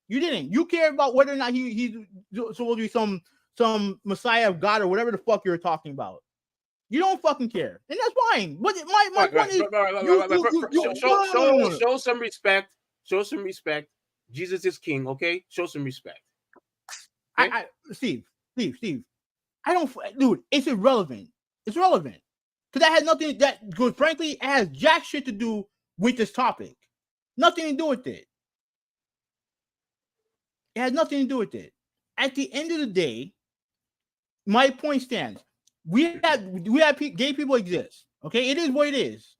You didn't. You care about whether or not he's supposed to be some Messiah of God or whatever the fuck you're talking about. You don't fucking care, and that's fine. But my point is, show some respect. Show some respect. Jesus is king. Okay, show some respect. Okay? Steve. I don't, dude. It's irrelevant. It's relevant. Because that has nothing, because frankly, it has jack shit to do with this topic. Nothing to do with it. It has nothing to do with it. At the end of the day, my point stands. We have gay people exist. Okay, it is what it is.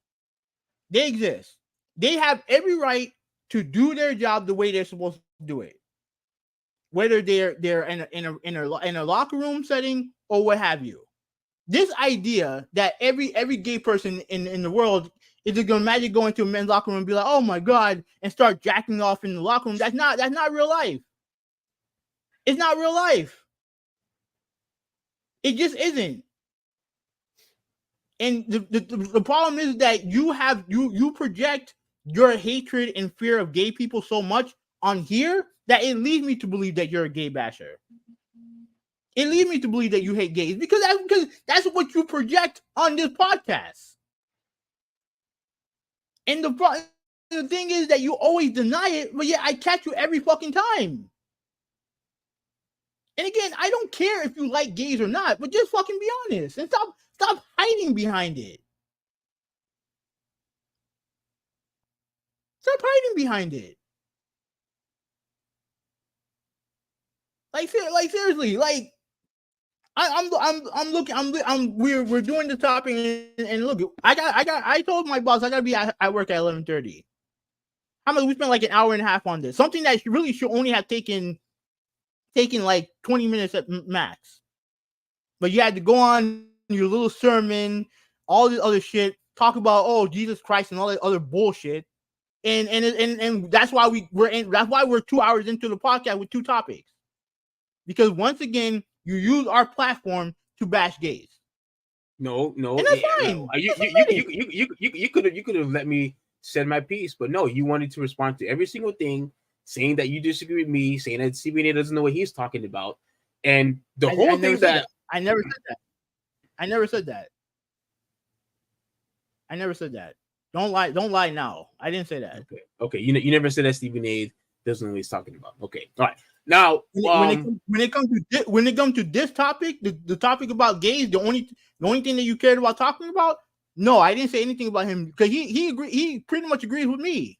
They exist. They have every right to do their job the way they're supposed to do it. Whether they're in a locker room setting or what have you. This idea that every gay person in the world is just gonna magically go into a men's locker room and be like, oh my God, and start jacking off in the locker room. That's not real life. It's not real life. It just isn't. And the problem is that you project your hatred and fear of gay people so much on here that it leads me to believe that you're a gay basher. It leads me to believe that you hate gays because that's what you project on this podcast. And the thing is that you always deny it, but yet I catch you every fucking time. And again, I don't care if you like gays or not, but just fucking be honest and stop hiding behind it. Stop hiding behind it. Like seriously, like we're doing the topic and look, I told my boss I gotta be at work at 11:30. How much we spent like an hour and a half on this? Something that really should only have taken like 20 minutes at max. But you had to go on your little sermon, all this other shit, talk about Jesus Christ and all that other bullshit. And that's why that's why we're 2 hours into the podcast with 2 topics. Because once again, you use our platform to bash gays. No, And that's fine. You could have let me say my piece, but no, you wanted to respond to every single thing, saying that you disagree with me, saying that CBNA doesn't know what he's talking about, and the whole thing that I never said that. I never said that. I never said that. Don't lie now. I didn't say that. Okay. You never said that Stephen A. doesn't know what he's talking about. Okay, all right. Now, when it comes to this topic, the topic about gays, the only thing that you cared about talking about, no, I didn't say anything about him because he pretty much agrees with me.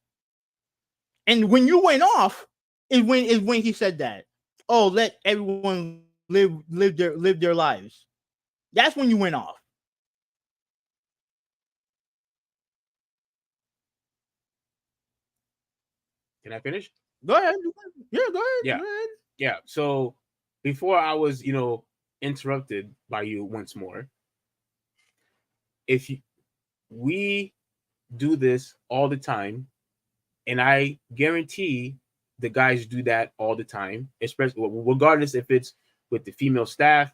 And when you went off, is when he said that. Oh, let everyone live their lives. That's when you went off. Can I finish? Go ahead. Yeah, go ahead. Yeah. Go ahead. Yeah. So before I was, interrupted by you once more, we do this all the time, and I guarantee the guys do that all the time, especially regardless if it's with the female staff,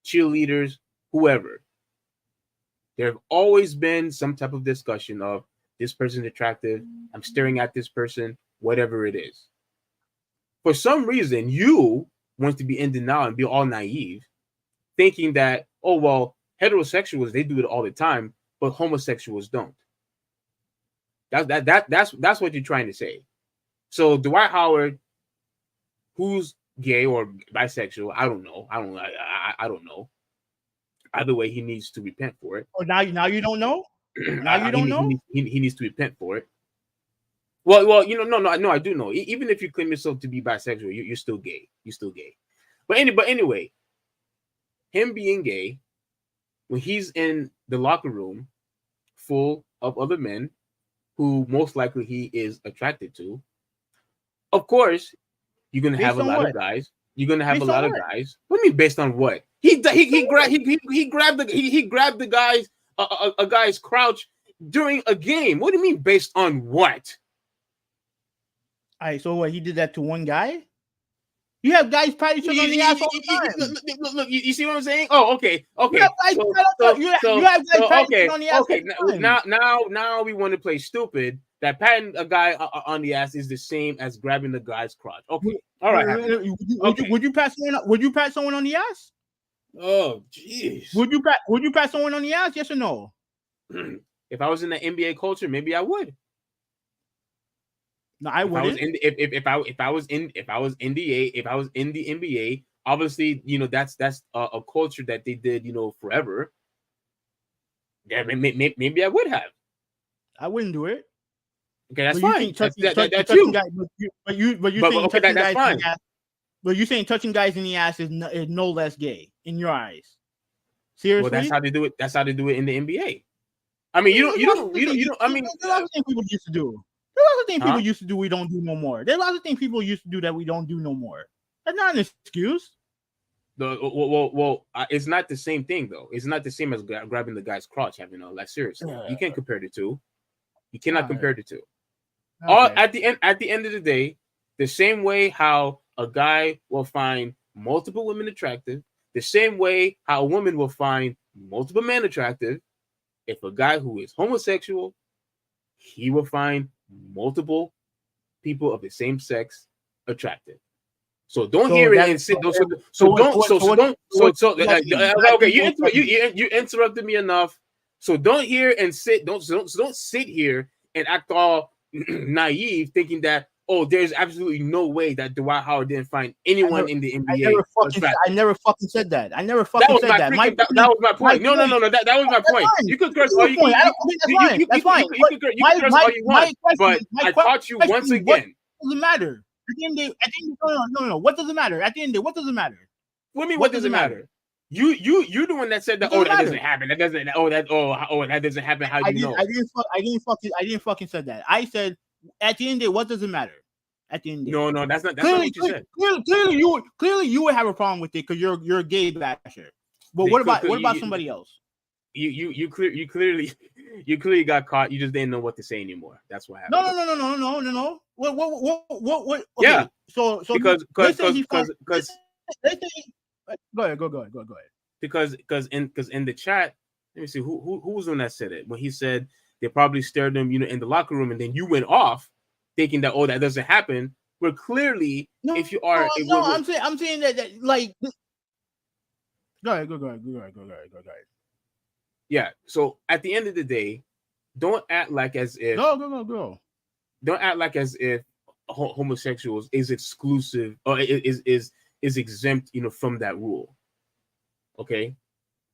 cheerleaders, whoever. There have always been some type of discussion of this person's attractive, I'm staring at this person, whatever it is. For some reason, you want to be in denial and be all naive, thinking that, oh, well, heterosexuals, they do it all the time, but homosexuals don't. That's what you're trying to say. So Dwight Howard, who's gay or bisexual, I don't know. I don't know. Either way, he needs to repent for it. Oh, now you don't know? Now you don't know? He needs to repent for it. Well, no, I do know. Even if you claim yourself to be bisexual, you're still gay. You're still gay. But anyway, him being gay, when he's in the locker room full of other men who most likely he is attracted to, of course, you're gonna have a lot of guys. You're gonna have a lot of guys. What do you mean based on what? He grabbed the guy's a guy's crouch during a game. What do you mean based on what? All right, so what? He did that to one guy? You have guys pat each other on the ass all the time. Look, you see what I'm saying? Oh, okay. You have guys pat each other on the ass. Okay, now we want to play stupid. That patting a guy on the ass is the same as grabbing the guy's crotch. Okay, all right. Would you pat someone on the ass? Oh, jeez. Would you pat someone on the ass? Yes or no? If I was in the NBA culture, maybe I would. No, I wouldn't. If I was in the NBA, obviously, that's a culture that they did, forever. Yeah, maybe I would have. I wouldn't do it. Okay, that's fine. That's you. But you're saying touching that's guys fine. in the ass. But you're saying touching guys in the ass is no less gay in your eyes. Seriously? Well, that's how they do it. That's how they do it in the NBA. I mean, you don't. I mean, there's a lot of things people used to do. There's lots of things people used to do we don't do no more. There's lots of things people used to do that we don't do no more. That's not an excuse. Well, it's not the same thing though. It's not the same as grabbing the guy's crotch. Like seriously, you can't compare the two. You cannot compare the two. Okay. At the end of the day, the same way how a guy will find multiple women attractive, the same way how a woman will find multiple men attractive, if a guy who is homosexual, he will find multiple people of the same sex attractive. So don't hear it and sit. Okay, you interrupted me enough. So don't hear and sit. Don't sit here and act all naive, thinking that there's absolutely no way that Dwight Howard didn't find anyone in the NBA. I never fucking said that. I never fucking said that. That was my point. No. That was my point. You could curse all you want. That's fine. You could curse all you want. But I caught you once again. What does it matter? At the end of the day, no. What does it matter? At the end of the day, what does it matter? What do you mean? What does it matter? You're the one that said that. That doesn't happen. That doesn't. That doesn't happen. How you know? I didn't fucking said that. I said at the end of the day, what does it matter? At the end of the day. No, that's not what you said. Clearly, you would have a problem with it because you're a gay basher. But what about somebody else? You clearly You clearly got caught. You just didn't know what to say anymore. That's what happened. No. What? Okay, Yeah. So Because let's say let's say go ahead. Because in the chat, let me see who was the one that said it when he said they probably stared him, in the locker room, and then you went off thinking that that doesn't happen. Where clearly, if you are, I'm saying that like. Go ahead. Yeah. So at the end of the day, don't act like as if go. Don't act like as if homosexuals is exclusive or is exempt, from that rule. Okay.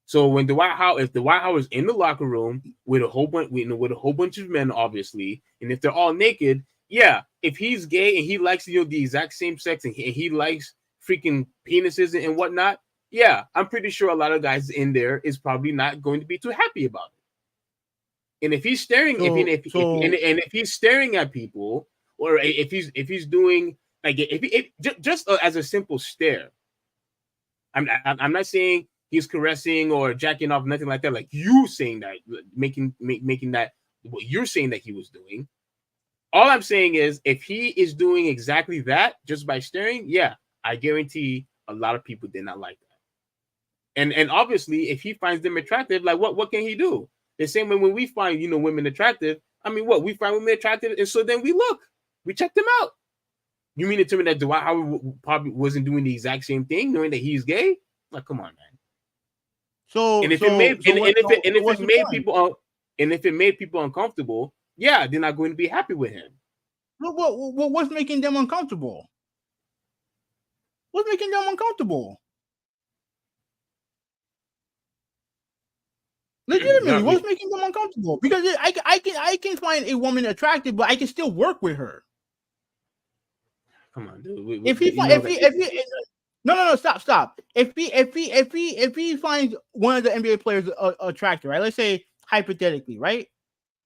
So when if Dwight Howard's in the locker room with a whole bunch of men, obviously, and if they're all naked, yeah, if he's gay and he likes the exact same sex and he likes freaking penises and whatnot, yeah, I'm pretty sure a lot of guys in there is probably not going to be too happy about it. And if he's staring, if he's staring at people, or if he's doing like just as a simple stare, I'm not saying he's caressing or jacking off, nothing like that. Like you saying that, making that what you're saying that he was doing. All I'm saying is if he is doing exactly that just by staring, yeah, I guarantee a lot of people did not like that. And obviously, if he finds them attractive, like what can he do? The same way when we find women attractive, I mean, we find women attractive, and so then we check them out. You mean to tell me that Dwight Howard probably wasn't doing the exact same thing, knowing that he's gay? Like, come on, man. So and if it made people uncomfortable, yeah, they're not going to be happy with him. What's making them uncomfortable? What's making them uncomfortable? Legitimately, what's making them uncomfortable? Because I can find a woman attractive, but I can still work with her. Come on, dude. Stop. If he finds one of the NBA players attractive, right? Let's say hypothetically, right?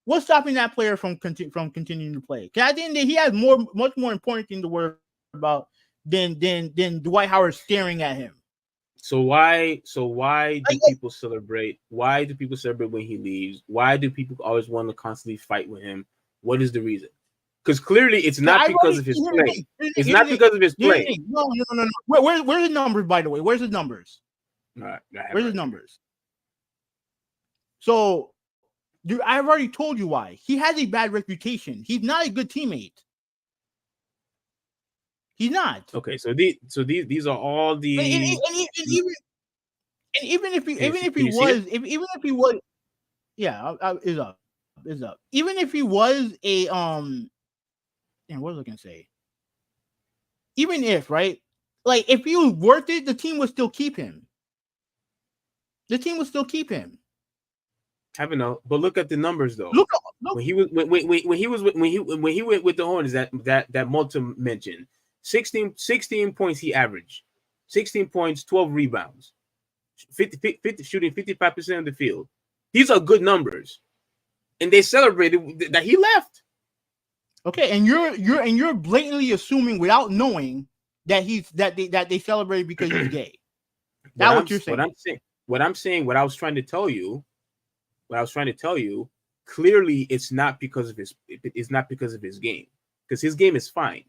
What's stopping that player from continuing to play? Because at the end of the day, he has much more important thing to worry about than Dwight Howard staring at him. So why do people celebrate? Why do people celebrate when he leaves? Why do people always want to constantly fight with him? What is the reason? Because clearly it's not because of his play. It's not because of his play. No. Where's the numbers, by the way? Where's the numbers? Right. Where's the numbers? So, dude, I've already told you why. He has a bad reputation. He's not a good teammate. He's not. Okay, so these are all the even if he was, yeah, is up. Even if he was a and what was I gonna say? Even if, right, like if he was worth it, the team would still keep him. I don't know, but look at the numbers though. Look. When he went with the Hornets, that Multum mentioned. 16 points he averaged, 16 points, 12 rebounds, 50 shooting 55% of the field. These are good numbers, and they celebrated that he left. Okay, and you're blatantly assuming without knowing that they celebrated because he's gay. That's what you're saying. What I was trying to tell you, clearly it's not because of his game, because his game is fine.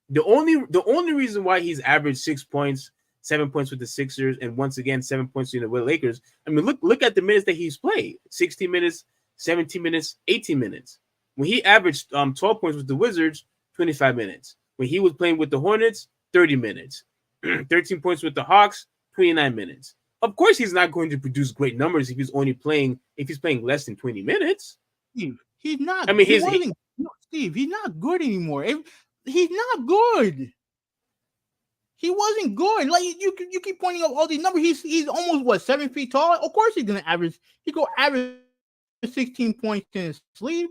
The only reason why he's averaged 6 points, 7 points with the Sixers, and once again 7 points with the Lakers. I mean, look at the minutes that he's played: 16 minutes, 17 minutes, 18 minutes. When he averaged 12 points with the Wizards, 25 minutes. When he was playing with the Hornets, 30 minutes. 13 points with the Hawks, 29 minutes. Of course, he's not going to produce great numbers if he's playing less than 20 minutes. Steve, he's not. I mean, Steve, he's not good anymore. He's not good. He wasn't good. Like you keep pointing out all these numbers. He's almost 7 feet tall. Of course he's gonna average. He go average 16 points in his sleep.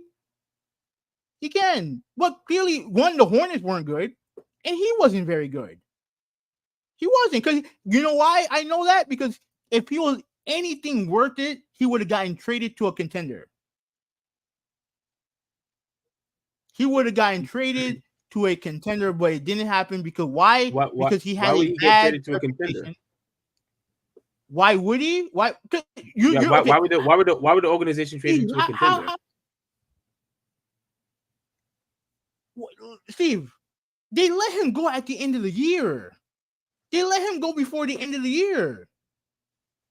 He can. But clearly, the Hornets weren't good, and he wasn't very good. He wasn't, because you know why I know that? Because if he was anything worth it, he would have gotten traded to a contender. He would have gotten traded to a contender, but it didn't happen because why? Because he had a bad reputation. Why would he? Why? Why would the organization trade him to a contender? Steve, they let him go at the end of the year. They let him go before the end of the year.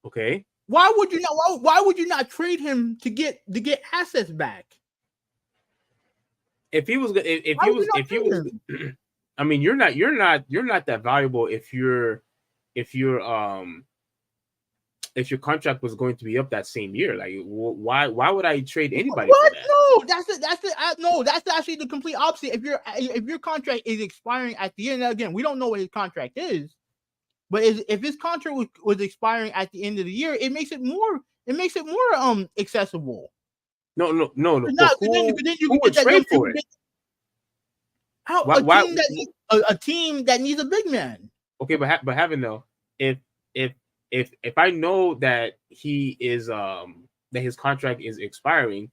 Okay. Why would you not? Why would you not trade him to get assets back? If he was, I mean, you're not that valuable if your contract was going to be up that same year. Like, why would I trade anybody for that? No, that's actually the complete opposite. If your contract is expiring at the end, again, we don't know what his contract is, but if his contract was expiring at the end of the year, it makes it more accessible. No. Who would trade for it? A team that needs a big man. Okay, but having though, if I know that he is that his contract is expiring,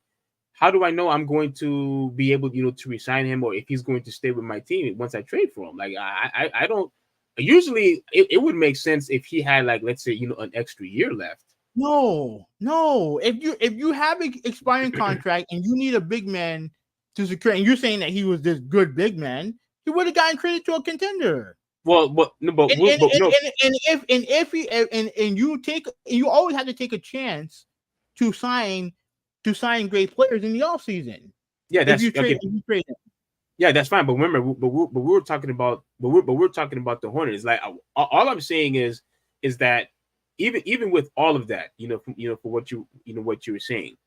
how do I know I'm going to be able, to resign him, or if he's going to stay with my team once I trade for him? Like, I don't. Usually, it would make sense if he had, like, let's say, an extra year left. No. If you have an expiring contract and you need a big man to secure, and you're saying that he was this good big man, he would have gotten traded to a contender. Well, you always have to take a chance to sign great players in the offseason. Yeah, that's okay. Yeah, that's fine. But remember, we were talking about the Hornets. Like, all I'm saying is that even with all of that, for what you were saying,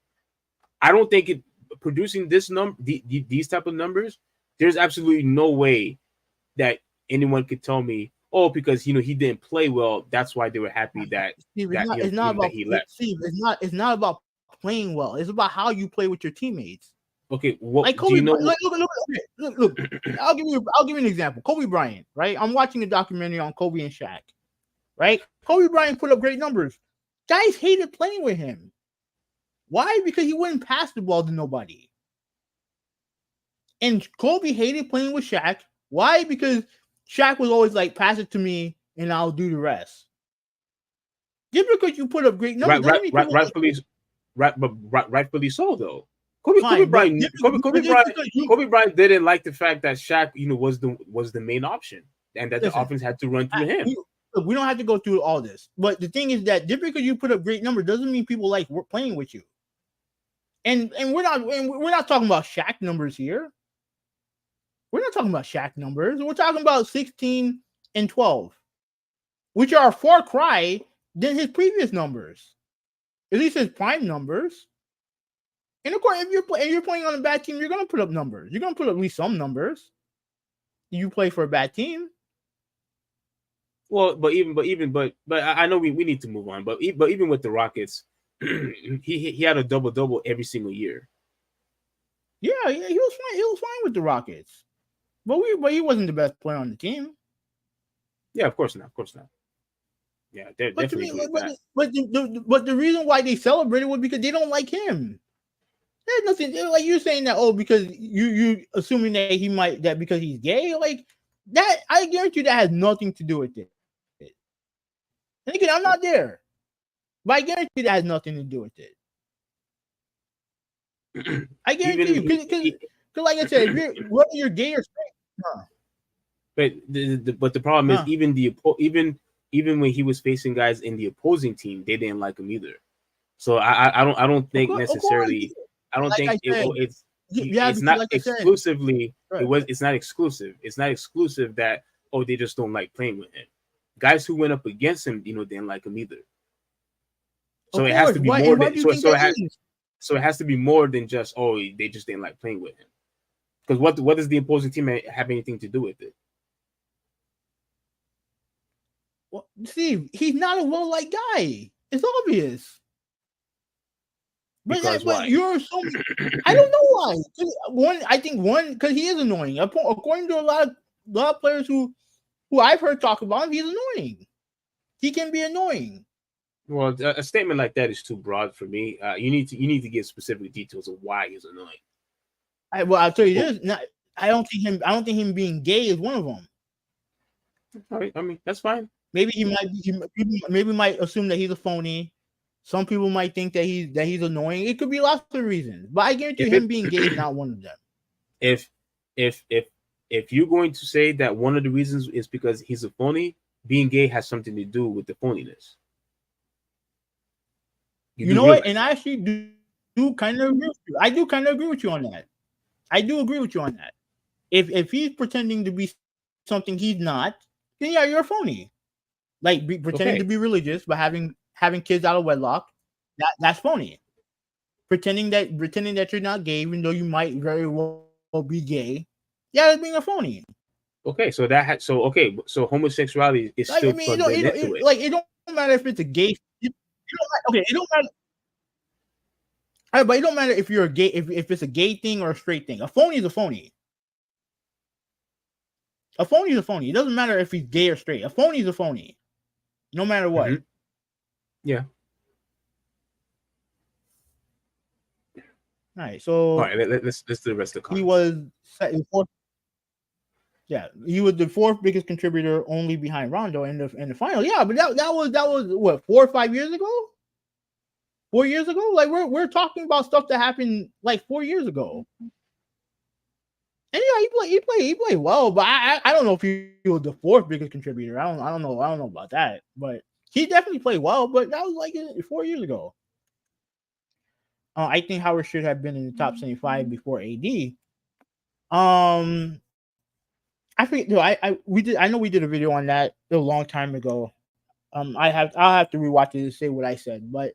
I don't think producing this these type of numbers, there's absolutely no way that anyone could tell me, oh, because he didn't play well, that's why they were happy that Steve, it's not about he left. Steve, it's not about playing well. It's about how you play with your teammates. Okay, what like Kobe, look. I'll give you an example. Kobe Bryant, right? I'm watching a documentary on Kobe and Shaq, right? Kobe Bryant put up great numbers. Guys hated playing with him. Why? Because he wouldn't pass the ball to nobody. And Kobe hated playing with Shaq. Why? Because Shaq was always like, pass it to me and I'll do the rest. Just because you put up great numbers, rightfully so, though. Kobe Bryant didn't like the fact that Shaq, was the main option, and that the offense had to run through him. We don't have to go through all this, but the thing is that just because you put up great numbers doesn't mean people like playing with you. And we're not talking about Shaq numbers here. We're not talking about Shaq numbers. We're talking about 16 and 12, which are a far cry than his previous numbers, at least his prime numbers. And of course, if you're playing on a bad team, you're gonna put up numbers. You're gonna put up at least some numbers. You play for a bad team. Well, but I know we need to move on. But even with the Rockets, he had a double every single year. Yeah, he was fine. He was fine with the Rockets, but he wasn't the best player on the team. Yeah, of course not. Yeah, but the reason why they celebrated was because they don't like him. There's nothing like you're saying that because you assuming that because he's gay, like that. I guarantee you that has nothing to do with it. And again, I'm not there, but I guarantee you that has nothing to do with it. I guarantee you, because like I said, whether you're gay or straight, but the problem is even when he was facing guys in the opposing team, they didn't like him either. So I don't think necessarily. I don't think it's not exclusively. It's not exclusive. It's not exclusive that they just don't like playing with him. Guys who went up against him, didn't like him either. So it has to be more than so it has to be more than just they just didn't like playing with him. Because what does the opposing team have anything to do with it? Well, Steve, he's not a well-liked guy. It's obvious. But you're assuming. I don't know why. I think because he is annoying. According to a lot of players who I've heard talk about him, he's annoying. He can be annoying. Well, a statement like that is too broad for me. You need to give specific details of why he's annoying. I'll tell you this. I don't think him being gay is one of them. All right, I mean, that's fine. maybe maybe might assume that he's a phony. Some people might think that he's annoying. It could be lots of reasons, but I guarantee him being gay is not one of them. If you're going to say that one of the reasons is because he's a phony, being gay has something to do with the phoniness. You know what? And I actually do kind of agree with you. I do kind of agree with you on that. I do agree with you on that. If he's pretending to be something he's not, then yeah, you're a phony. Like pretending to be religious but having kids out of wedlock, that's phony. Pretending that you're not gay, even though you might very well be gay, yeah, that's being a phony. Okay, so so homosexuality is like, still I mean, plugged into it. Like it don't matter if it's a gay. It don't matter. But it don't matter if you're a gay, if it's a gay thing or a straight thing. A phony is a phony. A phony is a phony. It doesn't matter if he's gay or straight. A phony is a phony, no matter what. Mm-hmm. Yeah. All right. So all right, let's do the rest of the comments. He was fourth. Yeah, he was the fourth biggest contributor, only behind Rondo in the final. Yeah, but that was what, 4 or 5 years ago. 4 years ago, like we're talking about stuff that happened like 4 years ago. And yeah, he played well, but I don't know if he was the fourth biggest contributor. I don't know about that, but he definitely played well. But that was like 4 years ago. I think Howard should have been in the top 75 before AD. I think I know we did a video on that a long time ago. I'll have to rewatch it to say what I said, but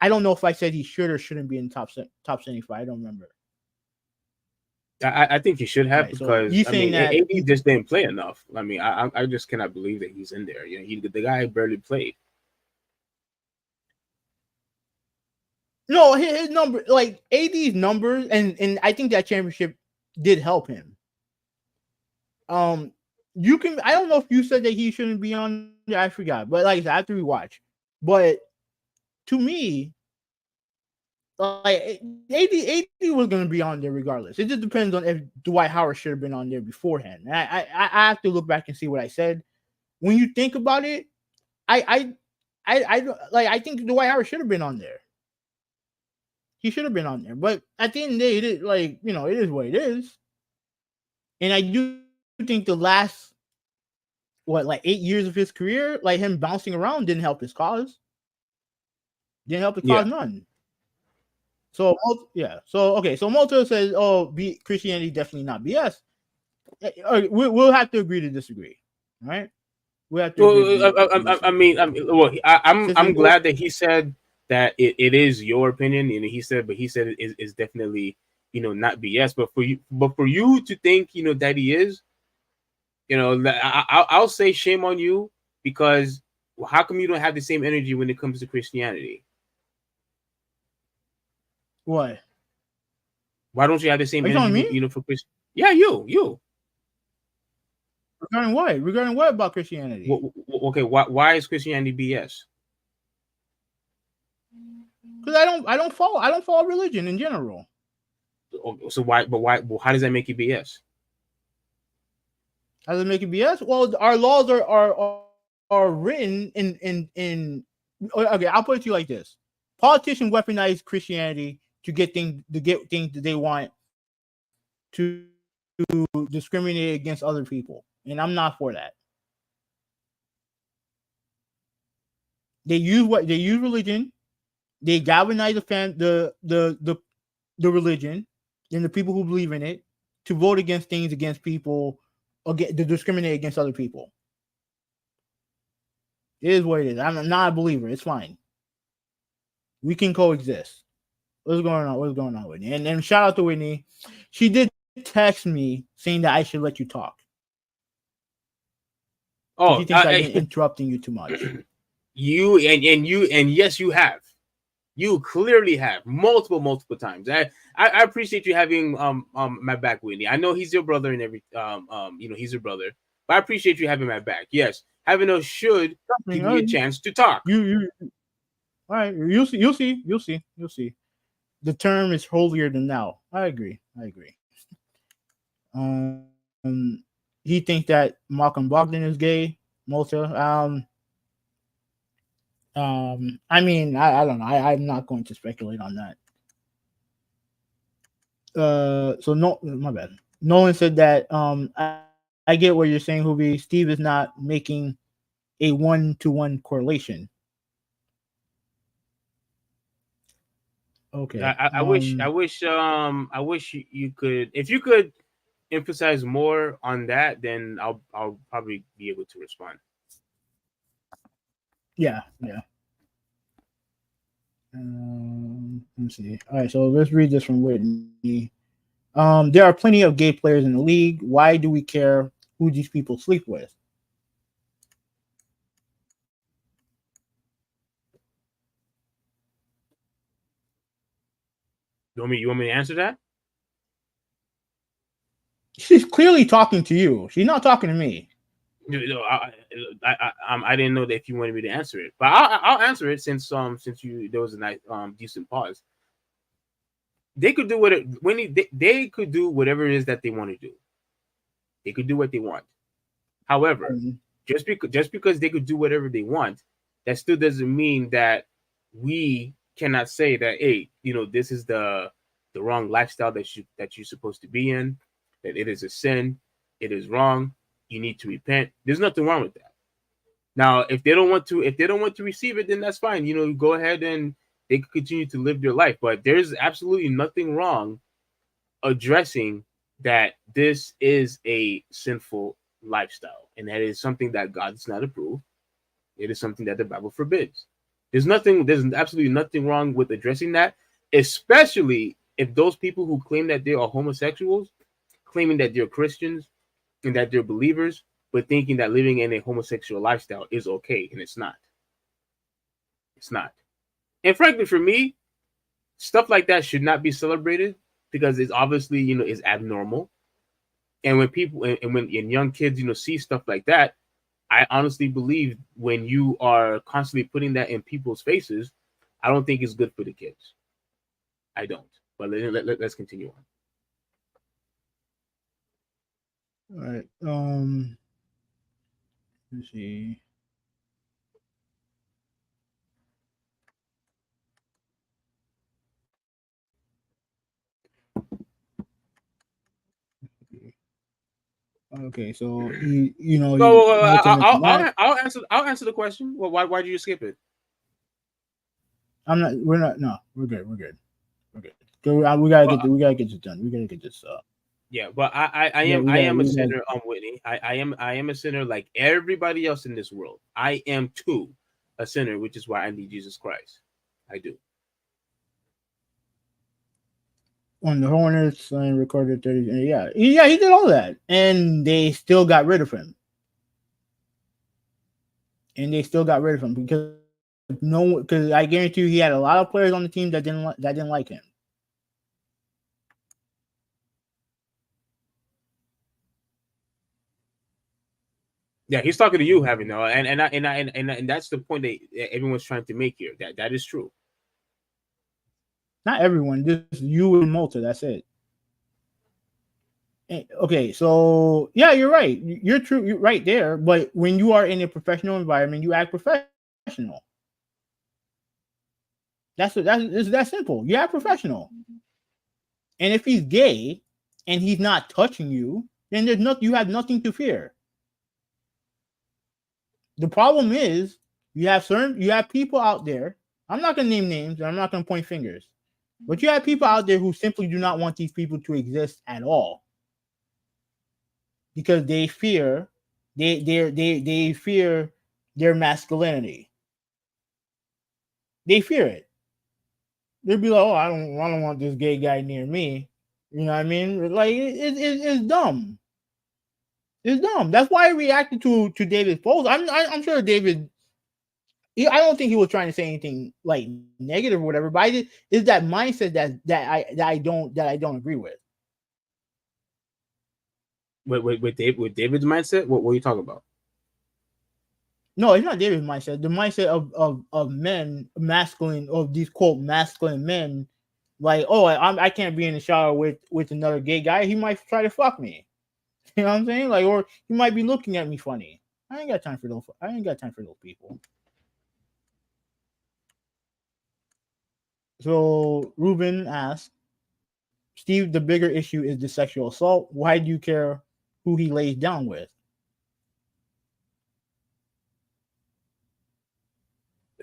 I don't know if I said he should or shouldn't be in top 75. I don't remember. I think he should have, right, because so AD just didn't play enough. I mean, I just cannot believe that he's in there. You know, the guy barely played. No, his number, like AD's numbers, and I think that championship did help him. You can. I don't know if you said that he shouldn't be on there. I forgot, but like I said, I have to rewatch. But to me, like AD was going to be on there regardless. It just depends on if Dwight Howard should have been on there beforehand. And I have to look back and see what I said. When you think about it, I think Dwight Howard should have been on there. He should have been on there. But at the end of the day, it is it is what it is. And I do think the last 8 years of his career, like him bouncing around, didn't help his cause. Didn't help the cause none. So yeah. So okay. So Moto says, "Oh, Christianity definitely not BS." We'll have to agree to disagree. All right. We have to. I'm glad that he said that it is your opinion, and he said it is definitely not BS. But for you to think that he is, I'll say shame on you, because how come you don't have the same energy when it comes to Christianity? What? Why don't you have the same energy? For Christian? Yeah, you. Regarding what? Regarding what about Christianity? Okay, why is Christianity BS? Because I don't follow religion in general. So why? Well, how does that make you BS? How does it make it BS? Well, our laws are written in. Okay, I'll put it to you like this: politicians weaponize Christianity to get things that they want, to discriminate against other people, and I'm not for that. They use religion. They galvanize the religion and the people who believe in it to vote against things against people, to discriminate against other people. It is what it is. I'm not a believer. It's fine. We can coexist. What's going on, Whitney? And shout out to Whitney. She did text me saying that I should let you talk. Oh, she thinks I've been interrupting you too much. Yes, you have. You clearly have multiple times. I appreciate you having my back, Whitney. I know he's your brother and he's your brother, but I appreciate you having my back. Yes, having us should give me a chance to talk. You all right? You'll see. The term is holier than thou. I agree. He thinks that Malcolm Brogdon is gay. Malta. I mean, I don't know. I'm not going to speculate on that. So no, my bad. Nolan said that I get what you're saying, Hoobie. Steve is not making a 1-to-1 correlation. Okay. I wish you could, if you could emphasize more on that, then I'll probably be able to respond. Yeah. Let's see. All right, so let's read this from Whitney. There are plenty of gay players in the league. Why do we care who these people sleep with? You want me to answer that? She's clearly talking to you. She's not talking to me. I didn't know that if you wanted me to answer it, but I'll answer it since there was a nice decent pause. They could do they could do whatever it is that they want to do. They could do what they want. However, just because they could do whatever they want, that still doesn't mean that we cannot say that, hey, this is the wrong lifestyle that you're supposed to be in, that it is a sin, it is wrong, you need to repent. There's nothing wrong with that. Now, if they don't want to receive it, then that's fine. Go ahead and they can continue to live their life. But there's absolutely nothing wrong addressing that this is a sinful lifestyle, and that is something that God does not approve. It is something that the Bible forbids. There's absolutely nothing wrong with addressing that, especially if those people who claim that they are homosexuals, claiming that they're Christians and that they're believers, but thinking that living in a homosexual lifestyle is okay, and it's not. It's not. And frankly, for me, stuff like that should not be celebrated because it's obviously, is abnormal. And when people and when young kids, see stuff like that, I honestly believe when you are constantly putting that in people's faces, I don't think it's good for the kids. I don't. But let's continue on. All right. Let's see. Okay, so I'll answer the question. Well, why did you skip it? We're not. No, we're good. We're good. We gotta get this done. We gotta get this. Yeah, but I am a sinner, Whitney. I am a sinner like everybody else in this world. I am too a sinner, which is why I need Jesus Christ. I do. On the Hornets and recorded 30. Yeah, he did all that, and they still got rid of him. Because because I guarantee you, he had a lot of players on the team that didn't like him. Yeah, he's talking to you, having no, and that's the point that everyone's trying to make here. That is true. Not everyone, just you and Malta. That's it. Okay, so yeah, you're right. You're true. You're right there. But when you are in a professional environment, you act professional. That's that simple. You act professional. And if he's gay and he's not touching you, then you have nothing to fear. The problem is you have people out there. I'm not gonna name names and I'm not gonna point fingers, but you have people out there who simply do not want these people to exist at all. Because they fear they fear their masculinity. They fear it. They'd be like, "Oh, I don't want this gay guy near me." You know what I mean? Like it's dumb. It's dumb. That's why I reacted to David's post. I'm sure David. I don't think he was trying to say anything like negative or whatever. But it's that mindset that I don't agree with. With David's mindset, what are you talking about? No, it's not David's mindset. The mindset of men, masculine, of these quote masculine men, like, oh, I can't be in the shower with another gay guy. He might try to fuck me. You know what I'm saying? Like, or he might be looking at me funny. I ain't got time for those people. So Ruben asked, Steve, the bigger issue is the sexual assault. Why do you care who he lays down with?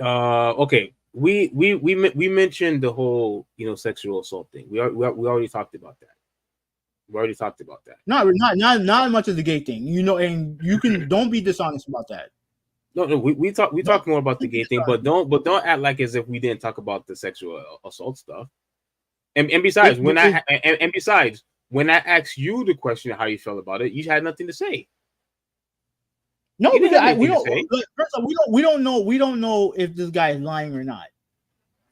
Okay. We mentioned the whole sexual assault thing. We already talked about that. We already talked about that. Not as much as the gay thing, and you can don't be dishonest about that. No, we talk more about the gay thing, but don't act like as if we didn't talk about the sexual assault stuff. And besides, when I asked you the question of how you felt about it, you had nothing to say. No, because we don't. First of all, we don't know if this guy is lying or not.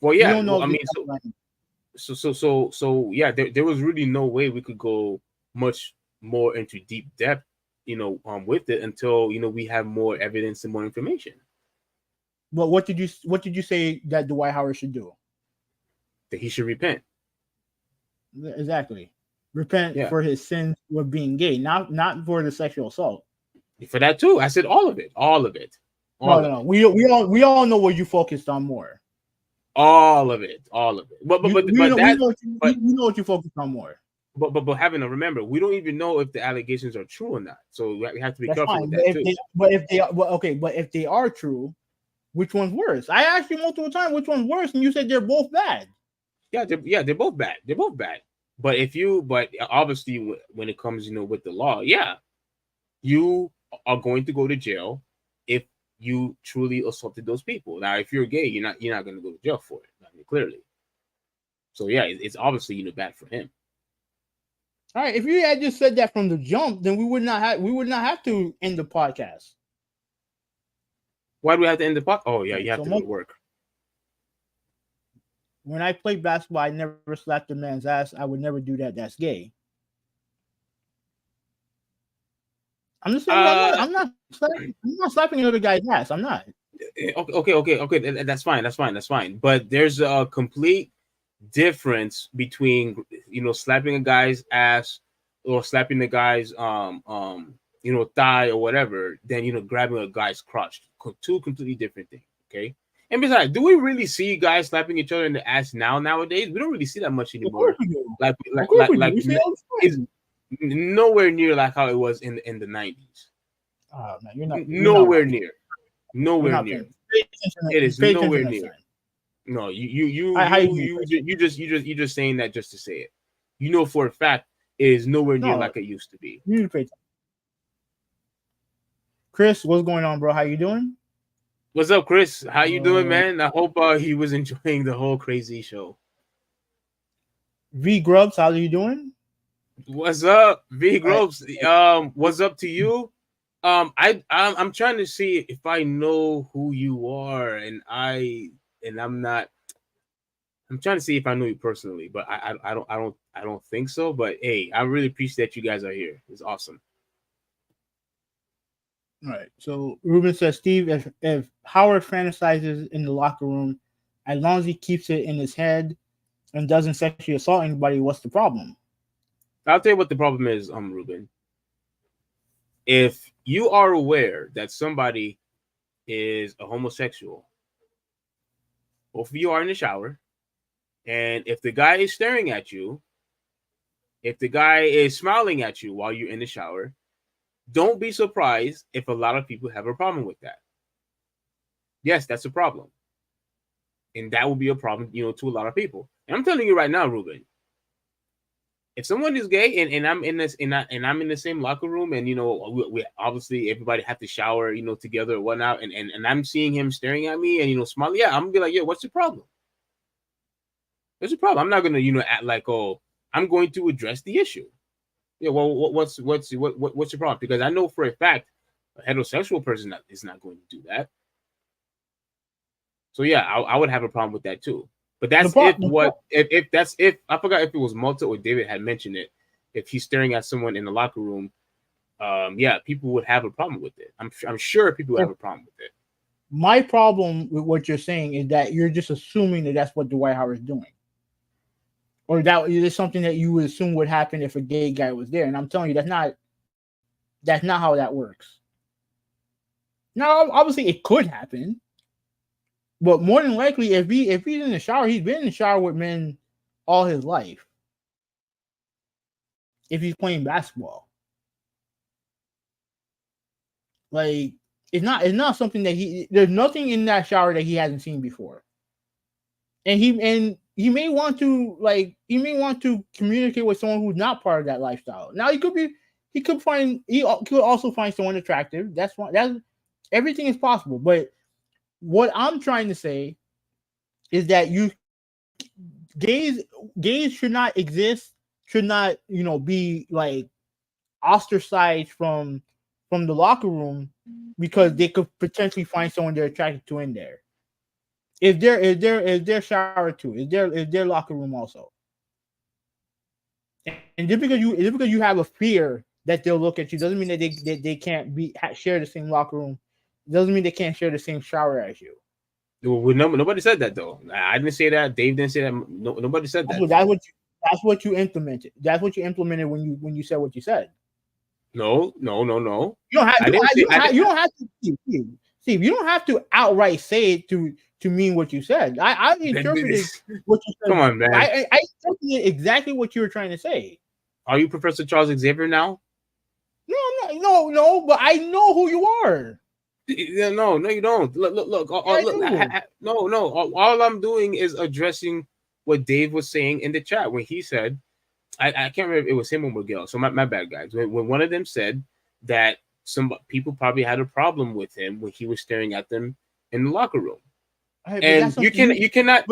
Well, yeah. So yeah, there was really no way we could go much more into deep depth, with it until we have more evidence and more information. But what did you say that Dwight Howard should do? That he should repent. Exactly, repent for his sins with being gay, not for the sexual assault. For that too, I said all of it. No. We all know what you focused on more. All of it. But we know what you focused on more. But having to remember, we don't even know if the allegations are true or not. So we have to be careful with that too. But if they are true, which one's worse? I asked you multiple times which one's worse, and you said they're both bad. Yeah, they're both bad. They're both bad. But obviously when it comes, with the law, you are going to go to jail if you truly assaulted those people. Now, if you're gay, you're not going to go to jail for it. I mean, clearly. So yeah, it's obviously bad for him. All right, if you had just said that from the jump, then we would not have to end the podcast. Why do we have to end the podcast? Oh yeah, you have to go to work. When I played basketball, I never slapped a man's ass. I would never do that. That's gay. I'm just saying. I'm not slapping another guy's ass. I'm not. Okay. That's fine. But there's a complete difference between slapping a guy's ass or slapping the guy's thigh or whatever than grabbing a guy's crotch. Two completely different things. Okay. And besides, do we really see guys slapping each other in the ass nowadays? We don't really see that much anymore. Like it's nowhere near like how it was in the 90s. Oh man, you're not nowhere near. It is nowhere near. No, you just saying that just to say it. For a fact it is nowhere near like it used to be. Chris, what's going on, bro? How you doing? What's up, Chris? How you doing, man? I hope he was enjoying the whole crazy show. V Grubs, how are you doing? What's up, V Grubs? What's up to you? I'm trying to see if I know who you are, and I'm not. I'm trying to see if I know you personally, but I don't think so. But hey, I really appreciate that you guys are here. It's awesome. All right. So Ruben says, Steve, if Howard fantasizes in the locker room, as long as he keeps it in his head and doesn't sexually assault anybody, what's the problem? I'll tell you what the problem is, Ruben. If you are aware that somebody is a homosexual, both of you are in the shower, and if the guy is staring at you, if the guy is smiling at you while you're in the shower, don't be surprised if a lot of people have a problem with that. Yes, that's a problem. And that will be a problem, to a lot of people. And I'm telling you right now, Ruben, if someone is gay and I'm in this and I'm in the same locker room and we obviously everybody have to shower together or whatnot and I'm seeing him staring at me and smiling, I'm gonna be like, what's the problem? What's the problem? I'm not gonna act like, oh, I'm going to address the issue. Yeah, well, what's your problem? Because I know for a fact a heterosexual person is not going to do that. So yeah, I would have a problem with that too. But that's if I forgot if it was Malta or David had mentioned it. If he's staring at someone in the locker room, people would have a problem with it. I'm sure people would have a problem with it. My problem with what you're saying is that you're just assuming that that's what Dwight Howard's doing, or that is something that you would assume would happen if a gay guy was there. And I'm telling you, that's not how that works. Now, obviously, it could happen. But more than likely, if he's in the shower, he's been in the shower with men all his life. If he's playing basketball, like it's not something that there's nothing in that shower that he hasn't seen before. And he may want to communicate with someone who's not part of that lifestyle. Now he could also find someone attractive. That's everything is possible. But what I'm trying to say is that gays should not exist, should not, be like ostracized from the locker room because they could potentially find someone they're attracted to in there. Is their shower too? Is their locker room also? And just because you have a fear that they'll look at you doesn't mean that they can't share the same locker room. Doesn't mean they can't share the same shower as you. Well, nobody said that though. I didn't say that. Dave didn't say that. No, nobody said that. That's what you implemented. That's what you implemented when you said what you said. No. You don't have to. Steve, you don't have to outright say it to mean what you said. I interpreted what you said. Come on, man. I interpreted exactly what you were trying to say. Are you Professor Charles Xavier now? No. But I know who you are. No, you don't. Look. All I'm doing is addressing what Dave was saying in the chat when he said, I can't remember if it was him or Miguel. So my bad, guys. When one of them said that some people probably had a problem with him when he was staring at them in the locker room. And you cannot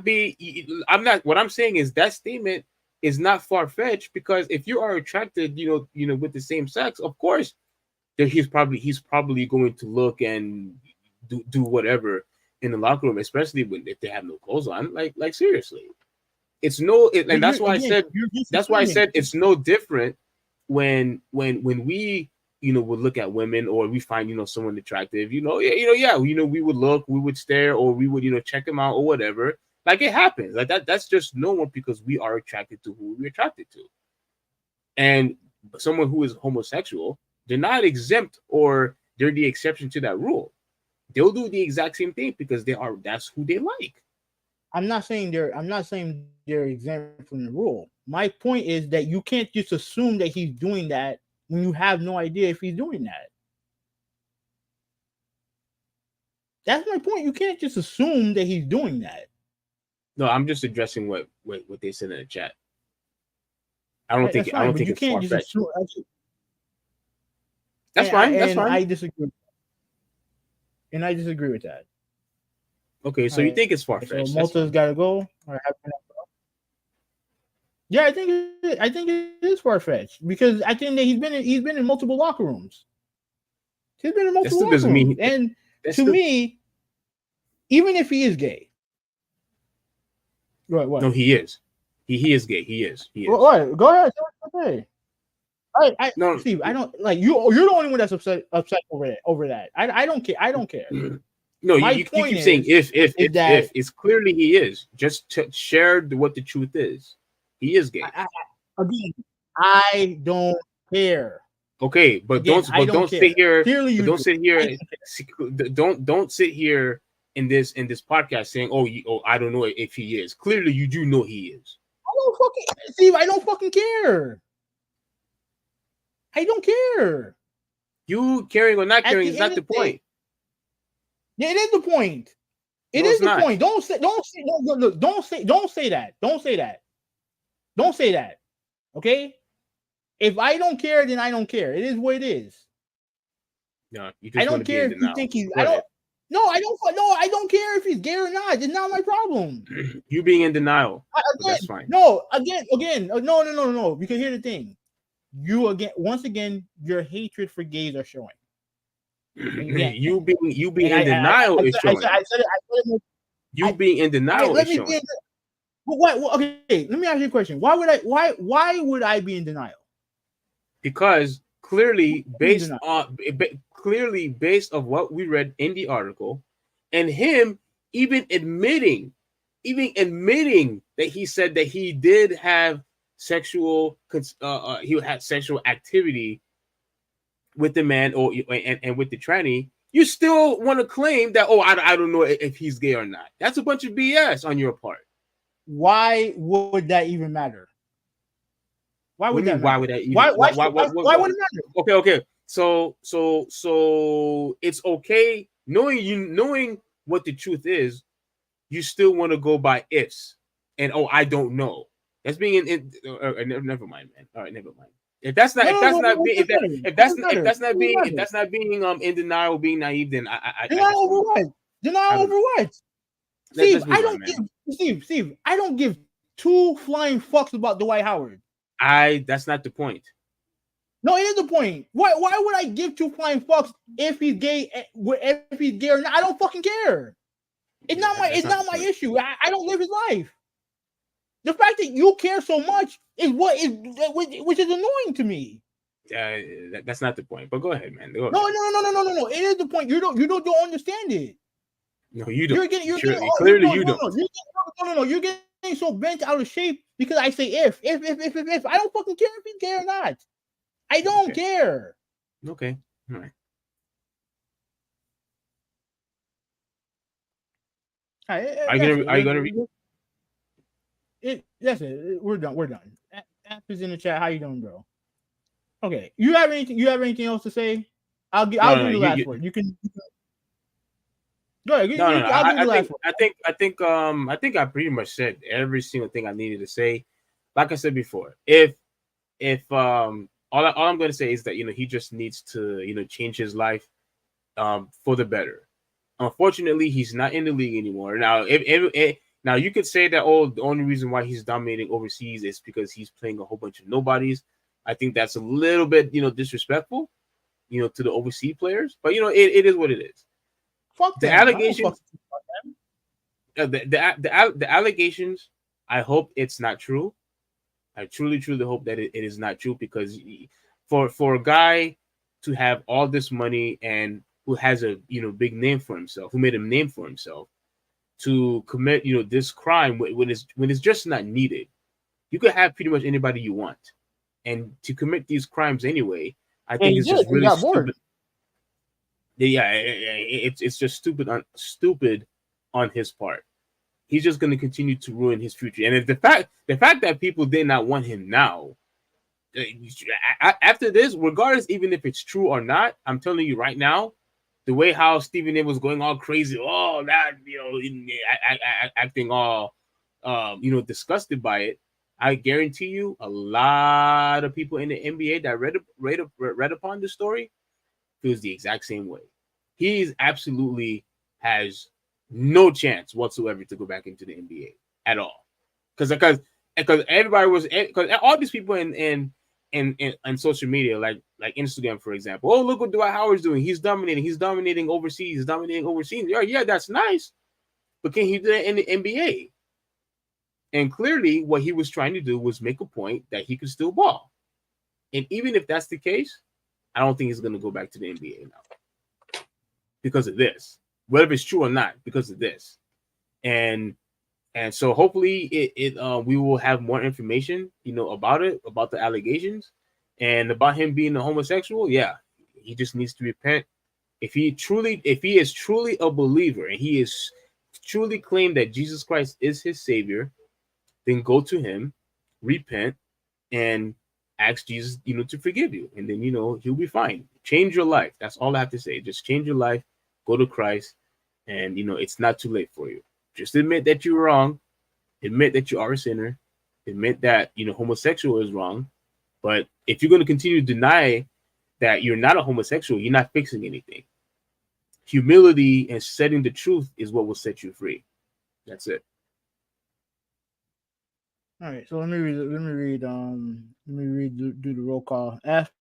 be. I'm not. What I'm saying is that statement is not far fetched because if you are attracted, with the same sex, of course, he's probably going to look and do whatever in the locker room, especially if they have no clothes on. Like seriously, it's and that's why I said it's no different when we would look at women or we find someone attractive, we would look, we would stare, or we would check them out or whatever. Like it happens. Like that's just normal because we are attracted to who we're attracted to. And someone who is homosexual, they're not exempt or they're the exception to that rule. They'll do the exact same thing because that's who they like. I'm not saying they're exempt from the rule. My point is that you can't just assume that he's doing that when you have no idea if he's doing that. That's my point. You can't just assume that he's doing that. No, I'm just addressing what they said in the chat. I don't think it's far-fetched. That's fine. I disagree. And I disagree with that. Okay, so you think it's far-fetched? So Malta's got to go. Yeah, I think it is far-fetched because I think that he's been in multiple locker rooms. He's been in multiple locker rooms, and to me, even if he is gay, what? No, he is. He is gay. He is. What? Go ahead. Okay. No, Steve, I don't like you. You're the only one that's upset over that. I don't care. I don't care. No, you keep saying if it's clearly he is. Just share what the truth is. He is gay. I don't care. Okay, but don't sit here. Don't sit here. Don't sit here in this podcast saying, I don't know if he is. Clearly, you do know he is. Steve, I don't fucking care. I don't care. You caring or not caring is not the point. Yeah, it is the point. It is the point. Don't say that. Don't say that. Okay? If I don't care, then I don't care. It is what it is. No, I don't care if you think he's. I don't care if he's gay or not. It's not my problem. You being in denial. That's fine. No. Because here's the thing. Once again, your hatred for gays are showing. You being in denial is showing. You being in denial is showing. Okay, let me ask you a question. Why would I be in denial? Because clearly based on what we read in the article, and him even admitting that he said that he did have he had sexual activity with the man and with the tranny, you still want to claim that, oh, I don't know if he's gay or not. That's a bunch of BS on your part. Why would that even matter? Why would that matter? Why would that even? Why Why would it matter? Okay. So it's okay knowing what the truth is. You still want to go by ifs and I don't know. That's being never mind, man. All right, never mind. If that's not being in denial, being naive, then denial over what? Denial over what? Steve, Steve, I don't give two flying fucks about Dwight Howard. That's not the point. No, it is the point. Why would I give two flying fucks if he's gay? If he's gay or not, I don't fucking care. It's not my issue. I don't live his life. The fact that you care so much is which is annoying to me. That's not the point. But go ahead, man. Go ahead. No. It is the point. You don't understand it. No, you don't. You're getting so bent out of shape because I say if. I don't fucking care if he's gay or not. I don't care. Okay. All right. Are you gonna read it? That's it. We're done. App is in the chat. How you doing, bro? Okay. You have anything else to say? I'll give you the last word. You can go ahead. I'll give you the last word. I think I pretty much said every single thing I needed to say. Like I said before, if all I'm going to say is that he just needs to change his life for the better. Unfortunately, he's not in the league anymore. Now, now you could say that the only reason why he's dominating overseas is because he's playing a whole bunch of nobodies. I think that's a little bit disrespectful, to the overseas players. But it is what it is. Fuck the them. allegations. The allegations. I hope it's not true. I truly hope that it is not true, because for a guy to have all this money and who has a big name for himself, who made a name for himself, to commit this crime when it's just not needed. You could have pretty much anybody you want, and to commit these crimes anyway, I think it's just really stupid. Yeah, it's just stupid on his part. He's just going to continue to ruin his future. And if the fact that people did not want him now, after this, regardless, even if it's true or not, I'm telling you right now, the way how Stephen A was going all crazy, acting all, disgusted by it, I guarantee you, a lot of people in the NBA that read upon the story feels the exact same way. He's absolutely has no chance whatsoever to go back into the NBA at all, because everybody was, because all these people in social media, like Instagram, for example. Oh, look what Dwight Howard's doing. He's dominating overseas. Yeah, that's nice. But can he do that in the NBA? And clearly what he was trying to do was make a point that he could still ball. And even if that's the case, I don't think he's going to go back to the NBA now because of this. Whether it's true or not, because of this. And so hopefully we will have more information, about the allegations and about him being a homosexual. Yeah, he just needs to repent. If he is truly a believer and he is truly claimed that Jesus Christ is his savior, then go to him, repent, and ask Jesus, to forgive you. And then, he'll be fine. Change your life. That's all I have to say. Just change your life, go to Christ, and, it's not too late for you. Just admit that you're wrong. Admit that you are a sinner. Admit that, homosexual is wrong. But if you're going to continue to deny that you're not a homosexual, you're not fixing anything. Humility and setting the truth is what will set you free. That's it. All right, so let me do the roll call. F,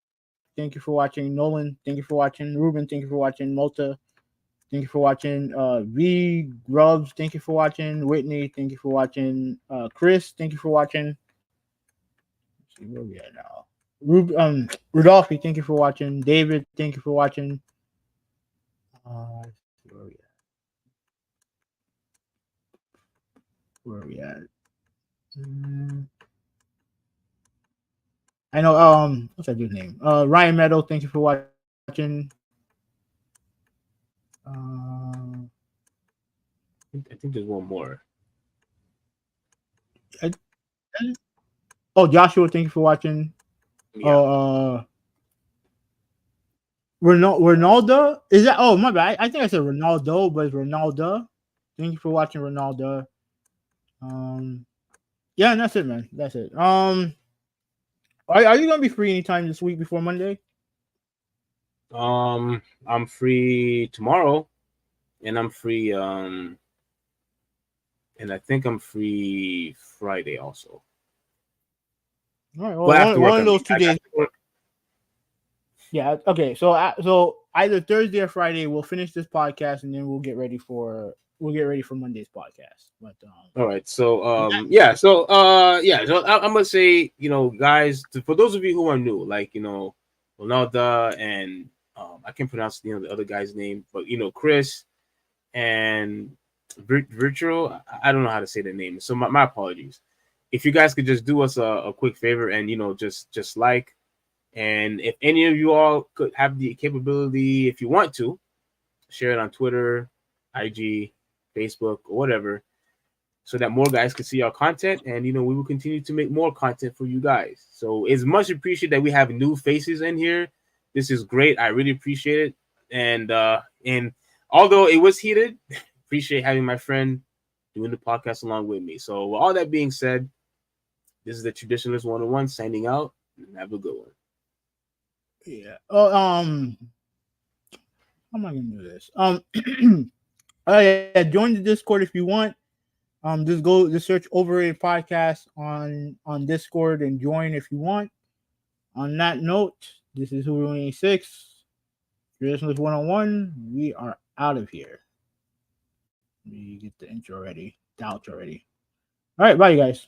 thank you for watching. Nolan, thank you for watching. Ruben, thank you for watching. Malta, thank you for watching. V Grubs, thank you for watching. Whitney, thank you for watching. Chris, thank you for watching. Let's see where we at now. Rudolphi, thank you for watching. David, thank you for watching. Let's see where we at. Where we at? I know. What's that dude's name? Ryan Meadow, thank you for watching. I think there's one more. Oh, Joshua, thank you for watching. Yeah. Ronaldo? Is that? Oh, my bad. I think I said Ronaldo, but it's Ronaldo. Thank you for watching, Ronaldo. Yeah, and that's it, man. That's it. Are you gonna be free anytime this week before Monday? I'm free tomorrow, and I'm free. And I think I'm free Friday also. All right. Well, Well, after work, one I of mean. those 2 days. Yeah. Okay. So either Thursday or Friday, we'll finish this podcast, and then we'll get ready for Monday's podcast. But All right. So yeah. So yeah. So I'm gonna say, guys, for those of you who are new, like Ronaldo and I can't pronounce the other guy's name, but Chris and Virtual. I don't know how to say the name, so my apologies. If you guys could just do us a quick favor and just like, and if any of you all could have the capability, if you want to, share it on Twitter, IG, Facebook, or whatever, so that more guys can see our content, and we will continue to make more content for you guys. So it's much appreciated that we have new faces in here. This is great. I really appreciate it. And although it was heated, appreciate having my friend doing the podcast along with me. So with all that being said, this is the Traditionalist 101 signing out, and have a good one. yeah. Oh, how am I gonna do this? Yeah, join the Discord if you want. Just search Overrated Podcast on Discord and join if you want. On that note, this is Who 26. Traditionalist 101. We are out of here. Let me get the intro ready. The outro ready. All right, bye, you guys.